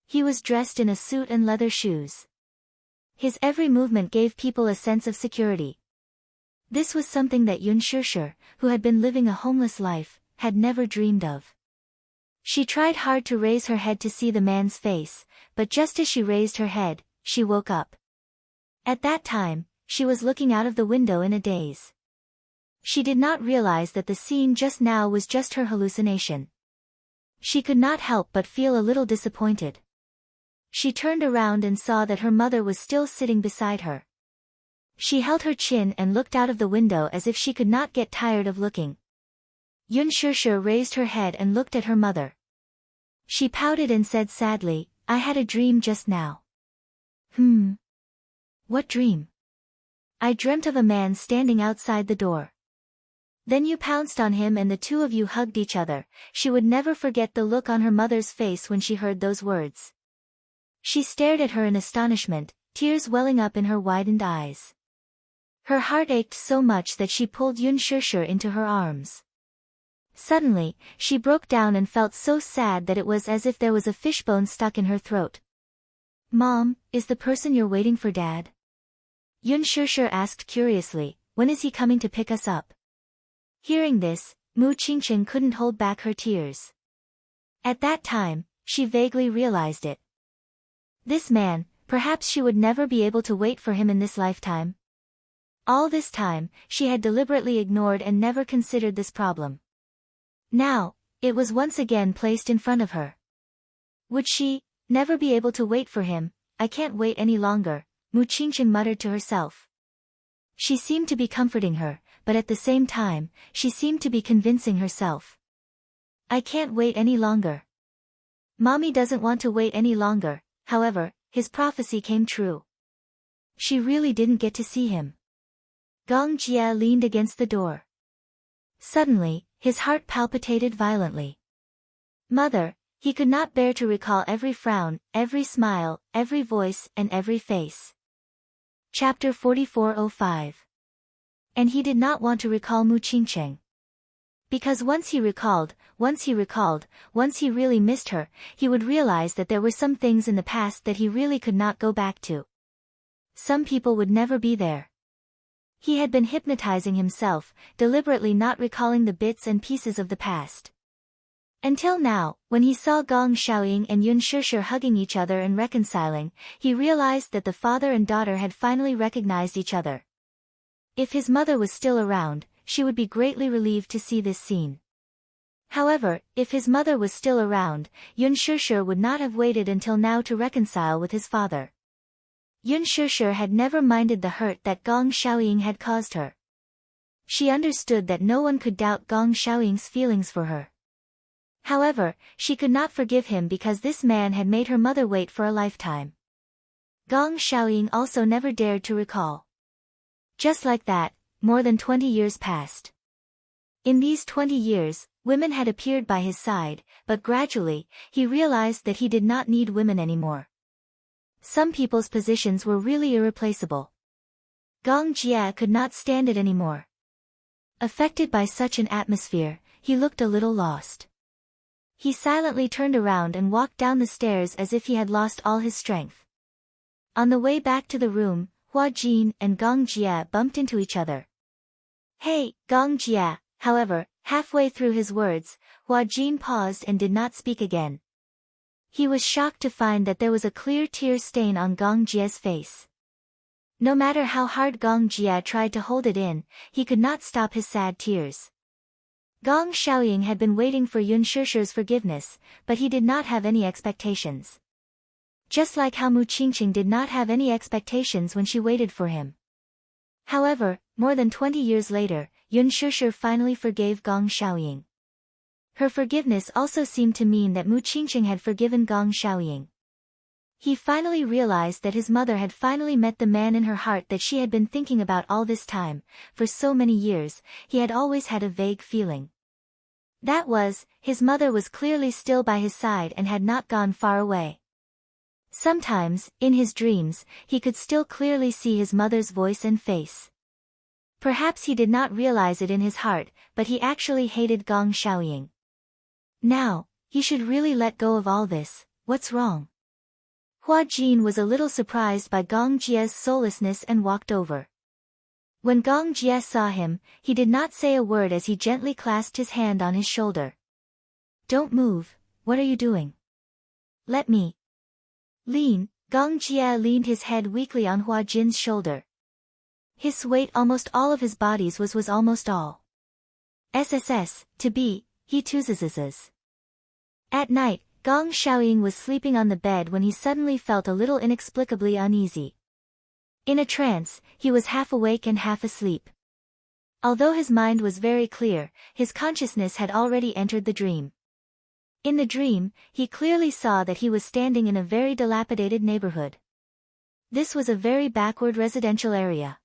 He was dressed in a suit and leather shoes. His every movement gave people a sense of security. This was something that Yun Shishir, who had been living a homeless life, had never dreamed of. She tried hard to raise her head to see the man's face, but just as she raised her head, she woke up. At that time, she was looking out of the window in a daze. She did not realize that the scene just now was just her hallucination. She could not help but feel a little disappointed. She turned around and saw that her mother was still sitting beside her. She held her chin and looked out of the window as if she could not get tired of looking. Yun Shushu raised her head and looked at her mother. She pouted and said sadly, I had a dream just now. What dream? I dreamt of a man standing outside the door. Then you pounced on him and the two of you hugged each other. She would never forget the look on her mother's face when she heard those words. She stared at her in astonishment, tears welling up in her widened eyes. Her heart ached so much that she pulled Yun Shushu into her arms. Suddenly, she broke down and felt so sad that it was as if there was a fishbone stuck in her throat. Mom, is the person you're waiting for Dad? Yun Shushu asked curiously, when is he coming to pick us up? Hearing this, Mu Qingqing couldn't hold back her tears. At that time, she vaguely realized it. This man, perhaps she would never be able to wait for him in this lifetime. All this time, she had deliberately ignored and never considered this problem. Now, it was once again placed in front of her. Would she never be able to wait for him? I can't wait any longer, Mu Qingqing muttered to herself. She seemed to be comforting her, but at the same time, she seemed to be convincing herself. I can't wait any longer. Mommy doesn't want to wait any longer. However, his prophecy came true. She really didn't get to see him. Gong Jie leaned against the door. Suddenly, his heart palpitated violently. Mother, he could not bear to recall every frown, every smile, every voice, and every face. Chapter 4405. And he did not want to recall Mu Qingqing. Because once he really missed her, he would realize that there were some things in the past that he really could not go back to. Some people would never be there. He had been hypnotizing himself, deliberately not recalling the bits and pieces of the past. Until now, when he saw Gong Xiaoying and Yun Shushu hugging each other and reconciling, he realized that the father and daughter had finally recognized each other. If his mother was still around, she would be greatly relieved to see this scene. However, if his mother was still around, Yun Shushu would not have waited until now to reconcile with his father. Yun Shushu had never minded the hurt that Gong Xiaoying had caused her. She understood that no one could doubt Gong Xiaoying's feelings for her. However, she could not forgive him because this man had made her mother wait for a lifetime. Gong Xiaoying also never dared to recall. Just like that, more than 20 years passed. In these 20 years, women had appeared by his side, but gradually, he realized that he did not need women anymore. Some people's positions were really irreplaceable. Gong Jie could not stand it anymore. Affected by such an atmosphere, he looked a little lost. He silently turned around and walked down the stairs as if he had lost all his strength. On the way back to the room, Hua Jin and Gong Jie bumped into each other. Hey, Gong Jie, however, halfway through his words, Hua Jin paused and did not speak again. He was shocked to find that there was a clear tear stain on Gong Jie's face. No matter how hard Gong Jie tried to hold it in, he could not stop his sad tears. Gong Xiaoying had been waiting for Yun Shushu's forgiveness, but he did not have any expectations. Just like how Mu Qingqing did not have any expectations when she waited for him. However, more than 20 years later, Yun Shushu finally forgave Gong Xiaoying. Her forgiveness also seemed to mean that Mu Qingqing had forgiven Gong Xiaoying. He finally realized that his mother had finally met the man in her heart that she had been thinking about all this time. For so many years, he had always had a vague feeling. That was, his mother was clearly still by his side and had not gone far away. Sometimes, in his dreams, he could still clearly see his mother's voice and face. Perhaps he did not realize it in his heart, but he actually hated Gong Xiaoying. Now, he should really let go of all this. What's wrong? Hua Jin was a little surprised by Gong Jie's soullessness and walked over. When Gong Jie saw him, he did not say a word as he gently clasped his hand on his shoulder. Don't move, what are you doing? Let me. Gong Jie leaned his head weakly on Hua Jin's shoulder. His weight almost all of his bodies was almost all. SSS, to be, he chooses. At night, Gong Xiaoying was sleeping on the bed when he suddenly felt a little inexplicably uneasy. In a trance, he was half awake and half asleep. Although his mind was very clear, his consciousness had already entered the dream. In the dream, he clearly saw that he was standing in a very dilapidated neighborhood. This was a very backward residential area.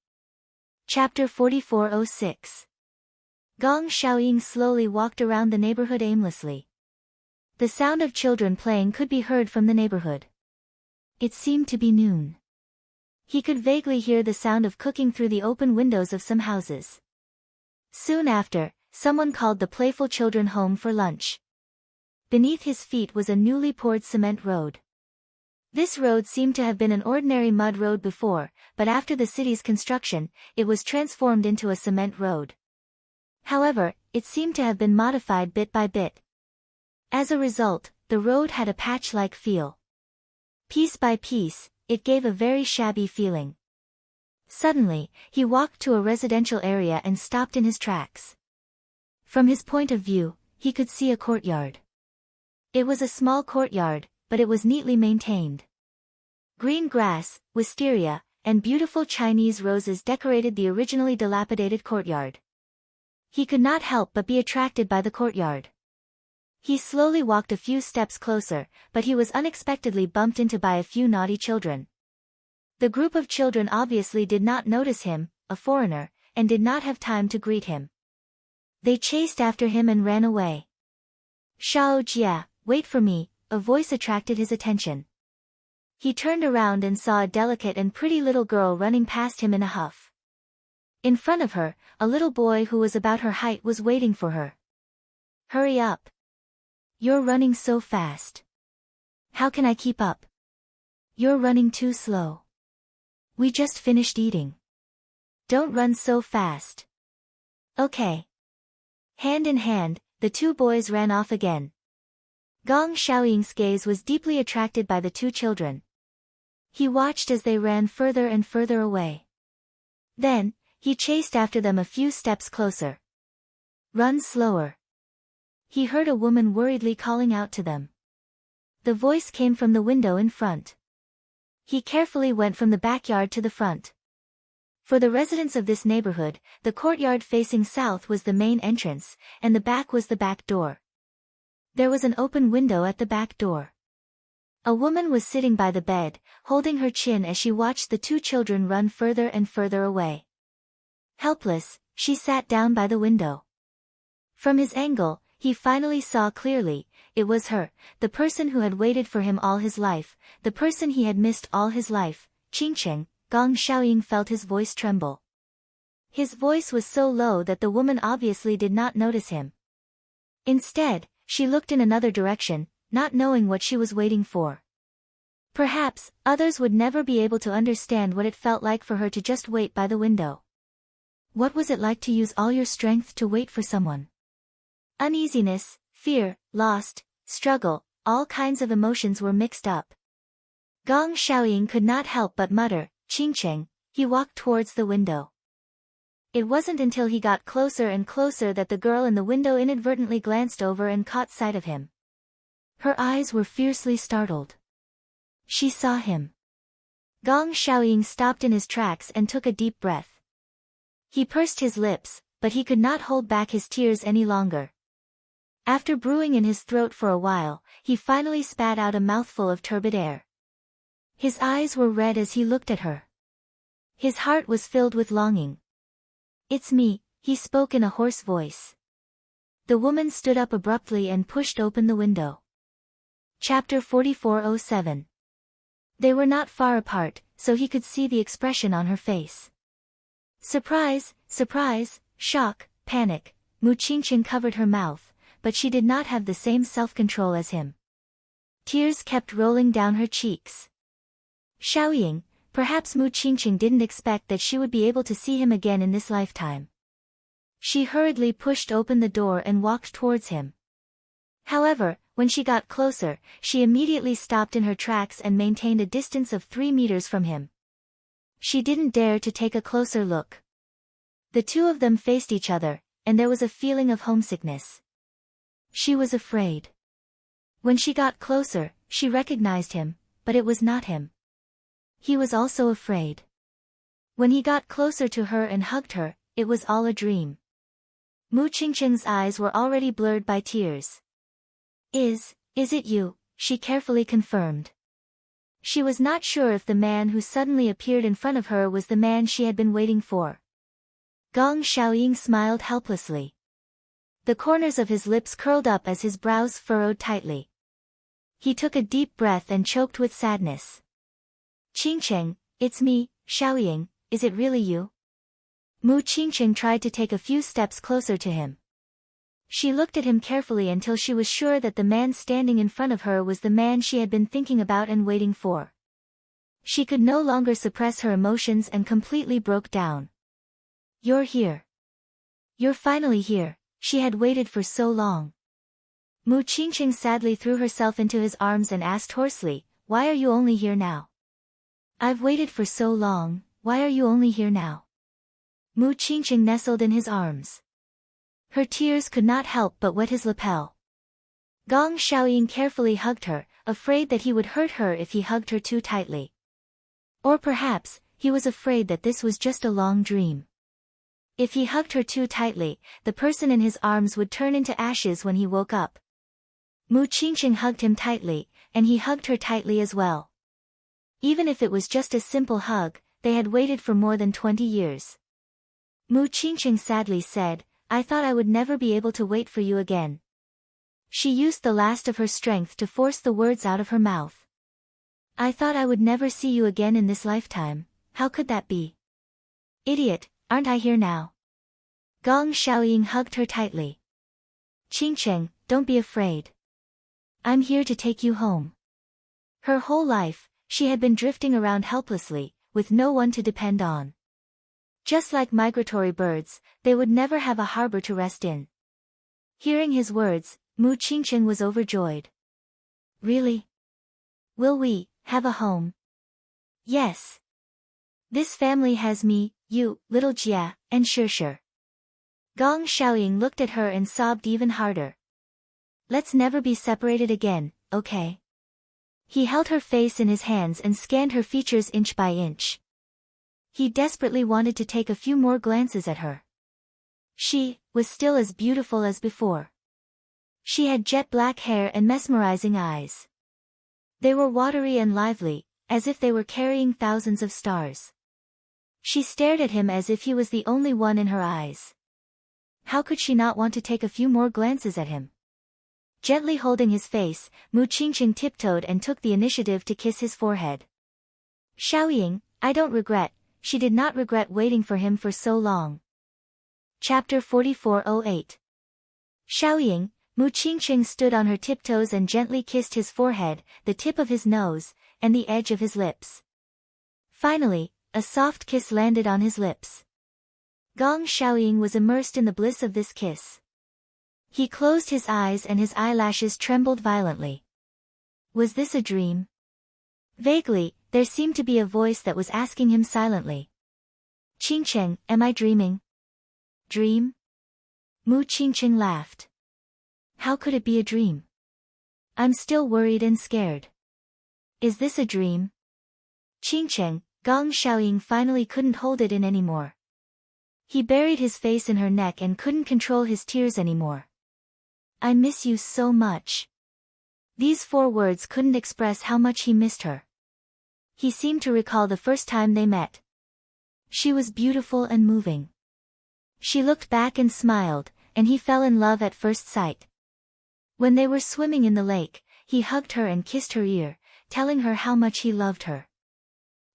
Chapter 4406. Gong Xiaoying slowly walked around the neighborhood aimlessly. The sound of children playing could be heard from the neighborhood. It seemed to be noon. He could vaguely hear the sound of cooking through the open windows of some houses. Soon after, someone called the playful children home for lunch. Beneath his feet was a newly poured cement road. This road seemed to have been an ordinary mud road before, but after the city's construction, it was transformed into a cement road. However, it seemed to have been modified bit by bit. As a result, the road had a patch-like feel. Piece by piece, it gave a very shabby feeling. Suddenly, he walked to a residential area and stopped in his tracks. From his point of view, he could see a courtyard. It was a small courtyard, but it was neatly maintained. Green grass, wisteria, and beautiful Chinese roses decorated the originally dilapidated courtyard. He could not help but be attracted by the courtyard. He slowly walked a few steps closer, but he was unexpectedly bumped into by a few naughty children. The group of children obviously did not notice him, a foreigner, and did not have time to greet him. They chased after him and ran away. "Shao Jia, wait for me," a voice attracted his attention. He turned around and saw a delicate and pretty little girl running past him in a huff. In front of her, a little boy who was about her height was waiting for her. "Hurry up. You're running so fast. How can I keep up? You're running too slow. We just finished eating. Don't run so fast." "Okay." Hand in hand, the two boys ran off again. Gong Xiaoying's gaze was deeply attracted by the two children. He watched as they ran further and further away. Then, he chased after them a few steps closer. "Run slower." He heard a woman worriedly calling out to them. The voice came from the window in front. He carefully went from the backyard to the front. For the residents of this neighborhood, the courtyard facing south was the main entrance, and the back was the back door. There was an open window at the back door. A woman was sitting by the bed, holding her chin as she watched the two children run further and further away. Helpless, she sat down by the window. From his angle, he finally saw clearly, it was her, the person who had waited for him all his life, the person he had missed all his life, Qingcheng. Gong Xiaoying felt his voice tremble. His voice was so low that the woman obviously did not notice him. Instead, she looked in another direction, not knowing what she was waiting for. Perhaps, others would never be able to understand what it felt like for her to just wait by the window. What was it like to use all your strength to wait for someone? Uneasiness, fear, lost, struggle, all kinds of emotions were mixed up. Gong Xiaoying could not help but mutter, "Qingcheng." He walked towards the window. It wasn't until he got closer and closer that the girl in the window inadvertently glanced over and caught sight of him. Her eyes were fiercely startled. She saw him. Gong Xiaoying stopped in his tracks and took a deep breath. He pursed his lips, but he could not hold back his tears any longer. After brewing in his throat for a while, he finally spat out a mouthful of turbid air. His eyes were red as he looked at her. His heart was filled with longing. "It's me," he spoke in a hoarse voice. The woman stood up abruptly and pushed open the window. Chapter 4407. They were not far apart, so he could see the expression on her face. Surprise, surprise, shock, panic. Mu Qingqing covered her mouth, but she did not have the same self-control as him. Tears kept rolling down her cheeks. Xiaoying, perhaps Mu Qingqing didn't expect that she would be able to see him again in this lifetime. She hurriedly pushed open the door and walked towards him. However, when she got closer, she immediately stopped in her tracks and maintained a distance of 3 meters from him. She didn't dare to take a closer look. The two of them faced each other, and there was a feeling of homesickness. She was afraid. When she got closer, she recognized him, but it was not him. He was also afraid. When he got closer to her and hugged her, it was all a dream. Mu Qingqing's eyes were already blurred by tears. Is it you? She carefully confirmed. She was not sure if the man who suddenly appeared in front of her was the man she had been waiting for. Gong Xiaoying smiled helplessly. The corners of his lips curled up as his brows furrowed tightly. He took a deep breath and choked with sadness. Qingqing, it's me, Xiaoying, is it really you? Mu Qingqing tried to take a few steps closer to him. She looked at him carefully until she was sure that the man standing in front of her was the man she had been thinking about and waiting for. She could no longer suppress her emotions and completely broke down. You're here. You're finally here, she had waited for so long. Mu Qingqing sadly threw herself into his arms and asked hoarsely, why are you only here now? I've waited for so long, why are you only here now? Mu Qingqing nestled in his arms. Her tears could not help but wet his lapel. Gong Xiaoying carefully hugged her, afraid that he would hurt her if he hugged her too tightly. Or perhaps, he was afraid that this was just a long dream. If he hugged her too tightly, the person in his arms would turn into ashes when he woke up. Mu Qingqing hugged him tightly, and he hugged her tightly as well. Even if it was just a simple hug, they had waited for more than 20 years. Mu Qingqing sadly said, I thought I would never be able to wait for you again. She used the last of her strength to force the words out of her mouth. I thought I would never see you again in this lifetime, how could that be? Idiot, aren't I here now? Gong Xiaoying hugged her tightly. Qingqing, don't be afraid. I'm here to take you home. Her whole life, she had been drifting around helplessly, with no one to depend on. Just like migratory birds, they would never have a harbor to rest in. Hearing his words, Mu Qingqing was overjoyed. Really? Will we have a home? Yes. This family has me, you, little Jia, and Shishir. Gong Xiaoying looked at her and sobbed even harder. Let's never be separated again, okay? He held her face in his hands and scanned her features inch by inch. He desperately wanted to take a few more glances at her. She was still as beautiful as before. She had jet black hair and mesmerizing eyes. They were watery and lively, as if they were carrying thousands of stars. She stared at him as if he was the only one in her eyes. How could she not want to take a few more glances at him? Gently holding his face, Mu Qingqing tiptoed and took the initiative to kiss his forehead. Xiaoying, I don't regret. She did not regret waiting for him for so long. Chapter 4408. Xiaoying, Mu Qingqing stood on her tiptoes and gently kissed his forehead, the tip of his nose, and the edge of his lips. Finally, a soft kiss landed on his lips. Gong Xiaoying was immersed in the bliss of this kiss. He closed his eyes and his eyelashes trembled violently. Was this a dream? Vaguely, there seemed to be a voice that was asking him silently. Qingqing, am I dreaming? Dream? Mu Qingqing laughed. How could it be a dream? I'm still worried and scared. Is this a dream? Qingqing, Gong Xiaoying finally couldn't hold it in anymore. He buried his face in her neck and couldn't control his tears anymore. I miss you so much. These 4 words couldn't express how much he missed her. He seemed to recall the first time they met. She was beautiful and moving. She looked back and smiled, and he fell in love at first sight. When they were swimming in the lake, he hugged her and kissed her ear, telling her how much he loved her.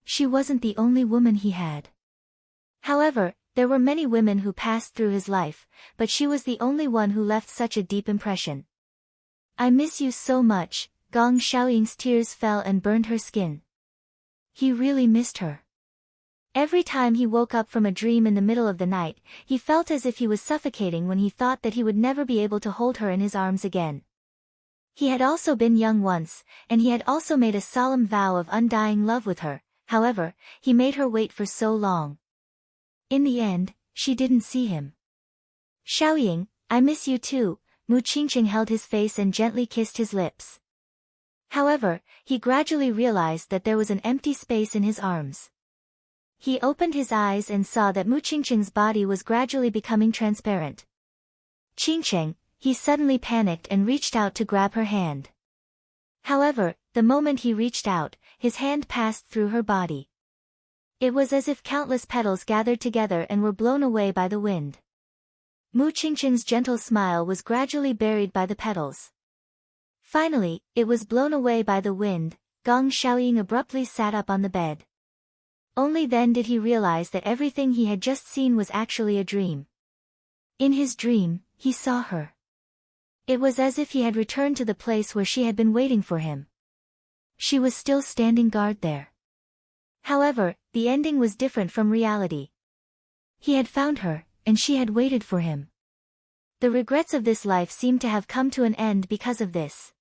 She wasn't the only woman he had. However, there were many women who passed through his life, but she was the only one who left such a deep impression. I miss you so much. Gong Xiaoying's tears fell and burned her skin. He really missed her. Every time he woke up from a dream in the middle of the night, he felt as if he was suffocating when he thought that he would never be able to hold her in his arms again. He had also been young once, and he had also made a solemn vow of undying love with her. However, he made her wait for so long. In the end, she didn't see him. Xiaoying, I miss you too. Mu Qingqing held his face and gently kissed his lips. However, he gradually realized that there was an empty space in his arms. He opened his eyes and saw that Mu Qingqing's body was gradually becoming transparent. Qingqing, he suddenly panicked and reached out to grab her hand. However, the moment he reached out, his hand passed through her body. It was as if countless petals gathered together and were blown away by the wind. Mu Qingqing's gentle smile was gradually buried by the petals. Finally, it was blown away by the wind. Gong Xiaoying abruptly sat up on the bed. Only then did he realize that everything he had just seen was actually a dream. In his dream, he saw her. It was as if he had returned to the place where she had been waiting for him. She was still standing guard there. However, the ending was different from reality. He had found her, and she had waited for him. The regrets of this life seemed to have come to an end because of this.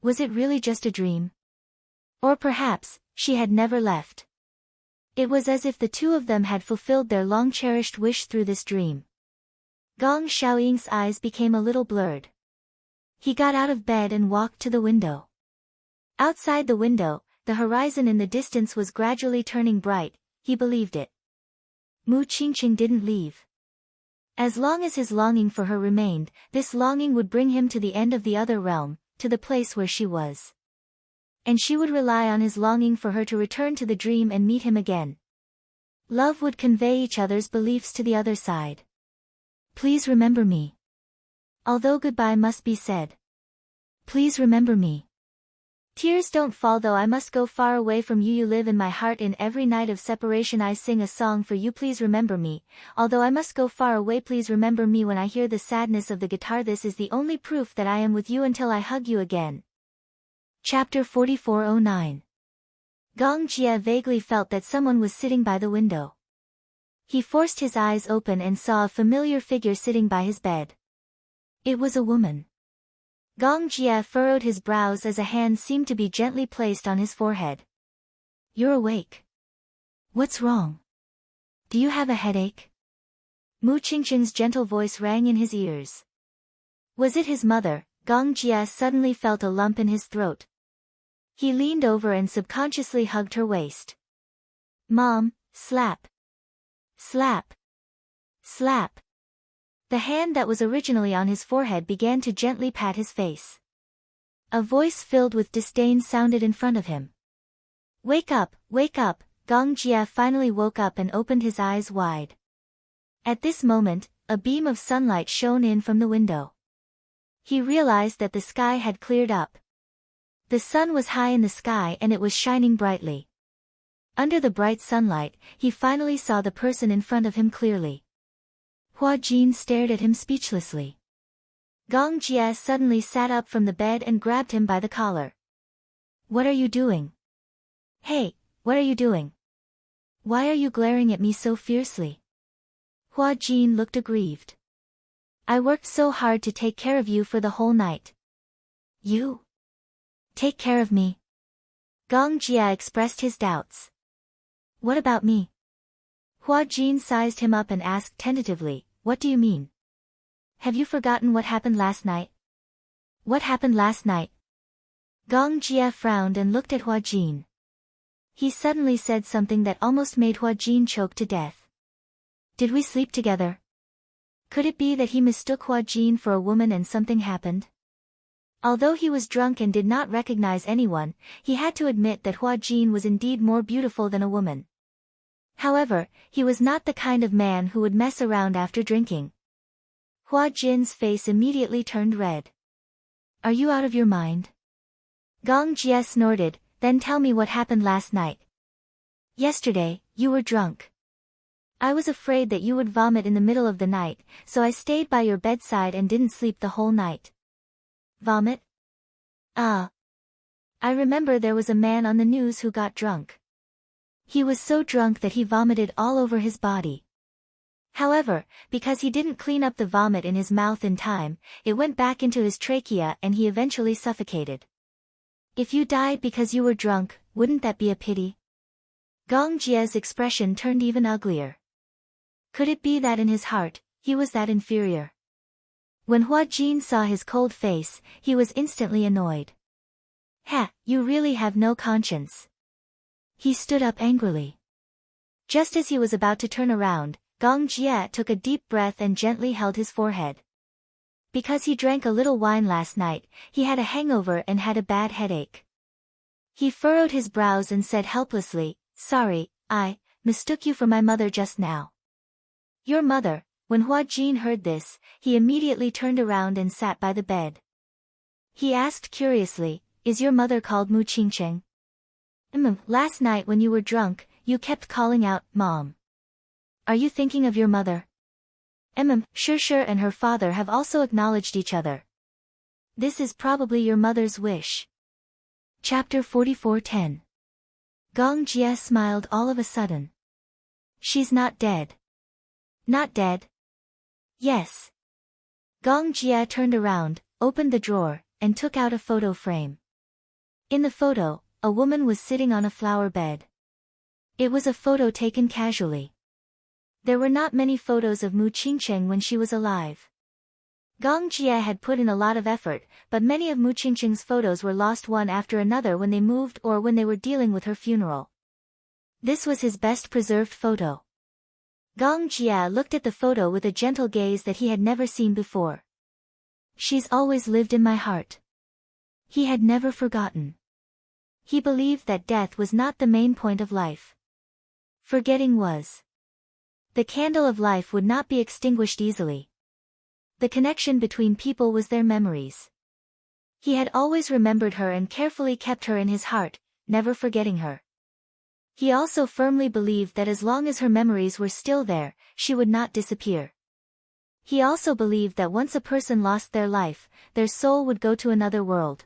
Was it really just a dream? Or perhaps, she had never left. It was as if the two of them had fulfilled their long-cherished wish through this dream. Gong Xiaoying's eyes became a little blurred. He got out of bed and walked to the window. Outside the window, the horizon in the distance was gradually turning bright. He believed it. Mu Qingqing didn't leave. As long as his longing for her remained, this longing would bring him to the end of the other realm, to the place where she was. And she would rely on his longing for her to return to the dream and meet him again. Love would convey each other's beliefs to the other side. Please remember me. Although goodbye must be said. Please remember me. Tears don't fall though I must go far away from you. You live in my heart. In every night of separation I sing a song for you. Please remember me. Although I must go far away, please remember me. When I hear the sadness of the guitar, this is the only proof that I am with you until I hug you again. Chapter 4409. Gong Jie vaguely felt that someone was sitting by the window. He forced his eyes open and saw a familiar figure sitting by his bed. It was a woman. Gong Jie furrowed his brows as a hand seemed to be gently placed on his forehead. You're awake. What's wrong? Do you have a headache? Mu Qingqing's gentle voice rang in his ears. Was it his mother? Gong Jie suddenly felt a lump in his throat. He leaned over and subconsciously hugged her waist. Mom, slap. Slap. Slap. The hand that was originally on his forehead began to gently pat his face. A voice filled with disdain sounded in front of him. Wake up, wake up. Gong Jie finally woke up and opened his eyes wide. At this moment, a beam of sunlight shone in from the window. He realized that the sky had cleared up. The sun was high in the sky and it was shining brightly. Under the bright sunlight, he finally saw the person in front of him clearly. Hua Jin stared at him speechlessly. Gong Jie suddenly sat up from the bed and grabbed him by the collar. What are you doing? Hey, what are you doing? Why are you glaring at me so fiercely? Hua Jin looked aggrieved. I worked so hard to take care of you for the whole night. You? Take care of me? Gong Jie expressed his doubts. What about me? Hua Jin sized him up and asked tentatively, what do you mean? Have you forgotten what happened last night? What happened last night? Gong Jie frowned and looked at Hua Jin. He suddenly said something that almost made Hua Jin choke to death. Did we sleep together? Could it be that he mistook Hua Jin for a woman and something happened? Although he was drunk and did not recognize anyone, he had to admit that Hua Jin was indeed more beautiful than a woman. However, he was not the kind of man who would mess around after drinking. Hua Jin's face immediately turned red. Are you out of your mind? Gong Jie snorted, then tell me what happened last night. Yesterday, you were drunk. I was afraid that you would vomit in the middle of the night, so I stayed by your bedside and didn't sleep the whole night. Vomit? Ah. I remember there was a man on the news who got drunk. He was so drunk that he vomited all over his body. However, because he didn't clean up the vomit in his mouth in time, it went back into his trachea and he eventually suffocated. If you died because you were drunk, wouldn't that be a pity? Gong Jie's expression turned even uglier. Could it be that in his heart, he was that inferior? When Hua Jin saw his cold face, he was instantly annoyed. Ha, you really have no conscience. He stood up angrily. Just as he was about to turn around, Gong Jie took a deep breath and gently held his forehead. Because he drank a little wine last night, he had a hangover and had a bad headache. He furrowed his brows and said helplessly, "Sorry, I mistook you for my mother just now." "Your mother?" When Hua Jin heard this, he immediately turned around and sat by the bed. He asked curiously, "Is your mother called Mu Qingcheng?" Last night when you were drunk, you kept calling out, 'Mom.' Are you thinking of your mother?" Sure and her father have also acknowledged each other. This is probably your mother's wish. Chapter 44:10. Gong Jie smiled all of a sudden. "She's not dead." "Not dead?" "Yes." Gong Jie turned around, opened the drawer, and took out a photo frame. In the photo, a woman was sitting on a flower bed. It was a photo taken casually. There were not many photos of Mu Qingcheng when she was alive. Gong Jie had put in a lot of effort, but many of Mu Qingcheng's photos were lost one after another when they moved or when they were dealing with her funeral. This was his best preserved photo. Gong Jie looked at the photo with a gentle gaze that he had never seen before. She's always lived in my heart. He had never forgotten. He believed that death was not the main point of life. Forgetting was. The candle of life would not be extinguished easily. The connection between people was their memories. He had always remembered her and carefully kept her in his heart, never forgetting her. He also firmly believed that as long as her memories were still there, she would not disappear. He also believed that once a person lost their life, their soul would go to another world.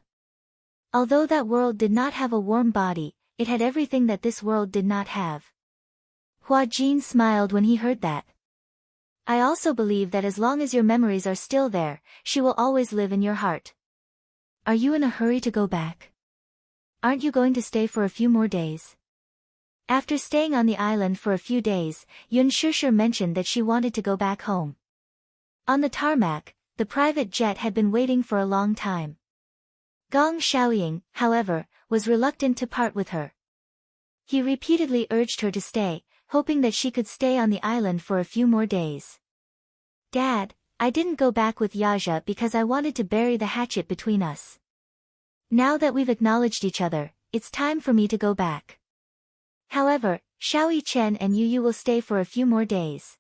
Although that world did not have a warm body, it had everything that this world did not have. Hua Jin smiled when he heard that. "I also believe that as long as your memories are still there, she will always live in your heart." "Are you in a hurry to go back? Aren't you going to stay for a few more days?" After staying on the island for a few days, Yun Shishir mentioned that she wanted to go back home. On the tarmac, the private jet had been waiting for a long time. Gong Xiaoying, however, was reluctant to part with her. He repeatedly urged her to stay, hoping that she could stay on the island for a few more days. "Dad, I didn't go back with Yaja because I wanted to bury the hatchet between us. Now that we've acknowledged each other, it's time for me to go back. However, Xiaoyi Chen and Yu will stay for a few more days.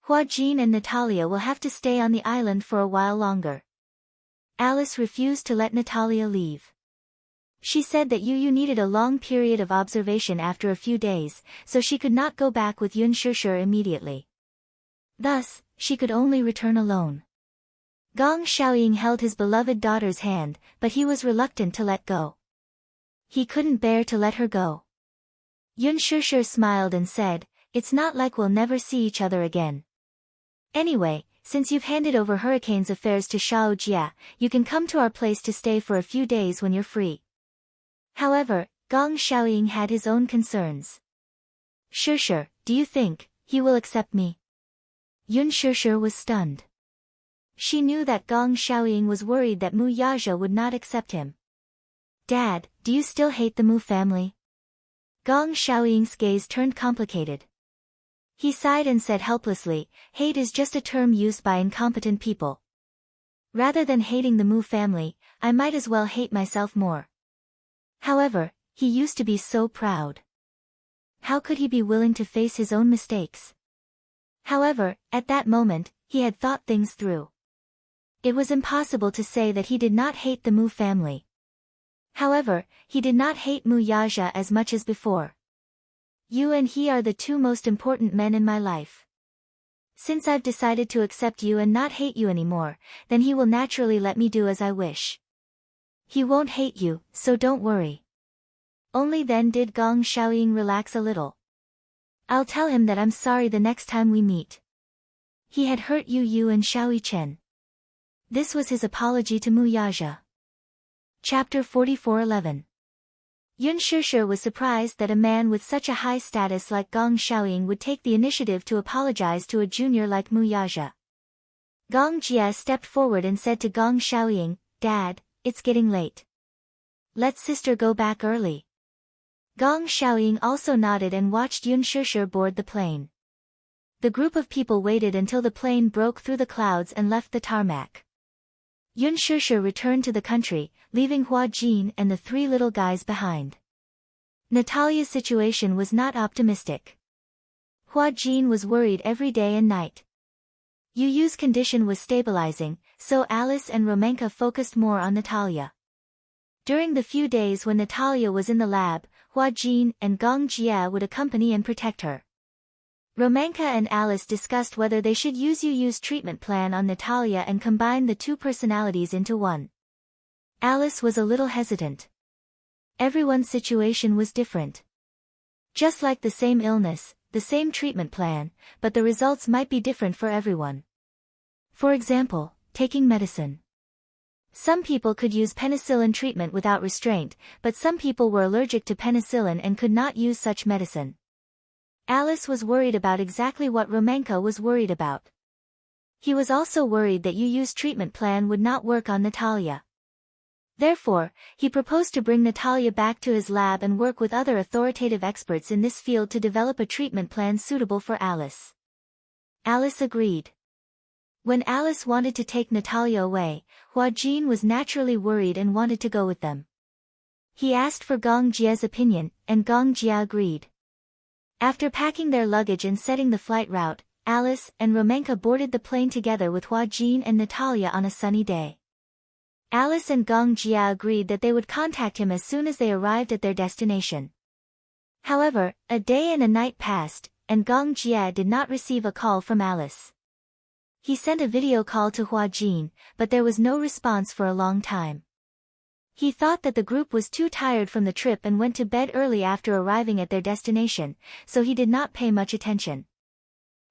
Hua Jin and Natalia will have to stay on the island for a while longer." Alice refused to let Natalia leave. She said that Yu needed a long period of observation after a few days, so she could not go back with Yun Shishir immediately. Thus, she could only return alone. Gong Xiaoying held his beloved daughter's hand, but he was reluctant to let go. He couldn't bear to let her go. Yun Shishir smiled and said, "It's not like we'll never see each other again. Anyway, since you've handed over Hurricane's affairs to Shao Jia, you can come to our place to stay for a few days when you're free." However, Gong Xiaoying had his own concerns. "Shishir, do you think he will accept me?" Yun Shishir was stunned. She knew that Gong Xiaoying was worried that Mu Yaja would not accept him. "Dad, do you still hate the Mu family?" Gong Xiaoying's gaze turned complicated. He sighed and said helplessly, "Hate is just a term used by incompetent people. Rather than hating the Mu family, I might as well hate myself more." However, he used to be so proud. How could he be willing to face his own mistakes? However, at that moment, he had thought things through. It was impossible to say that he did not hate the Mu family. However, he did not hate Mu Yaja as much as before. "You and he are the two most important men in my life. Since I've decided to accept you and not hate you anymore, then he will naturally let me do as I wish. He won't hate you, so don't worry." Only then did Gong Xiaoying relax a little. "I'll tell him that I'm sorry the next time we meet. He had hurt Yu and Xiaoyi Chen." This was his apology to Mu Yaja. Chapter 44:11. Yun Shishir was surprised that a man with such a high status like Gong Xiaoying would take the initiative to apologize to a junior like Mu Yaja. Gong Jie stepped forward and said to Gong Xiaoying, "Dad, it's getting late. Let sister go back early." Gong Xiaoying also nodded and watched Yun Shishir board the plane. The group of people waited until the plane broke through the clouds and left the tarmac. Yun Shishir returned to the country, leaving Hua Jin and the three little guys behind. Natalia's situation was not optimistic. Hua Jin was worried every day and night. Yu Yu's condition was stabilizing, so Alice and Romanka focused more on Natalia. During the few days when Natalia was in the lab, Hua Jin and Gong Jia would accompany and protect her. Romanka and Alice discussed whether they should use Yu Yu's treatment plan on Natalia and combine the two personalities into one. Alice was a little hesitant. Everyone's situation was different. Just like the same illness, the same treatment plan, but the results might be different for everyone. For example, taking medicine. Some people could use penicillin treatment without restraint, but some people were allergic to penicillin and could not use such medicine. Alice was worried about exactly what Romanka was worried about. He was also worried that Yu Yu's treatment plan would not work on Natalia. Therefore, he proposed to bring Natalia back to his lab and work with other authoritative experts in this field to develop a treatment plan suitable for Alice. Alice agreed. When Alice wanted to take Natalia away, Hua Jin was naturally worried and wanted to go with them. He asked for Gong Jia's opinion, and Gong Jia agreed. After packing their luggage and setting the flight route, Alice and Romanka boarded the plane together with Hua Jin and Natalia on a sunny day. Alice and Gong Jia agreed that they would contact him as soon as they arrived at their destination. However, a day and a night passed, and Gong Jia did not receive a call from Alice. He sent a video call to Hua Jin, but there was no response for a long time. He thought that the group was too tired from the trip and went to bed early after arriving at their destination, so he did not pay much attention.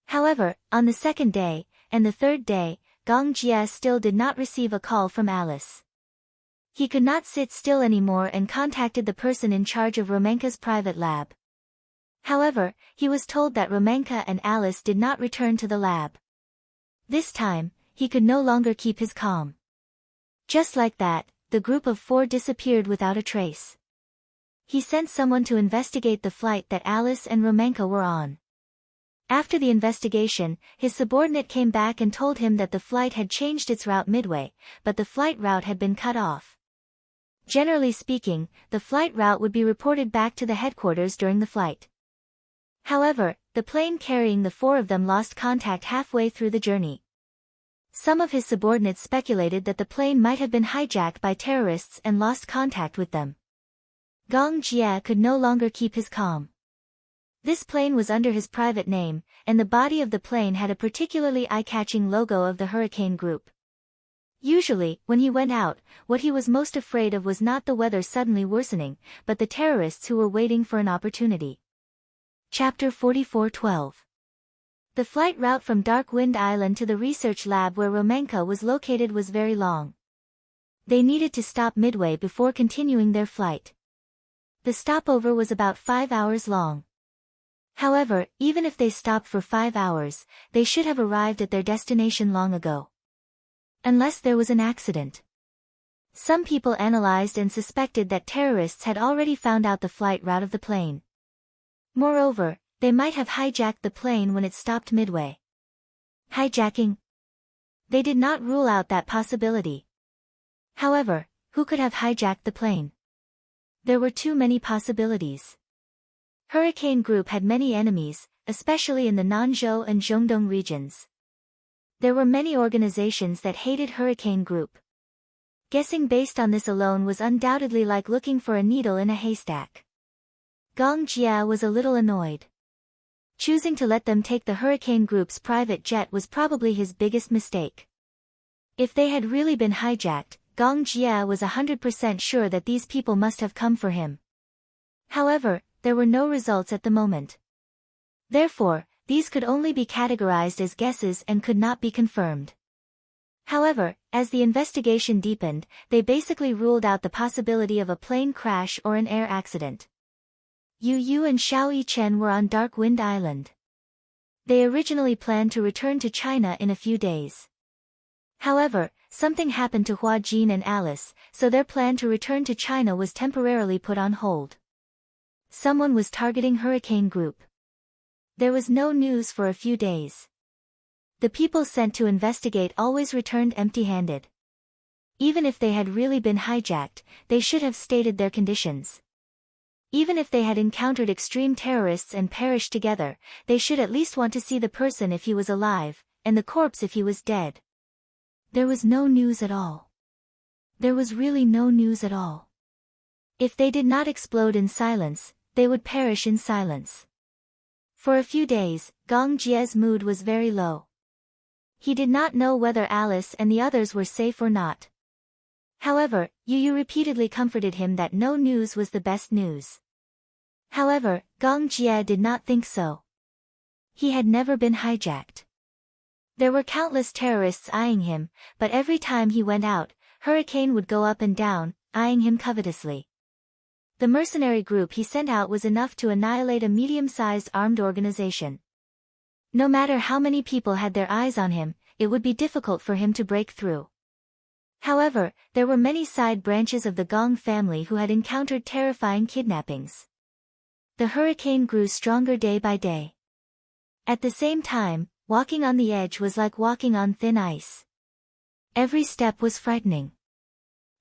However, on the second day, and the third day, Gong Jia still did not receive a call from Alice. He could not sit still anymore and contacted the person in charge of Romanka's private lab. However, he was told that Romanka and Alice did not return to the lab. This time, he could no longer keep his calm. Just like that, the group of four disappeared without a trace. He sent someone to investigate the flight that Alice and Romanka were on. After the investigation, his subordinate came back and told him that the flight had changed its route midway, but the flight route had been cut off. Generally speaking, the flight route would be reported back to the headquarters during the flight. However, the plane carrying the four of them lost contact halfway through the journey. Some of his subordinates speculated that the plane might have been hijacked by terrorists and lost contact with them. Gong Jia could no longer keep his calm. This plane was under his private name, and the body of the plane had a particularly eye-catching logo of the Hurricane Group. Usually, when he went out, what he was most afraid of was not the weather suddenly worsening, but the terrorists who were waiting for an opportunity. Chapter 44:12. The flight route from Dark Wind Island to the research lab where Romanka was located was very long. They needed to stop midway before continuing their flight. The stopover was about 5 hours long. However, even if they stopped for 5 hours, they should have arrived at their destination long ago. Unless there was an accident. Some people analyzed and suspected that terrorists had already found out the flight route of the plane. Moreover, they might have hijacked the plane when it stopped midway. Hijacking? They did not rule out that possibility. However, who could have hijacked the plane? There were too many possibilities. Hurricane Group had many enemies, especially in the Nanzhou and Zhongdong regions. There were many organizations that hated Hurricane Group. Guessing based on this alone was undoubtedly like looking for a needle in a haystack. Gong Jia was a little annoyed. Choosing to let them take the Hurricane Group's private jet was probably his biggest mistake. If they had really been hijacked, Gong Jia was 100% sure that these people must have come for him. However, there were no results at the moment. Therefore, these could only be categorized as guesses and could not be confirmed. However, as the investigation deepened, they basically ruled out the possibility of a plane crash or an air accident. Yu Yu and Xiao Yichen were on Dark Wind Island. They originally planned to return to China in a few days. However, something happened to Hua Jin and Alice, so their plan to return to China was temporarily put on hold. Someone was targeting Hurricane Group. There was no news for a few days. The people sent to investigate always returned empty-handed. Even if they had really been hijacked, they should have stated their conditions. Even if they had encountered extreme terrorists and perished together, they should at least want to see the person if he was alive, and the corpse if he was dead. There was no news at all. There was really no news at all. If they did not explode in silence, they would perish in silence. For a few days, Gong Jie's mood was very low. He did not know whether Alice and the others were safe or not. However, Yu repeatedly comforted him that no news was the best news. However, Gong Jie did not think so. He had never been hijacked. There were countless terrorists eyeing him, but every time he went out, Hurricane would go up and down, eyeing him covetously. The mercenary group he sent out was enough to annihilate a medium-sized armed organization. No matter how many people had their eyes on him, it would be difficult for him to break through. However, there were many side branches of the Gong family who had encountered terrifying kidnappings. The hurricane grew stronger day by day. At the same time, walking on the edge was like walking on thin ice. Every step was frightening.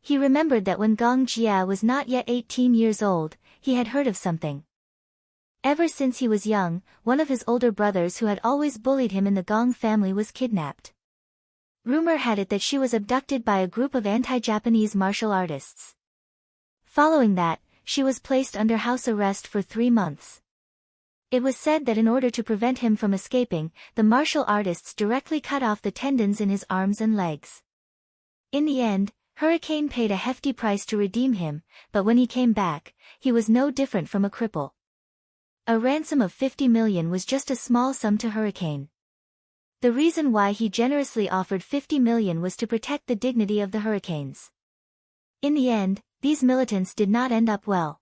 He remembered that when Gong Jia was not yet 18 years old, he had heard of something. Ever since he was young, one of his older brothers who had always bullied him in the Gong family was kidnapped. Rumor had it that she was abducted by a group of anti-Japanese martial artists. Following that, she was placed under house arrest for 3 months. It was said that in order to prevent him from escaping, the martial artists directly cut off the tendons in his arms and legs. In the end, Hurricane paid a hefty price to redeem him, but when he came back, he was no different from a cripple. A ransom of 50 million was just a small sum to Hurricane. The reason why he generously offered 50 million was to protect the dignity of the Hurricanes. In the end, these militants did not end up well.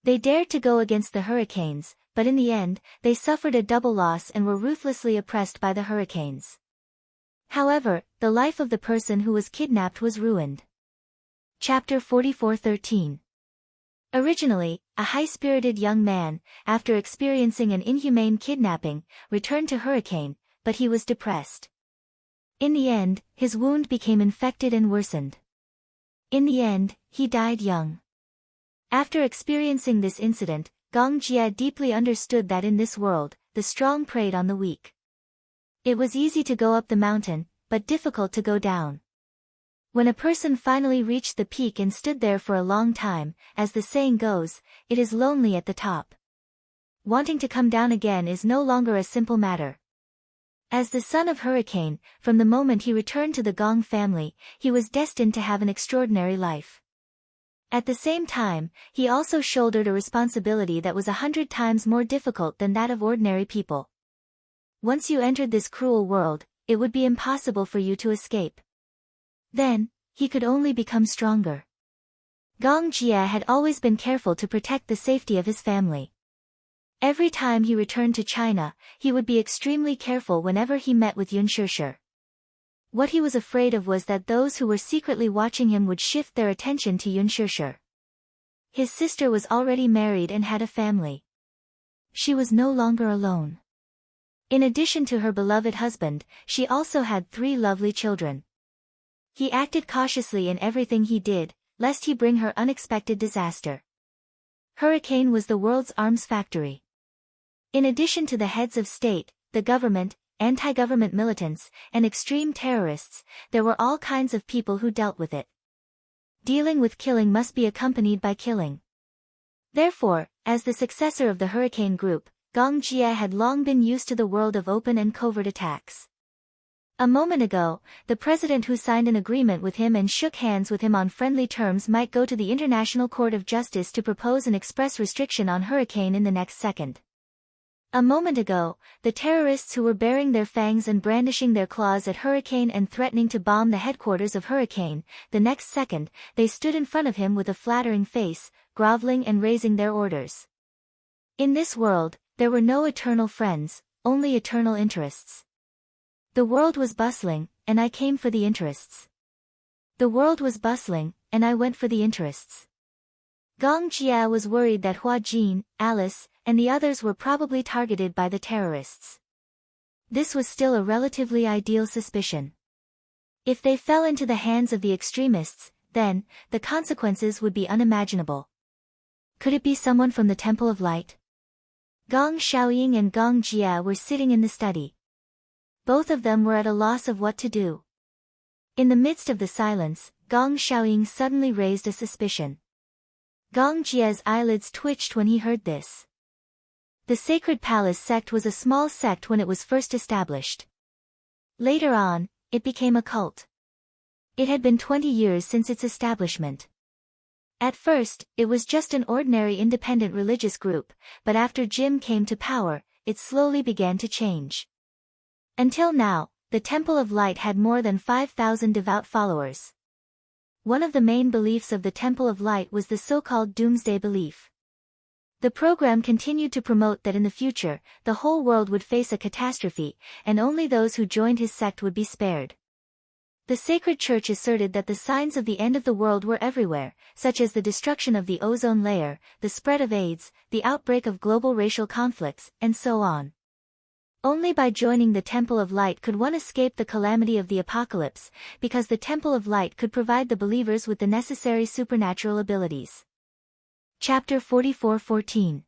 They dared to go against the Hurricanes, but in the end, they suffered a double loss and were ruthlessly oppressed by the Hurricanes. However, the life of the person who was kidnapped was ruined. Chapter 44:13. Originally, a high-spirited young man, after experiencing an inhumane kidnapping, returned to Hurricane, but he was depressed. In the end, his wound became infected and worsened. In the end, he died young. After experiencing this incident, Gong Jia deeply understood that in this world, the strong preyed on the weak. It was easy to go up the mountain, but difficult to go down. When a person finally reached the peak and stood there for a long time, as the saying goes, it is lonely at the top. Wanting to come down again is no longer a simple matter. As the son of Hurricane, from the moment he returned to the Gong family, he was destined to have an extraordinary life. At the same time, he also shouldered a responsibility that was 100 times more difficult than that of ordinary people. Once you entered this cruel world, it would be impossible for you to escape. Then, he could only become stronger. Gong Jia had always been careful to protect the safety of his family. Every time he returned to China, he would be extremely careful whenever he met with Yun Shishir. What he was afraid of was that those who were secretly watching him would shift their attention to Yun Shishir. His sister was already married and had a family. She was no longer alone. In addition to her beloved husband, she also had 3 lovely children. He acted cautiously in everything he did, lest he bring her unexpected disaster. Hurricane was the world's arms factory. In addition to the heads of state, the government, anti-government militants, and extreme terrorists, there were all kinds of people who dealt with it. Dealing with killing must be accompanied by killing. Therefore, as the successor of the Hurricane Group, Gong Jia had long been used to the world of open and covert attacks. A moment ago, the president who signed an agreement with him and shook hands with him on friendly terms might go to the International Court of Justice to propose an express restriction on Hurricane in the next second. A moment ago, the terrorists who were baring their fangs and brandishing their claws at Hurricane and threatening to bomb the headquarters of Hurricane, the next second, they stood in front of him with a flattering face, groveling and raising their orders. In this world, there were no eternal friends, only eternal interests. The world was bustling, and I came for the interests. The world was bustling, and I went for the interests. Gong Jia was worried that Hua Jin, Alice, and the others were probably targeted by the terrorists. This was still a relatively ideal suspicion. If they fell into the hands of the extremists, then, the consequences would be unimaginable. Could it be someone from the Temple of Light? Gong Xiaoying and Gong Jia were sitting in the study. Both of them were at a loss of what to do. In the midst of the silence, Gong Xiaoying suddenly raised a suspicion. Gong Jia's eyelids twitched when he heard this. The Sacred Palace sect was a small sect when it was first established. Later on, it became a cult. It had been 20 years since its establishment. At first, it was just an ordinary independent religious group, but after Jim came to power, it slowly began to change. Until now, the Temple of Light had more than 5,000 devout followers. One of the main beliefs of the Temple of Light was the so-called Doomsday belief. The program continued to promote that in the future, the whole world would face a catastrophe, and only those who joined his sect would be spared. The sacred church asserted that the signs of the end of the world were everywhere, such as the destruction of the ozone layer, the spread of AIDS, the outbreak of global racial conflicts, and so on. Only by joining the Temple of Light could one escape the calamity of the apocalypse, because the Temple of Light could provide the believers with the necessary supernatural abilities. Chapter 44:14.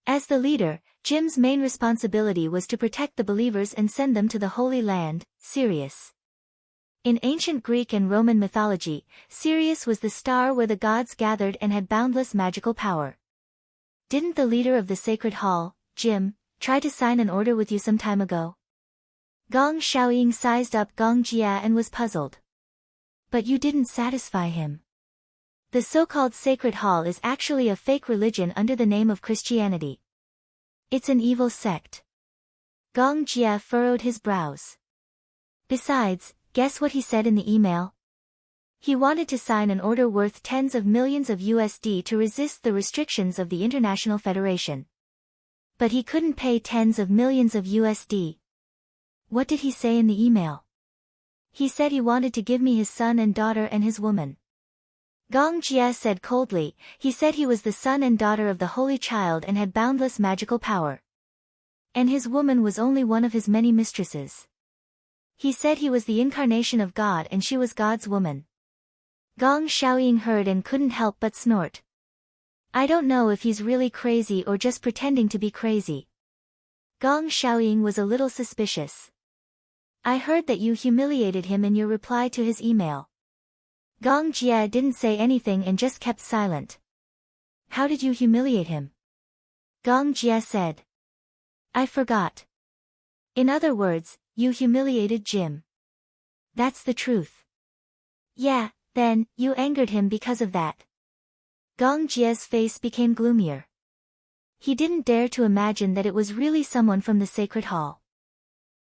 As the leader, Jim's main responsibility was to protect the believers and send them to the Holy Land, Sirius. In ancient Greek and Roman mythology, Sirius was the star where the gods gathered and had boundless magical power. Didn't the leader of the Sacred Hall, Jim, try to sign an order with you some time ago? Gong Xiaoying sized up Gong Jia and was puzzled. But you didn't satisfy him. The so-called Sacred Hall is actually a fake religion under the name of Christianity. It's an evil sect. Gong Jia furrowed his brows. Besides, guess what he said in the email? He wanted to sign an order worth tens of millions of USD to resist the restrictions of the International Federation. But he couldn't pay tens of millions of USD. What did he say in the email? He said he wanted to give me his son and daughter and his woman. Gong Jia said coldly, he said he was the son and daughter of the Holy Child and had boundless magical power. And his woman was only one of his many mistresses. He said he was the incarnation of God and she was God's woman. Gong Xiaoying heard and couldn't help but snort. I don't know if he's really crazy or just pretending to be crazy. Gong Xiaoying was a little suspicious. I heard that you humiliated him in your reply to his email. Gong Jia didn't say anything and just kept silent. How did you humiliate him? Gong Jia said. I forgot. In other words, you humiliated Jim. That's the truth. Yeah, then, you angered him because of that. Gong Jia's face became gloomier. He didn't dare to imagine that it was really someone from the Sacred Hall.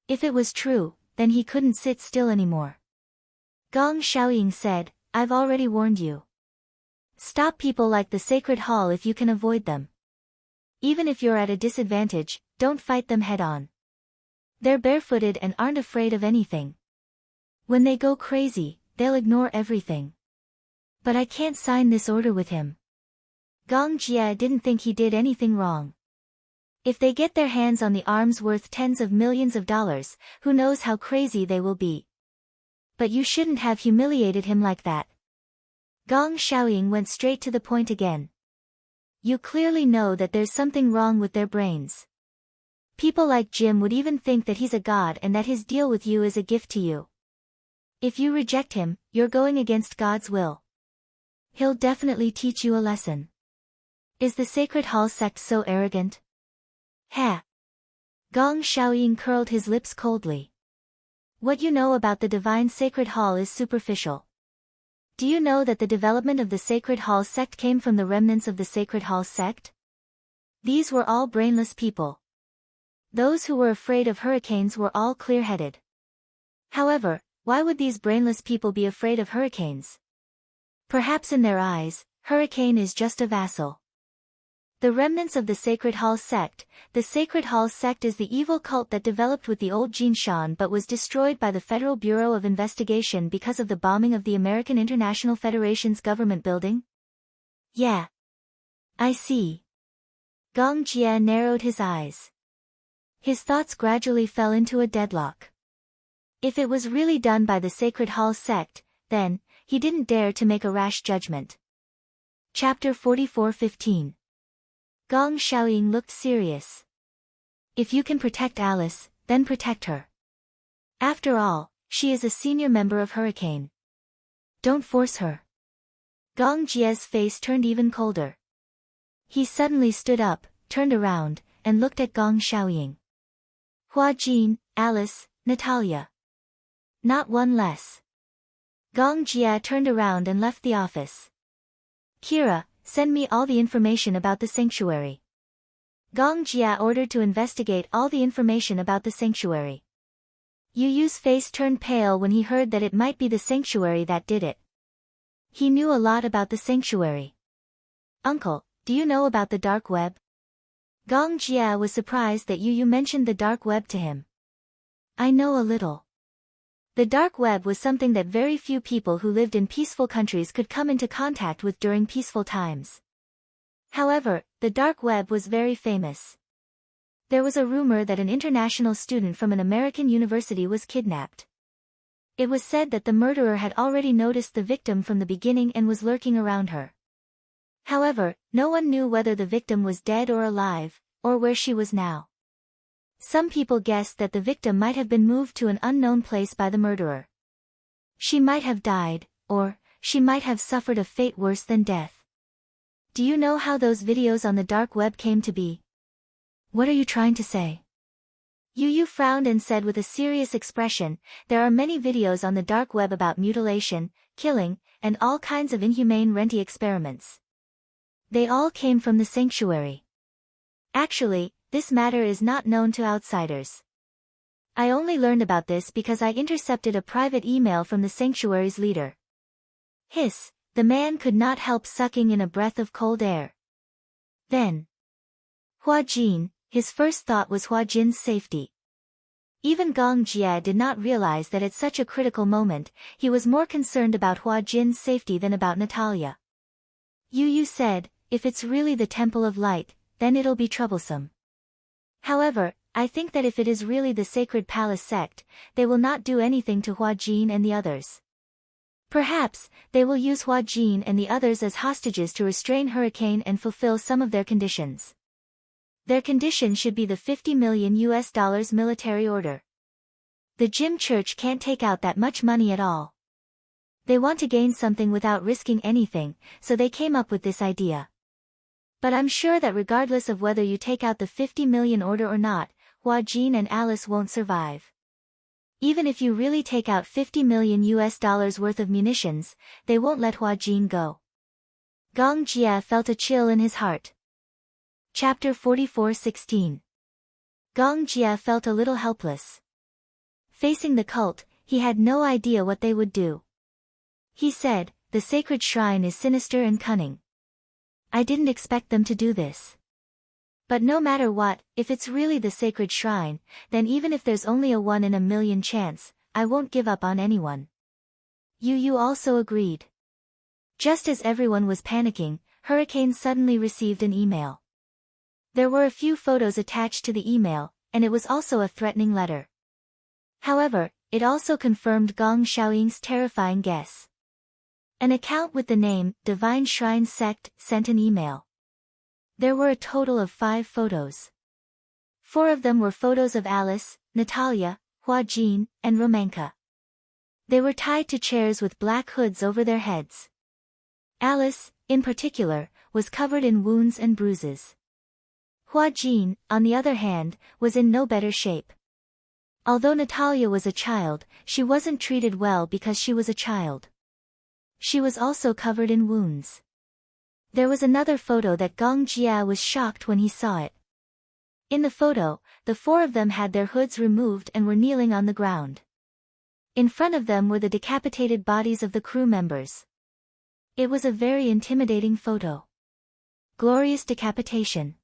If it was true, then he couldn't sit still anymore. Gong Xiaoying said, I've already warned you. Stop people like the Sacred Hall if you can avoid them. Even if you're at a disadvantage, don't fight them head-on. They're barefooted and aren't afraid of anything. When they go crazy, they'll ignore everything. But I can't sign this order with him. Gong Jia didn't think he did anything wrong. If they get their hands on the arms worth tens of millions of dollars, who knows how crazy they will be. But you shouldn't have humiliated him like that. Gong Xiaoying went straight to the point again. You clearly know that there's something wrong with their brains. People like Jim would even think that he's a god and that his deal with you is a gift to you. If you reject him, you're going against God's will. He'll definitely teach you a lesson. Is the Sacred Hall sect so arrogant? Ha! Gong Xiaoying curled his lips coldly. What you know about the divine Sacred Hall is superficial. Do you know that the development of the Sacred Hall sect came from the remnants of the Sacred Hall sect? These were all brainless people. Those who were afraid of hurricanes were all clear-headed. However, why would these brainless people be afraid of hurricanes? Perhaps in their eyes, hurricane is just a vassal. The remnants of the Sacred Hall sect. The Sacred Hall sect is the evil cult that developed with the old Jinshan but was destroyed by the Federal Bureau of Investigation because of the bombing of the American International Federation's government building? Yeah, I see. Gong Jie narrowed his eyes. His thoughts gradually fell into a deadlock. If it was really done by the Sacred Hall sect, then, he didn't dare to make a rash judgment. Chapter 44:15. Gong Xiaoying looked serious. If you can protect Alice, then protect her. After all, she is a senior member of Hurricane. Don't force her. Gong Jie's face turned even colder. He suddenly stood up, turned around, and looked at Gong Xiaoying. Hua Jin, Alice, Natalia. Not one less. Gong Jie turned around and left the office. Kira, send me all the information about the sanctuary. Gong Jie ordered to investigate all the information about the sanctuary. Yu Yu's face turned pale when he heard that it might be the sanctuary that did it. He knew a lot about the sanctuary. Uncle, do you know about the dark web? Gong Jie was surprised that Yu Yu mentioned the dark web to him. I know a little. The dark web was something that very few people who lived in peaceful countries could come into contact with during peaceful times. However, the dark web was very famous. There was a rumor that an international student from an American university was kidnapped. It was said that the murderer had already noticed the victim from the beginning and was lurking around her. However, no one knew whether the victim was dead or alive, or where she was now. Some people guessed that the victim might have been moved to an unknown place by the murderer. She might have died, or she might have suffered a fate worse than death. Do you know how those videos on the dark web came to be? What are you trying to say? Yu Yu frowned and said with a serious expression, there are many videos on the dark web about mutilation, killing, and all kinds of inhumane Renti experiments. They all came from the sanctuary. Actually, this matter is not known to outsiders. I only learned about this because I intercepted a private email from the sanctuary's leader. Hiss, the man could not help sucking in a breath of cold air. Then, Hua Jin, his first thought was Hua Jin's safety. Even Gong Jie did not realize that at such a critical moment, he was more concerned about Hua Jin's safety than about Natalia. Yu Yu said, if it's really the Temple of Light, then it'll be troublesome. However, I think that if it is really the Sacred Palace sect, they will not do anything to Hua Jin and the others. Perhaps, they will use Hua Jin and the others as hostages to restrain Hurricane and fulfill some of their conditions. Their condition should be the $50 million military order. The Jim Church can't take out that much money at all. They want to gain something without risking anything, so they came up with this idea. But I'm sure that regardless of whether you take out the $50 million order or not, Hua Jin and Alice won't survive. Even if you really take out $50 million worth of munitions, they won't let Hua Jin go. Gong Jie felt a chill in his heart. Chapter 44:16. Gong Jie felt a little helpless. Facing the cult, he had no idea what they would do. He said, the sacred shrine is sinister and cunning. I didn't expect them to do this. But no matter what, if it's really the sacred shrine, then even if there's only a 1 in a million chance, I won't give up on anyone. Yu Yu also agreed. Just as everyone was panicking, Hurricane suddenly received an email. There were a few photos attached to the email, and it was also a threatening letter. However, it also confirmed Gong Xiaoying's terrifying guess. An account with the name, Divine Shrine Sect, sent an email. There were a total of 5 photos. 4 of them were photos of Alice, Natalia, Hua Jin, and Romanka. They were tied to chairs with black hoods over their heads. Alice, in particular, was covered in wounds and bruises. Hua Jin, on the other hand, was in no better shape. Although Natalia was a child, she wasn't treated well because she was a child. She was also covered in wounds. There was another photo that Gong Jie was shocked when he saw it. In the photo, the 4 of them had their hoods removed and were kneeling on the ground. In front of them were the decapitated bodies of the crew members. It was a very intimidating photo. Glorious decapitation.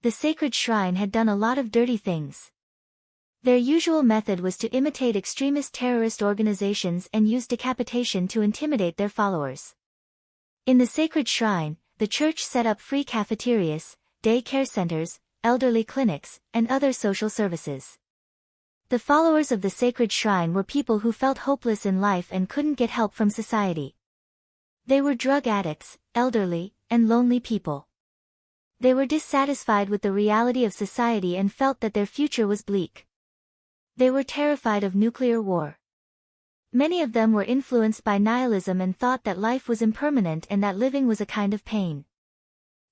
The sacred shrine had done a lot of dirty things. Their usual method was to imitate extremist terrorist organizations and use decapitation to intimidate their followers. In the sacred shrine, the church set up free cafeterias, day care centers, elderly clinics, and other social services. The followers of the sacred shrine were people who felt hopeless in life and couldn't get help from society. They were drug addicts, elderly, and lonely people. They were dissatisfied with the reality of society and felt that their future was bleak. They were terrified of nuclear war. Many of them were influenced by nihilism and thought that life was impermanent and that living was a kind of pain.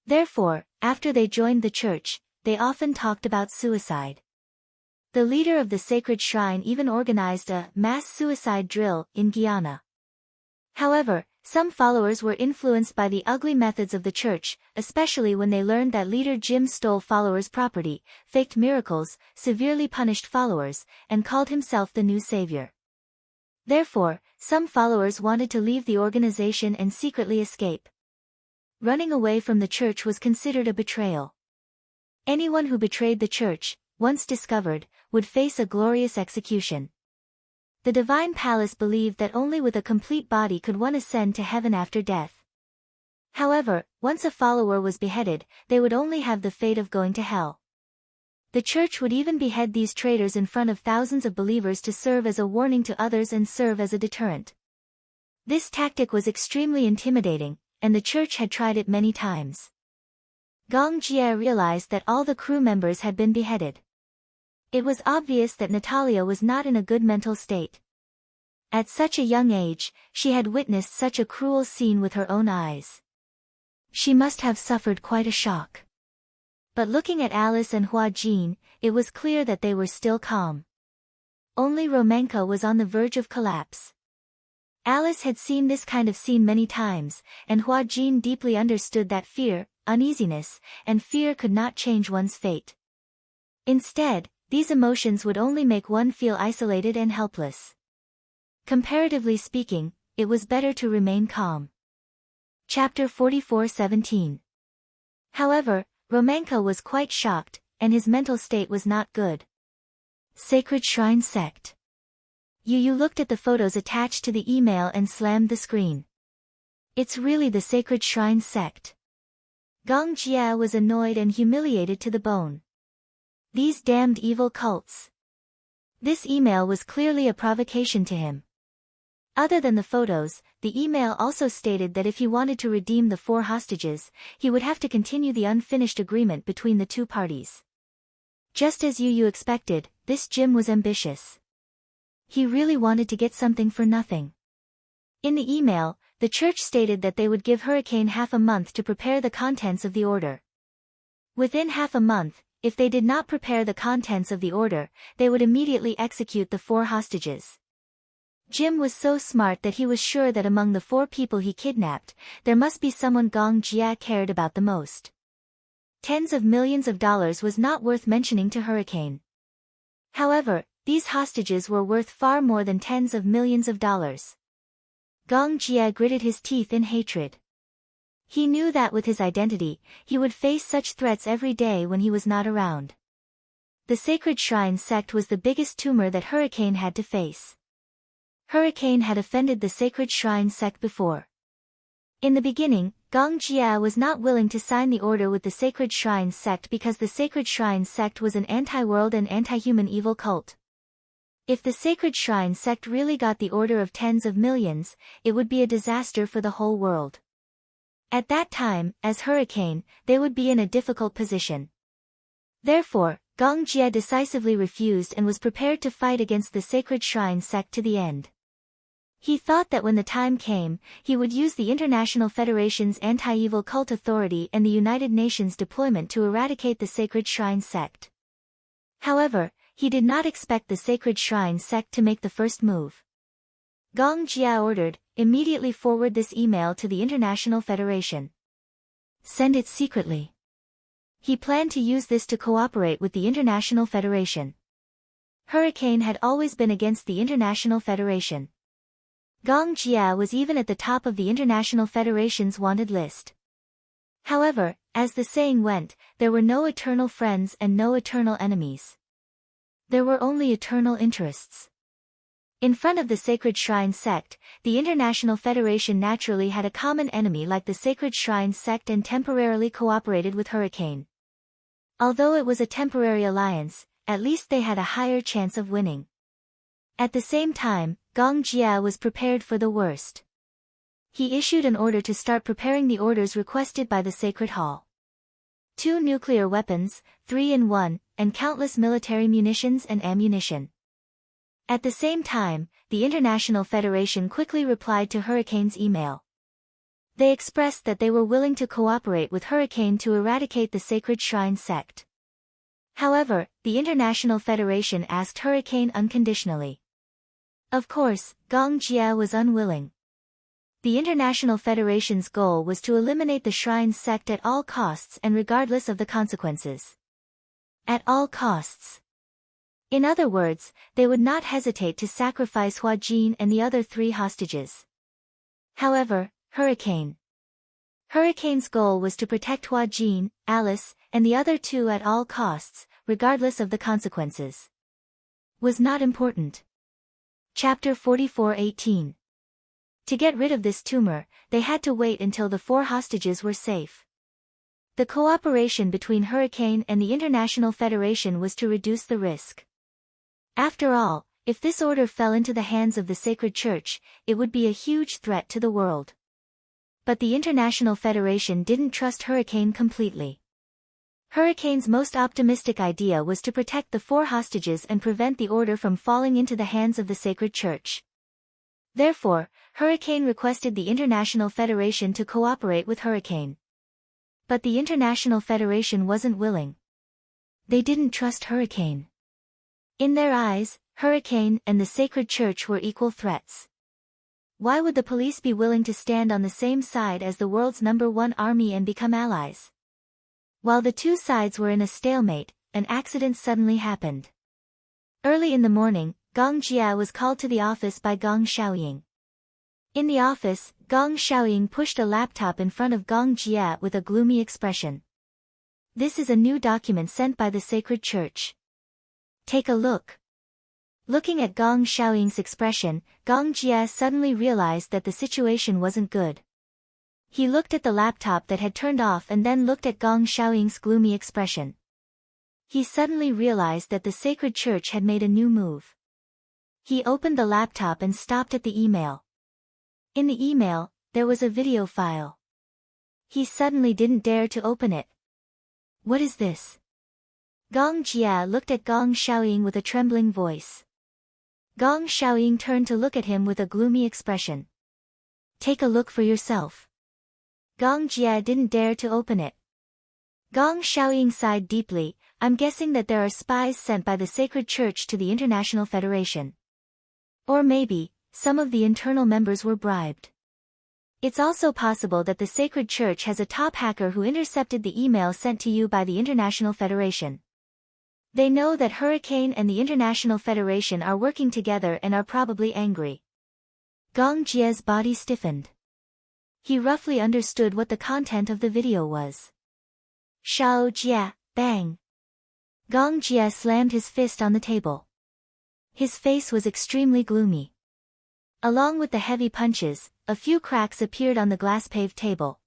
Therefore, after they joined the church, they often talked about suicide. The leader of the sacred shrine even organized a mass suicide drill in Guyana. However, some followers were influenced by the ugly methods of the church, especially when they learned that leader Jim stole followers' property, faked miracles, severely punished followers, and called himself the new savior. Therefore, some followers wanted to leave the organization and secretly escape. Running away from the church was considered a betrayal. Anyone who betrayed the church, once discovered, would face a glorious execution. The divine palace believed that only with a complete body could one ascend to heaven after death. However, once a follower was beheaded, they would only have the fate of going to hell. The church would even behead these traitors in front of thousands of believers to serve as a warning to others and serve as a deterrent. This tactic was extremely intimidating, and the church had tried it many times. Gong Jie realized that all the crew members had been beheaded. It was obvious that Natalia was not in a good mental state. At such a young age, she had witnessed such a cruel scene with her own eyes. She must have suffered quite a shock. But looking at Alice and Hua Jin, it was clear that they were still calm. Only Romanka was on the verge of collapse. Alice had seen this kind of scene many times, and Hua Jin deeply understood that fear, uneasiness, and fear could not change one's fate. Instead, these emotions would only make one feel isolated and helpless. Comparatively speaking, it was better to remain calm. Chapter 44:17. However, Romanka was quite shocked, and his mental state was not good. Sacred Shrine Sect. Yu looked at the photos attached to the email and slammed the screen. It's really the Sacred Shrine Sect. Gong Jia was annoyed and humiliated to the bone. These damned evil cults. This email was clearly a provocation to him. Other than the photos, the email also stated that if he wanted to redeem the 4 hostages, he would have to continue the unfinished agreement between the two parties. Just as Yu expected, this Jim was ambitious. He really wanted to get something for nothing. In the email, the church stated that they would give Hurricane half a month to prepare the contents of the order. Within half a month, if they did not prepare the contents of the order, they would immediately execute the 4 hostages. Jim was so smart that he was sure that among the 4 people he kidnapped, there must be someone Gong Jia cared about the most. Tens of millions of dollars was not worth mentioning to Hurricane. However, these hostages were worth far more than tens of millions of dollars. Gong Jia gritted his teeth in hatred. He knew that with his identity, he would face such threats every day when he was not around. The Sacred Shrine Sect was the biggest tumor that Hurricane had to face. Hurricane had offended the Sacred Shrine Sect before. In the beginning, Gong Jia was not willing to sign the order with the Sacred Shrine Sect because the Sacred Shrine Sect was an anti-world and anti-human evil cult. If the Sacred Shrine Sect really got the order of tens of millions, it would be a disaster for the whole world. At that time, as Hurricane, they would be in a difficult position. Therefore, Gong Jia decisively refused and was prepared to fight against the Sacred Shrine Sect to the end. He thought that when the time came, he would use the International Federation's anti-evil cult authority and the United Nations deployment to eradicate the Sacred Shrine Sect. However, he did not expect the Sacred Shrine Sect to make the first move. Gong Jia ordered, immediately forward this email to the International Federation. Send it secretly. He planned to use this to cooperate with the International Federation. Hurricane had always been against the International Federation. Gong Jia was even at the top of the International Federation's wanted list. However, as the saying went, there were no eternal friends and no eternal enemies. There were only eternal interests. In front of the Sacred Shrine sect, the International Federation naturally had a common enemy like the Sacred Shrine sect and temporarily cooperated with Hurricane. Although it was a temporary alliance, at least they had a higher chance of winning. At the same time, Gong Jia was prepared for the worst. He issued an order to start preparing the orders requested by the Sacred Hall. 2 nuclear weapons, 3 in 1, and countless military munitions and ammunition. At the same time, the International Federation quickly replied to Hurricane's email. They expressed that they were willing to cooperate with Hurricane to eradicate the Sacred Shrine sect. However, the International Federation asked Hurricane unconditionally. Of course, Gong Jia was unwilling. The International Federation's goal was to eliminate the Shrine sect at all costs and regardless of the consequences. At all costs. In other words, they would not hesitate to sacrifice Hua Jin and the other 3 hostages. However, Hurricane's goal was to protect Hua Jin, Alice, and the other 2 at all costs, regardless of the consequences. Was not important. Chapter 44:18. To get rid of this tumor, they had to wait until the 4 hostages were safe. The cooperation between Hurricane and the International Federation was to reduce the risk. After all, if this order fell into the hands of the Sacred Church, it would be a huge threat to the world. But the International Federation didn't trust Hurricane completely. Hurricane's most optimistic idea was to protect the 4 hostages and prevent the order from falling into the hands of the Sacred Church. Therefore, Hurricane requested the International Federation to cooperate with Hurricane. But the International Federation wasn't willing. They didn't trust Hurricane. In their eyes, Hurricane and the Sacred Church were equal threats. Why would the police be willing to stand on the same side as the world's #1 army and become allies? While the 2 sides were in a stalemate, an accident suddenly happened. Early in the morning, Gong Jia was called to the office by Gong Xiaoying. In the office, Gong Xiaoying pushed a laptop in front of Gong Jia with a gloomy expression. This is a new document sent by the Sacred Church. Take a look. Looking at Gong Xiaoying's expression, Gong Jia suddenly realized that the situation wasn't good. He looked at the laptop that had turned off and then looked at Gong Xiaoying's gloomy expression. He suddenly realized that the Sacred Church had made a new move. He opened the laptop and stopped at the email. In the email, there was a video file. He suddenly didn't dare to open it. What is this? Gong Jia looked at Gong Xiaoying with a trembling voice. Gong Xiaoying turned to look at him with a gloomy expression. Take a look for yourself. Gong Jia didn't dare to open it. Gong Xiaoying sighed deeply. I'm guessing that there are spies sent by the Sacred Church to the International Federation. Or maybe, some of the internal members were bribed. It's also possible that the Sacred Church has a top hacker who intercepted the email sent to you by the International Federation. They know that Hurricane and the International Federation are working together and are probably angry. Gong Jia's body stiffened. He roughly understood what the content of the video was. Shao Jia, bang. Gong Jia slammed his fist on the table. His face was extremely gloomy. Along with the heavy punches, a few cracks appeared on the glass-paved table.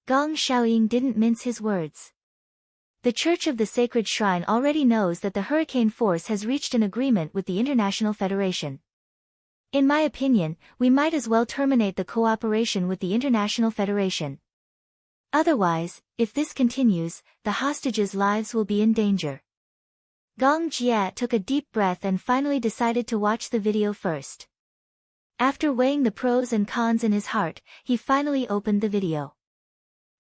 Gong Xiaoying didn't mince his words. The Church of the Sacred Shrine already knows that the Hurricane Force has reached an agreement with the International Federation. In my opinion, we might as well terminate the cooperation with the International Federation. Otherwise, if this continues, the hostages' lives will be in danger. Gong Jia took a deep breath and finally decided to watch the video first. After weighing the pros and cons in his heart, he finally opened the video.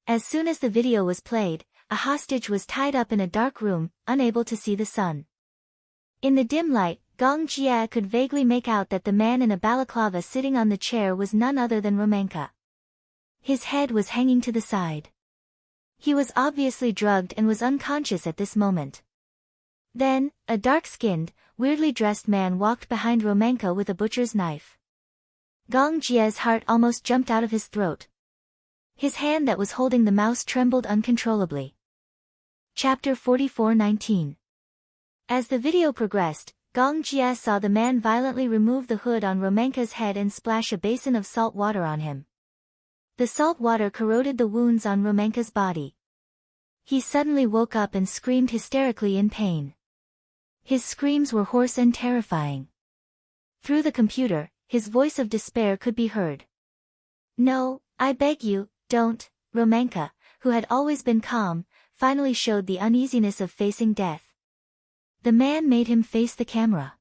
As soon as the video was played, a hostage was tied up in a dark room, unable to see the sun. In the dim light, Gong Jia could vaguely make out that the man in a balaclava sitting on the chair was none other than Romanka. His head was hanging to the side. He was obviously drugged and was unconscious at this moment. Then, a dark-skinned, weirdly dressed man walked behind Romanka with a butcher's knife. Gong Jia's heart almost jumped out of his throat. His hand that was holding the mouse trembled uncontrollably. Chapter 44:19. As the video progressed, Gong Jie saw the man violently remove the hood on Romenka's head and splash a basin of salt water on him. The salt water corroded the wounds on Romenka's body. He suddenly woke up and screamed hysterically in pain. His screams were hoarse and terrifying. Through the computer, his voice of despair could be heard. "No, I beg you, don't." Romenka, who had always been calm, finally showed the uneasiness of facing death. The man made him face the camera.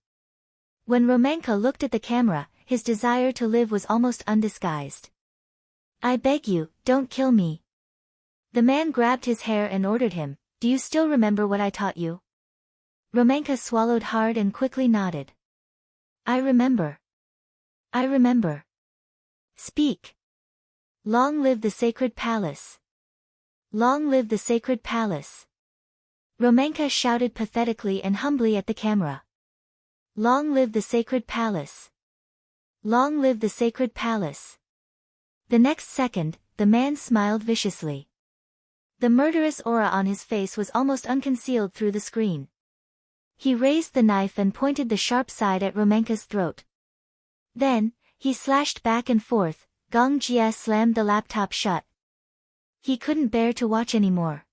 When Romenka looked at the camera, his desire to live was almost undisguised. "I beg you, don't kill me." The man grabbed his hair and ordered him, "Do you still remember what I taught you?" Romenka swallowed hard and quickly nodded. "I remember. I remember." "Speak." "Long live the sacred palace. Long live the sacred palace." Romenka shouted pathetically and humbly at the camera. "Long live the sacred palace. Long live the sacred palace." The next second, the man smiled viciously. The murderous aura on his face was almost unconcealed through the screen. He raised the knife and pointed the sharp side at Romenka's throat. Then, he slashed back and forth. Gong Jie slammed the laptop shut. He couldn't bear to watch anymore.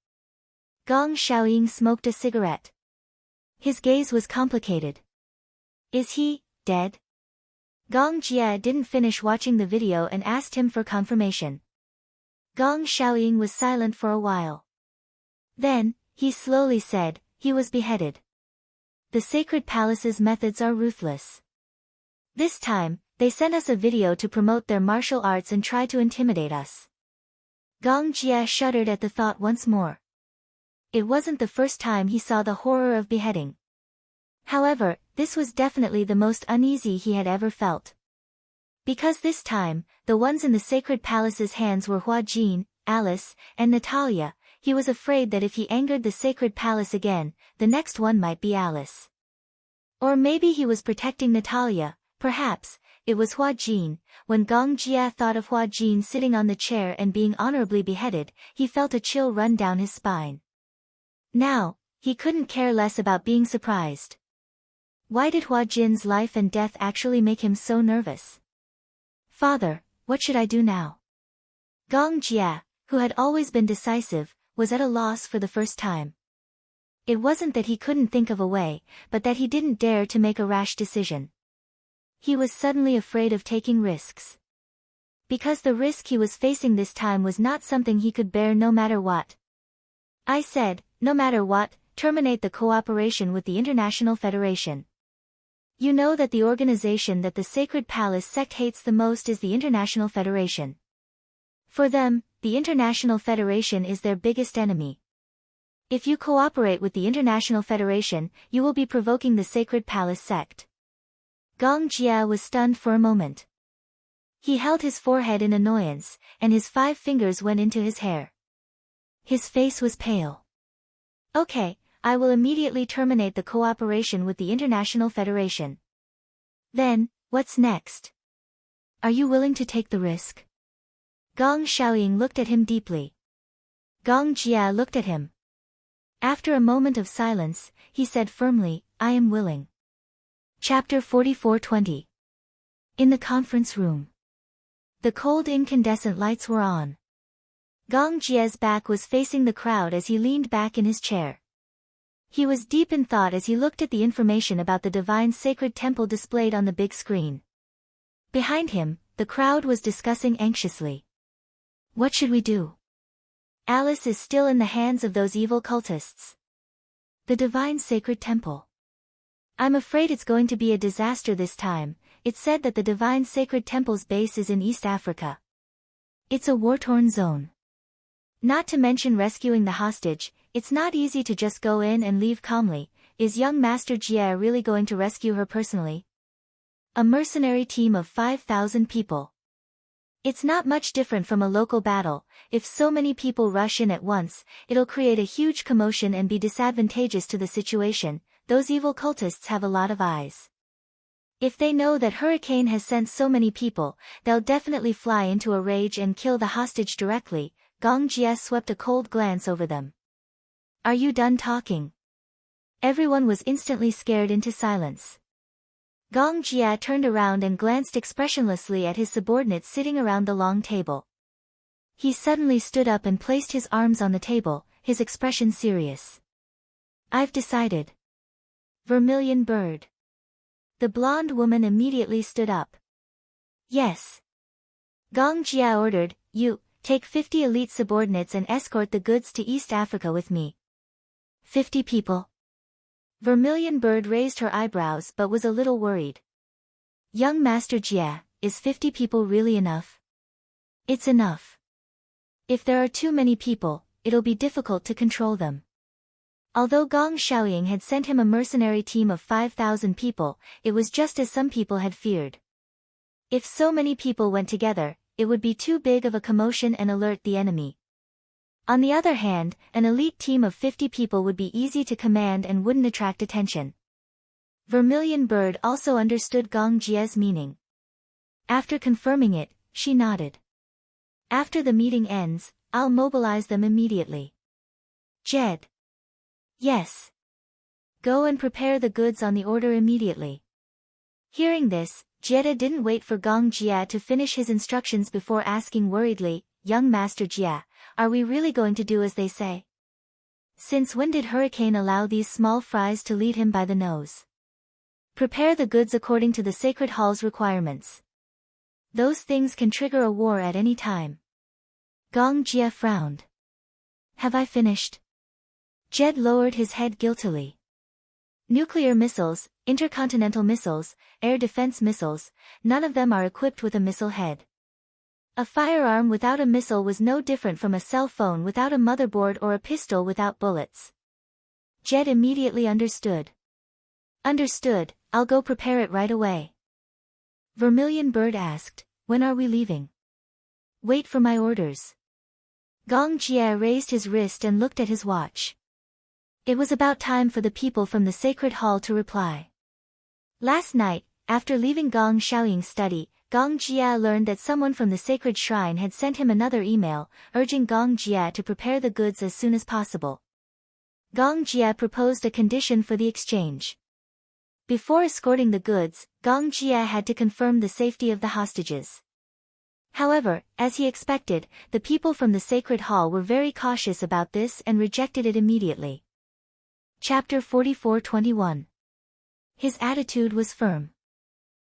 Gong Xiaoying smoked a cigarette. His gaze was complicated. "Is he dead?" Gong Jie didn't finish watching the video and asked him for confirmation. Gong Xiaoying was silent for a while. Then, he slowly said, "He was beheaded. The sacred palace's methods are ruthless. This time, they sent us a video to promote their martial arts and try to intimidate us." Gong Jie shuddered at the thought once more. It wasn't the first time he saw the horror of beheading. However, this was definitely the most uneasy he had ever felt. Because this time, the ones in the sacred palace's hands were Hua Jin, Alice, and Natalia. He was afraid that if he angered the sacred palace again, the next one might be Alice. Or maybe he was protecting Natalia, perhaps. It was Hua Jin. When Gong Jie thought of Hua Jin sitting on the chair and being honorably beheaded, he felt a chill run down his spine. Now, he couldn't care less about being surprised. Why did Hua Jin's life and death actually make him so nervous? "Father, what should I do now?" Gong Jie, who had always been decisive, was at a loss for the first time. It wasn't that he couldn't think of a way, but that he didn't dare to make a rash decision. He was suddenly afraid of taking risks. Because the risk he was facing this time was not something he could bear no matter what. "I said, no matter what, terminate the cooperation with the International Federation. You know that the organization that the Sacred Palace sect hates the most is the International Federation. For them, the International Federation is their biggest enemy. If you cooperate with the International Federation, you will be provoking the Sacred Palace sect." Gong Jie was stunned for a moment. He held his forehead in annoyance, and his 5 fingers went into his hair. His face was pale. "Okay, I will immediately terminate the cooperation with the International Federation." "Then, what's next? Are you willing to take the risk?" Gong Xiaoying looked at him deeply. Gong Jie looked at him. After a moment of silence, he said firmly, "I am willing." Chapter 44:20. In the conference room. The cold incandescent lights were on. Gong Jie's back was facing the crowd as he leaned back in his chair. He was deep in thought as he looked at the information about the divine sacred temple displayed on the big screen. Behind him, the crowd was discussing anxiously. "What should we do? Alice is still in the hands of those evil cultists. The divine sacred temple. I'm afraid it's going to be a disaster this time." It's said that the divine sacred temple's base is in East Africa. It's a war-torn zone. Not to mention rescuing the hostage, it's not easy to just go in and leave calmly. Is young Master Jie really going to rescue her personally? A mercenary team of 5,000 people. It's not much different from a local battle. If so many people rush in at once, it'll create a huge commotion and be disadvantageous to the situation. Those evil cultists have a lot of eyes. If they know that Hurricane has sent so many people, they'll definitely fly into a rage and kill the hostage directly. Gong Jie swept a cold glance over them. "Are you done talking?" Everyone was instantly scared into silence. Gong Jia turned around and glanced expressionlessly at his subordinates sitting around the long table. He suddenly stood up and placed his arms on the table, his expression serious. "I've decided." Vermilion bird. The blonde woman immediately stood up. "Yes." Gong Jia ordered, "You, take 50 elite subordinates and escort the goods to East Africa with me." 50 people? Vermilion bird raised her eyebrows but was a little worried. "Young Master Jia, is 50 people really enough?" "It's enough. If there are too many people, it'll be difficult to control them." Although Gong Xiaoying had sent him a mercenary team of 5,000 people, it was just as some people had feared. If so many people went together, it would be too big of a commotion and alert the enemy. On the other hand, an elite team of 50 people would be easy to command and wouldn't attract attention. Vermilion bird also understood Gong Jia's meaning. After confirming it, she nodded. "After the meeting ends, I'll mobilize them immediately." "Jed." "Yes. Go and prepare the goods on the order immediately." Hearing this, Jeda didn't wait for Gong Jia to finish his instructions before asking worriedly, "Young Master Jia, are we really going to do as they say? Since when did Hurricane allow these small fries to lead him by the nose? Prepare the goods according to the Sacred Hall's requirements. Those things can trigger a war at any time." Gong Jia frowned. "Have I finished?" Jed lowered his head guiltily. "Nuclear missiles, intercontinental missiles, air defense missiles, none of them are equipped with a missile head. A firearm without a missile was no different from a cell phone without a motherboard or a pistol without bullets." Jed immediately understood. "Understood, I'll go prepare it right away." Vermilion bird asked, "When are we leaving?" "Wait for my orders." Gong Jia raised his wrist and looked at his watch. It was about time for the people from the Sacred Hall to reply. Last night, after leaving Gong Xiaoying's study, Gong Jia learned that someone from the sacred shrine had sent him another email, urging Gong Jia to prepare the goods as soon as possible. Gong Jia proposed a condition for the exchange. Before escorting the goods, Gong Jia had to confirm the safety of the hostages. However, as he expected, the people from the Sacred Hall were very cautious about this and rejected it immediately. Chapter 44:21. His attitude was firm.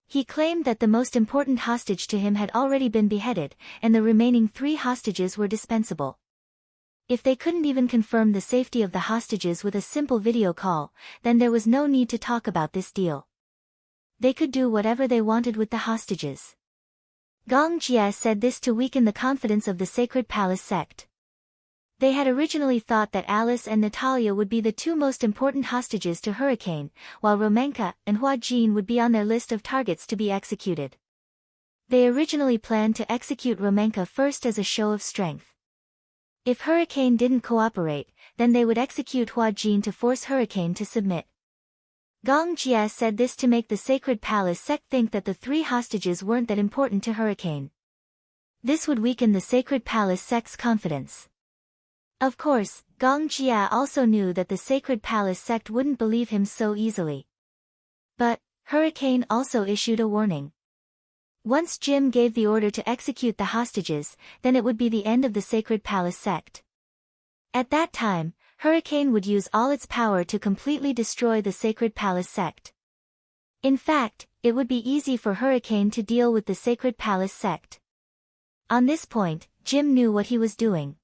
He claimed that the most important hostage to him had already been beheaded, and the remaining 3 hostages were dispensable. If they couldn't even confirm the safety of the hostages with a simple video call, then there was no need to talk about this deal. They could do whatever they wanted with the hostages. Gong Jia said this to weaken the confidence of the Sacred Palace sect. They had originally thought that Alice and Natalia would be the 2 most important hostages to Hurricane, while Romenka and Hua Jin would be on their list of targets to be executed. They originally planned to execute Romenka first as a show of strength. If Hurricane didn't cooperate, then they would execute Hua Jin to force Hurricane to submit. Gong Jia said this to make the Sacred Palace sect think that the 3 hostages weren't that important to Hurricane. This would weaken the Sacred Palace sect's confidence. Of course, Gong Jia also knew that the Sacred Palace sect wouldn't believe him so easily. But, Hurricane also issued a warning. Once Jim gave the order to execute the hostages, then it would be the end of the Sacred Palace sect. At that time, Hurricane would use all its power to completely destroy the Sacred Palace sect. In fact, it would be easy for Hurricane to deal with the Sacred Palace sect. On this point, Jim knew what he was doing.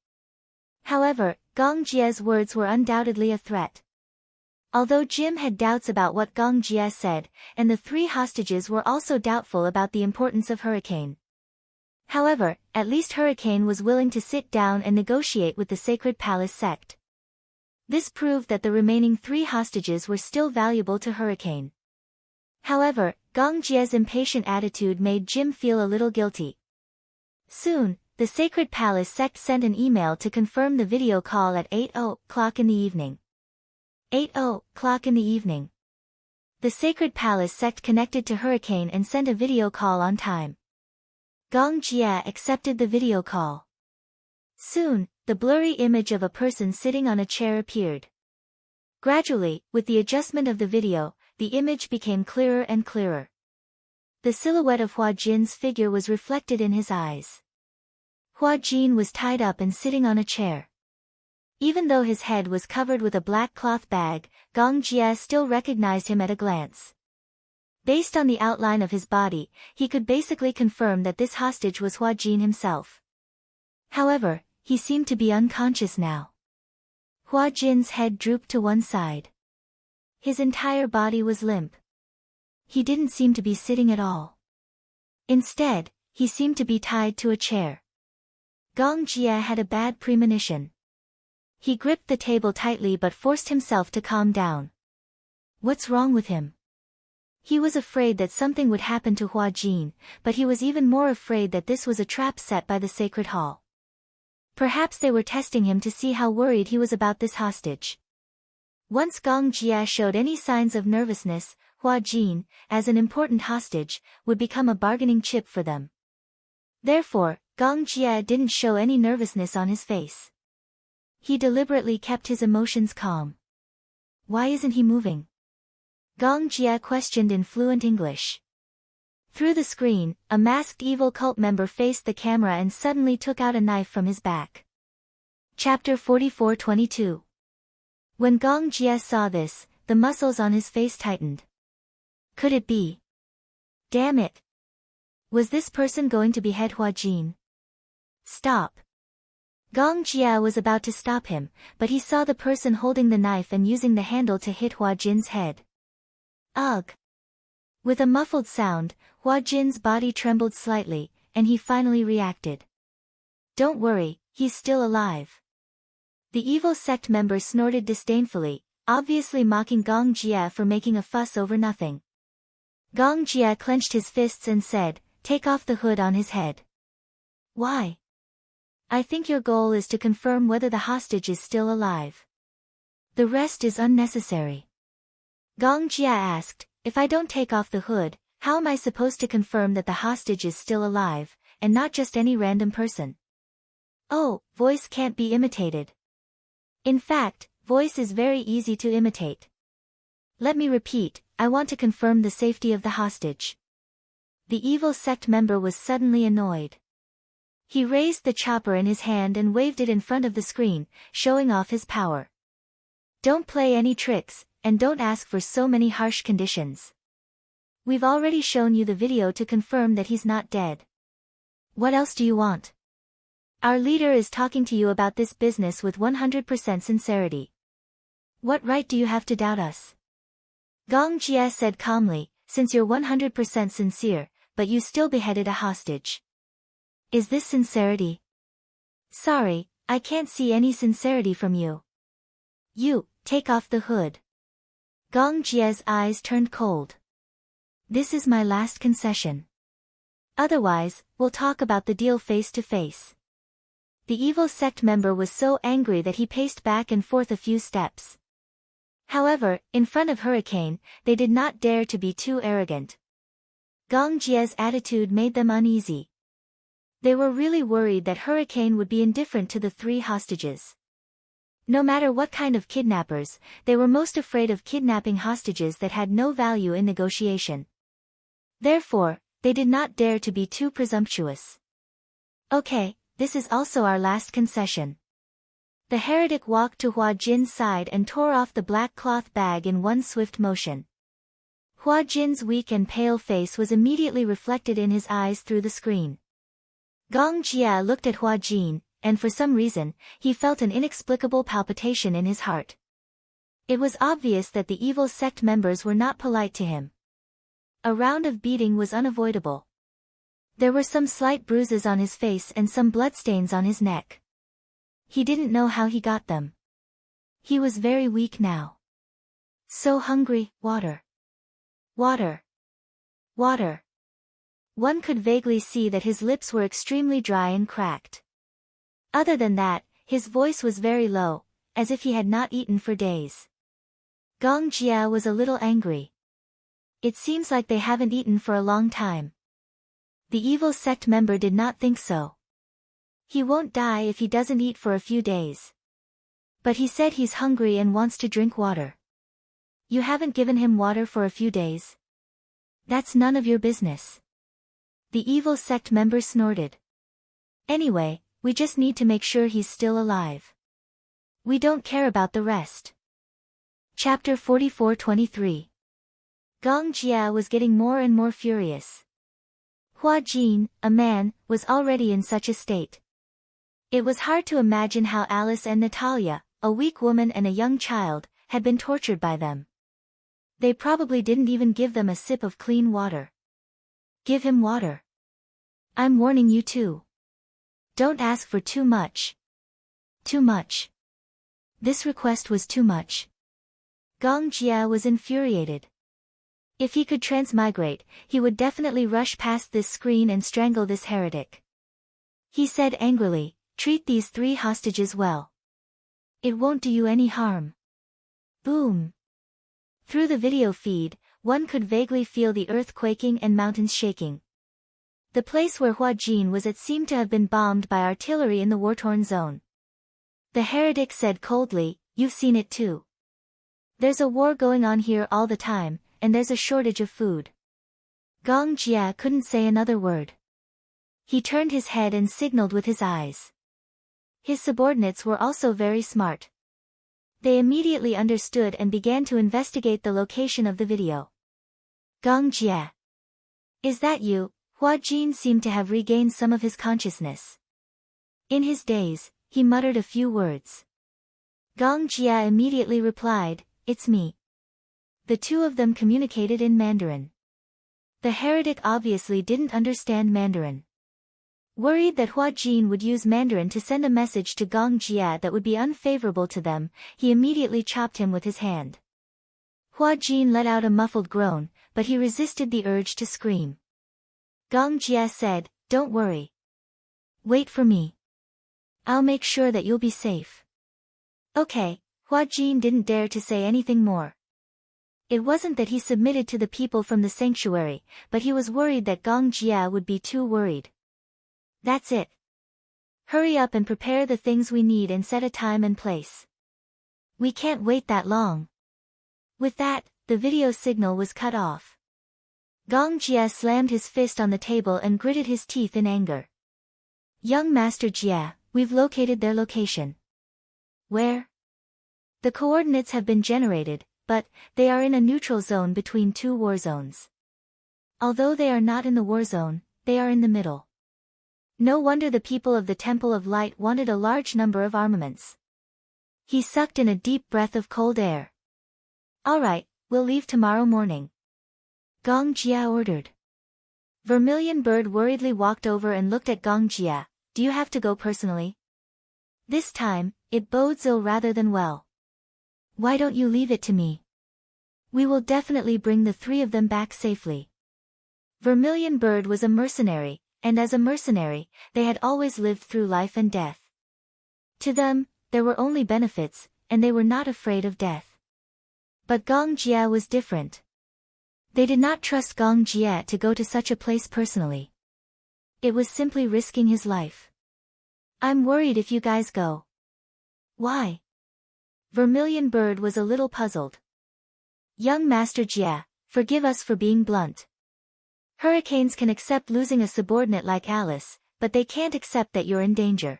However, Gong Jia's words were undoubtedly a threat. Although Jim had doubts about what Gong Jia said, and the 3 hostages were also doubtful about the importance of Hurricane. However, at least Hurricane was willing to sit down and negotiate with the Sacred Palace sect. This proved that the remaining 3 hostages were still valuable to Hurricane. However, Gong Jia's impatient attitude made Jim feel a little guilty. Soon, the Sacred Palace sect sent an email to confirm the video call at 8:00 in the evening. 8:00 in the evening. The Sacred Palace sect connected to Hurricane and sent a video call on time. Gong Jia accepted the video call. Soon, the blurry image of a person sitting on a chair appeared. Gradually, with the adjustment of the video, the image became clearer and clearer. The silhouette of Hua Jin's figure was reflected in his eyes. Hua Jin was tied up and sitting on a chair. Even though his head was covered with a black cloth bag, Gong Jie still recognized him at a glance. Based on the outline of his body, he could basically confirm that this hostage was Hua Jin himself. However, he seemed to be unconscious now. Hua Jin's head drooped to one side. His entire body was limp. He didn't seem to be sitting at all. Instead, he seemed to be tied to a chair. Gong Jie had a bad premonition. He gripped the table tightly but forced himself to calm down. What's wrong with him? He was afraid that something would happen to Hua Jin, but he was even more afraid that this was a trap set by the Sacred Hall. Perhaps they were testing him to see how worried he was about this hostage. Once Gong Jie showed any signs of nervousness, Hua Jin, as an important hostage, would become a bargaining chip for them. Therefore, Gong Jie didn't show any nervousness on his face. He deliberately kept his emotions calm. Why isn't he moving? Gong Jie questioned in fluent English. Through the screen, a masked evil cult member faced the camera and suddenly took out a knife from his back. Chapter 44:22. When Gong Jie saw this, the muscles on his face tightened. Could it be? Damn it! Was this person going to behead Hua Jin? Stop! Gong Jie was about to stop him, but he saw the person holding the knife and using the handle to hit Hua Jin's head. Ugh! With a muffled sound, Hua Jin's body trembled slightly, and he finally reacted. Don't worry, he's still alive. The evil sect member snorted disdainfully, obviously mocking Gong Jie for making a fuss over nothing. Gong Jie clenched his fists and said, "Take off the hood on his head." Why? I think your goal is to confirm whether the hostage is still alive. The rest is unnecessary. Gong Jie asked, if I don't take off the hood, how am I supposed to confirm that the hostage is still alive, and not just any random person? Oh, voice can't be imitated. In fact, voice is very easy to imitate. Let me repeat, I want to confirm the safety of the hostage. The evil sect member was suddenly annoyed. He raised the chopper in his hand and waved it in front of the screen, showing off his power. Don't play any tricks, and don't ask for so many harsh conditions. We've already shown you the video to confirm that he's not dead. What else do you want? Our leader is talking to you about this business with 100% sincerity. What right do you have to doubt us? Gong Jie said calmly, since you're 100% sincere, but you still beheaded a hostage. Is this sincerity? Sorry, I can't see any sincerity from you. You, take off the hood. Gong Jie's eyes turned cold. This is my last concession. Otherwise, we'll talk about the deal face to face. The evil sect member was so angry that he paced back and forth a few steps. However, in front of Hurricane, they did not dare to be too arrogant. Gong Jie's attitude made them uneasy. They were really worried that Hurricane would be indifferent to the three hostages. No matter what kind of kidnappers, they were most afraid of kidnapping hostages that had no value in negotiation. Therefore, they did not dare to be too presumptuous. Okay, this is also our last concession. The heretic walked to Hua Jin's side and tore off the black cloth bag in one swift motion. Hua Jin's weak and pale face was immediately reflected in his eyes through the screen. Gong Jie looked at Hua Jin, and for some reason, he felt an inexplicable palpitation in his heart. It was obvious that the evil sect members were not polite to him. A round of beating was unavoidable. There were some slight bruises on his face and some bloodstains on his neck. He didn't know how he got them. He was very weak now. So hungry, water. Water. Water. One could vaguely see that his lips were extremely dry and cracked. Other than that, his voice was very low, as if he had not eaten for days. Gong Jie was a little angry. It seems like they haven't eaten for a long time. The evil sect member did not think so. He won't die if he doesn't eat for a few days. But he said he's hungry and wants to drink water. You haven't given him water for a few days? That's none of your business. The evil sect member snorted. Anyway, we just need to make sure he's still alive. We don't care about the rest. Chapter 44-23. Gong Jia was getting more and more furious. Hua Jin, a man, was already in such a state. It was hard to imagine how Alice and Natalia, a weak woman and a young child, had been tortured by them. They probably didn't even give them a sip of clean water. Give him water. I'm warning you too. Don't ask for too much. Too much. This request was too much. Gong Jia was infuriated. If he could transmigrate, he would definitely rush past this screen and strangle this heretic. He said angrily, treat these 3 hostages well. It won't do you any harm. Boom. Through the video feed, one could vaguely feel the earth quaking and mountains shaking. The place where Hua Jin was seemed to have been bombed by artillery in the war-torn zone. The heretic said coldly, you've seen it too. There's a war going on here all the time, and there's a shortage of food. Gong Jia couldn't say another word. He turned his head and signaled with his eyes. His subordinates were also very smart. They immediately understood and began to investigate the location of the video. Gong Jia. Is that you? Hua Jin seemed to have regained some of his consciousness. In his daze, he muttered a few words. Gong Jia immediately replied, it's me. The 2 of them communicated in Mandarin. The heretic obviously didn't understand Mandarin. Worried that Hua Jin would use Mandarin to send a message to Gong Jia that would be unfavorable to them, he immediately chopped him with his hand. Hua Jin let out a muffled groan, but he resisted the urge to scream. Gong Jia said, don't worry. Wait for me. I'll make sure that you'll be safe. Okay, Hua Jin didn't dare to say anything more. It wasn't that he submitted to the people from the sanctuary, but he was worried that Gong Jia would be too worried. That's it. Hurry up and prepare the things we need and set a time and place. We can't wait that long. With that, the video signal was cut off. Gong Jia slammed his fist on the table and gritted his teeth in anger. Young Master Jia, we've located their location. Where? The coordinates have been generated, but they are in a neutral zone between 2 war zones. Although they are not in the war zone, they are in the middle. No wonder the people of the Temple of Light wanted a large number of armaments. He sucked in a deep breath of cold air. All right, we'll leave tomorrow morning. Gong Jia ordered. Vermilion Bird worriedly walked over and looked at Gong Jia. Do you have to go personally? This time, it bodes ill rather than well. Why don't you leave it to me? We will definitely bring the 3 of them back safely. Vermilion Bird was a mercenary, and as a mercenary, they had always lived through life and death. To them, there were only benefits, and they were not afraid of death. But Gong Jia was different. They did not trust Gong Jia to go to such a place personally. It was simply risking his life. I'm worried if you guys go. Why? Vermilion Bird was a little puzzled. Young Master Jia, forgive us for being blunt. Hurricanes can accept losing a subordinate like Alice, but they can't accept that you're in danger.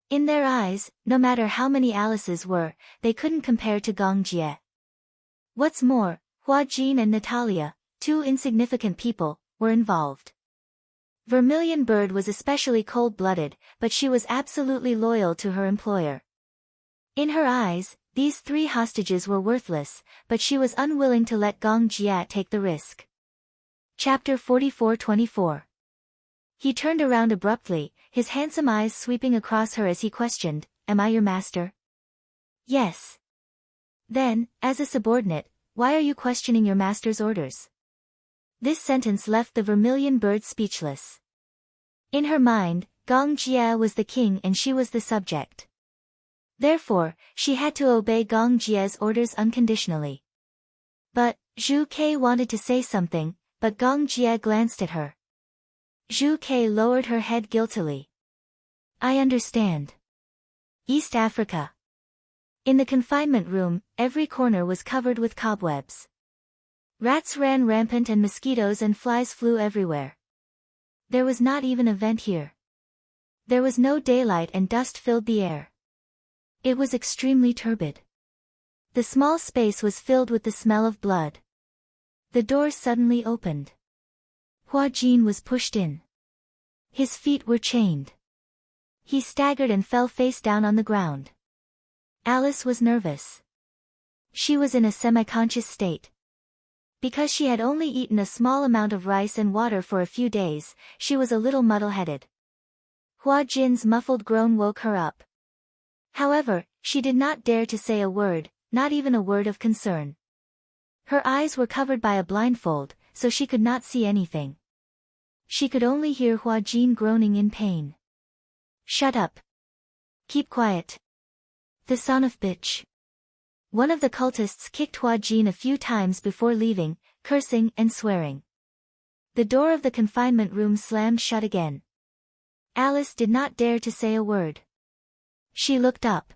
In their eyes, no matter how many Alices were, they couldn't compare to Gong Jia. What's more, Hua Jin and Natalia, 2 insignificant people, were involved. Vermilion Bird was especially cold-blooded, but she was absolutely loyal to her employer. In her eyes, these 3 hostages were worthless, but she was unwilling to let Gong Jia take the risk. Chapter 44-24. He turned around abruptly, his handsome eyes sweeping across her as he questioned, Am I your master? Yes. Then, as a subordinate, why are you questioning your master's orders? This sentence left the Vermilion Bird speechless. In her mind, Gong Jia was the king and she was the subject. Therefore, she had to obey Gong Jia's orders unconditionally. But, Zhu Ke wanted to say something, but Gong Jia glanced at her. Zhu Ke lowered her head guiltily. I understand. East Africa. In the confinement room, every corner was covered with cobwebs. Rats ran rampant and mosquitoes and flies flew everywhere. There was not even a vent here. There was no daylight and dust filled the air. It was extremely turbid. The small space was filled with the smell of blood. The door suddenly opened. Hua Jin was pushed in. His feet were chained. He staggered and fell face down on the ground. Alice was nervous. She was in a semi-conscious state. Because she had only eaten a small amount of rice and water for a few days, she was a little muddle-headed. Hua Jin's muffled groan woke her up. However, she did not dare to say a word, not even a word of concern. Her eyes were covered by a blindfold, so she could not see anything. She could only hear Hua Jin groaning in pain. "Shut up. Keep quiet. The son of bitch." One of the cultists kicked Hua Jin a few times before leaving, cursing and swearing. The door of the confinement room slammed shut again. Alice did not dare to say a word. She looked up.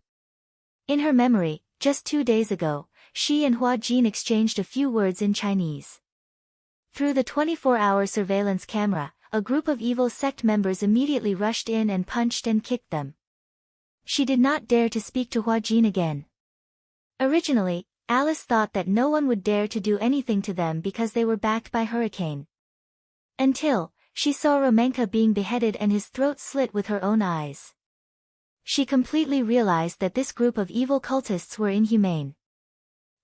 In her memory, just 2 days ago, she and Hua Jin exchanged a few words in Chinese. Through the 24-hour surveillance camera, a group of evil sect members immediately rushed in and punched and kicked them. She did not dare to speak to Hua Jin again. Originally, Alice thought that no one would dare to do anything to them because they were backed by Hurricane. Until, she saw Romanka being beheaded and his throat slit with her own eyes. She completely realized that this group of evil cultists were inhumane.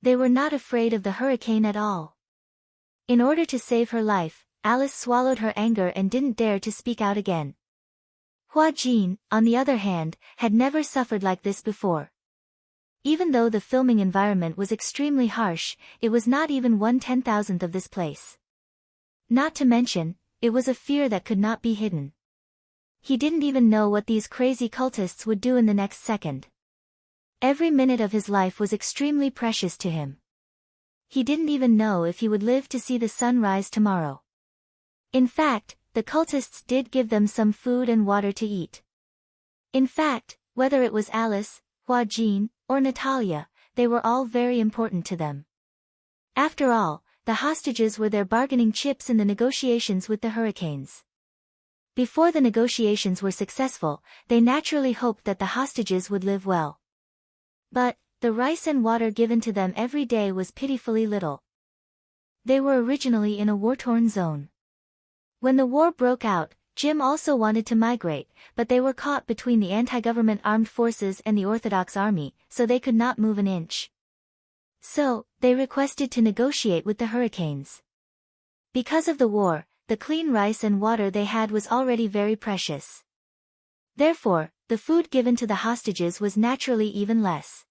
They were not afraid of the Hurricane at all. In order to save her life, Alice swallowed her anger and didn't dare to speak out again. Hua Jin, on the other hand, had never suffered like this before. Even though the filming environment was extremely harsh, it was not even 1/10,000th of this place. Not to mention, it was a fear that could not be hidden. He didn't even know what these crazy cultists would do in the next second. Every minute of his life was extremely precious to him. He didn't even know if he would live to see the sun rise tomorrow. In fact, the cultists did give them some food and water to eat. In fact, whether it was Alice, Hua Jin, or Natalia, they were all very important to them. After all, the hostages were their bargaining chips in the negotiations with the Hurricanes. Before the negotiations were successful, they naturally hoped that the hostages would live well. But, the rice and water given to them every day was pitifully little. They were originally in a war-torn zone. When the war broke out, Jim also wanted to migrate, but they were caught between the anti-government armed forces and the Orthodox army, so they could not move an inch. So, they requested to negotiate with the Hurricanes. Because of the war, the clean rice and water they had was already very precious. Therefore, the food given to the hostages was naturally even less.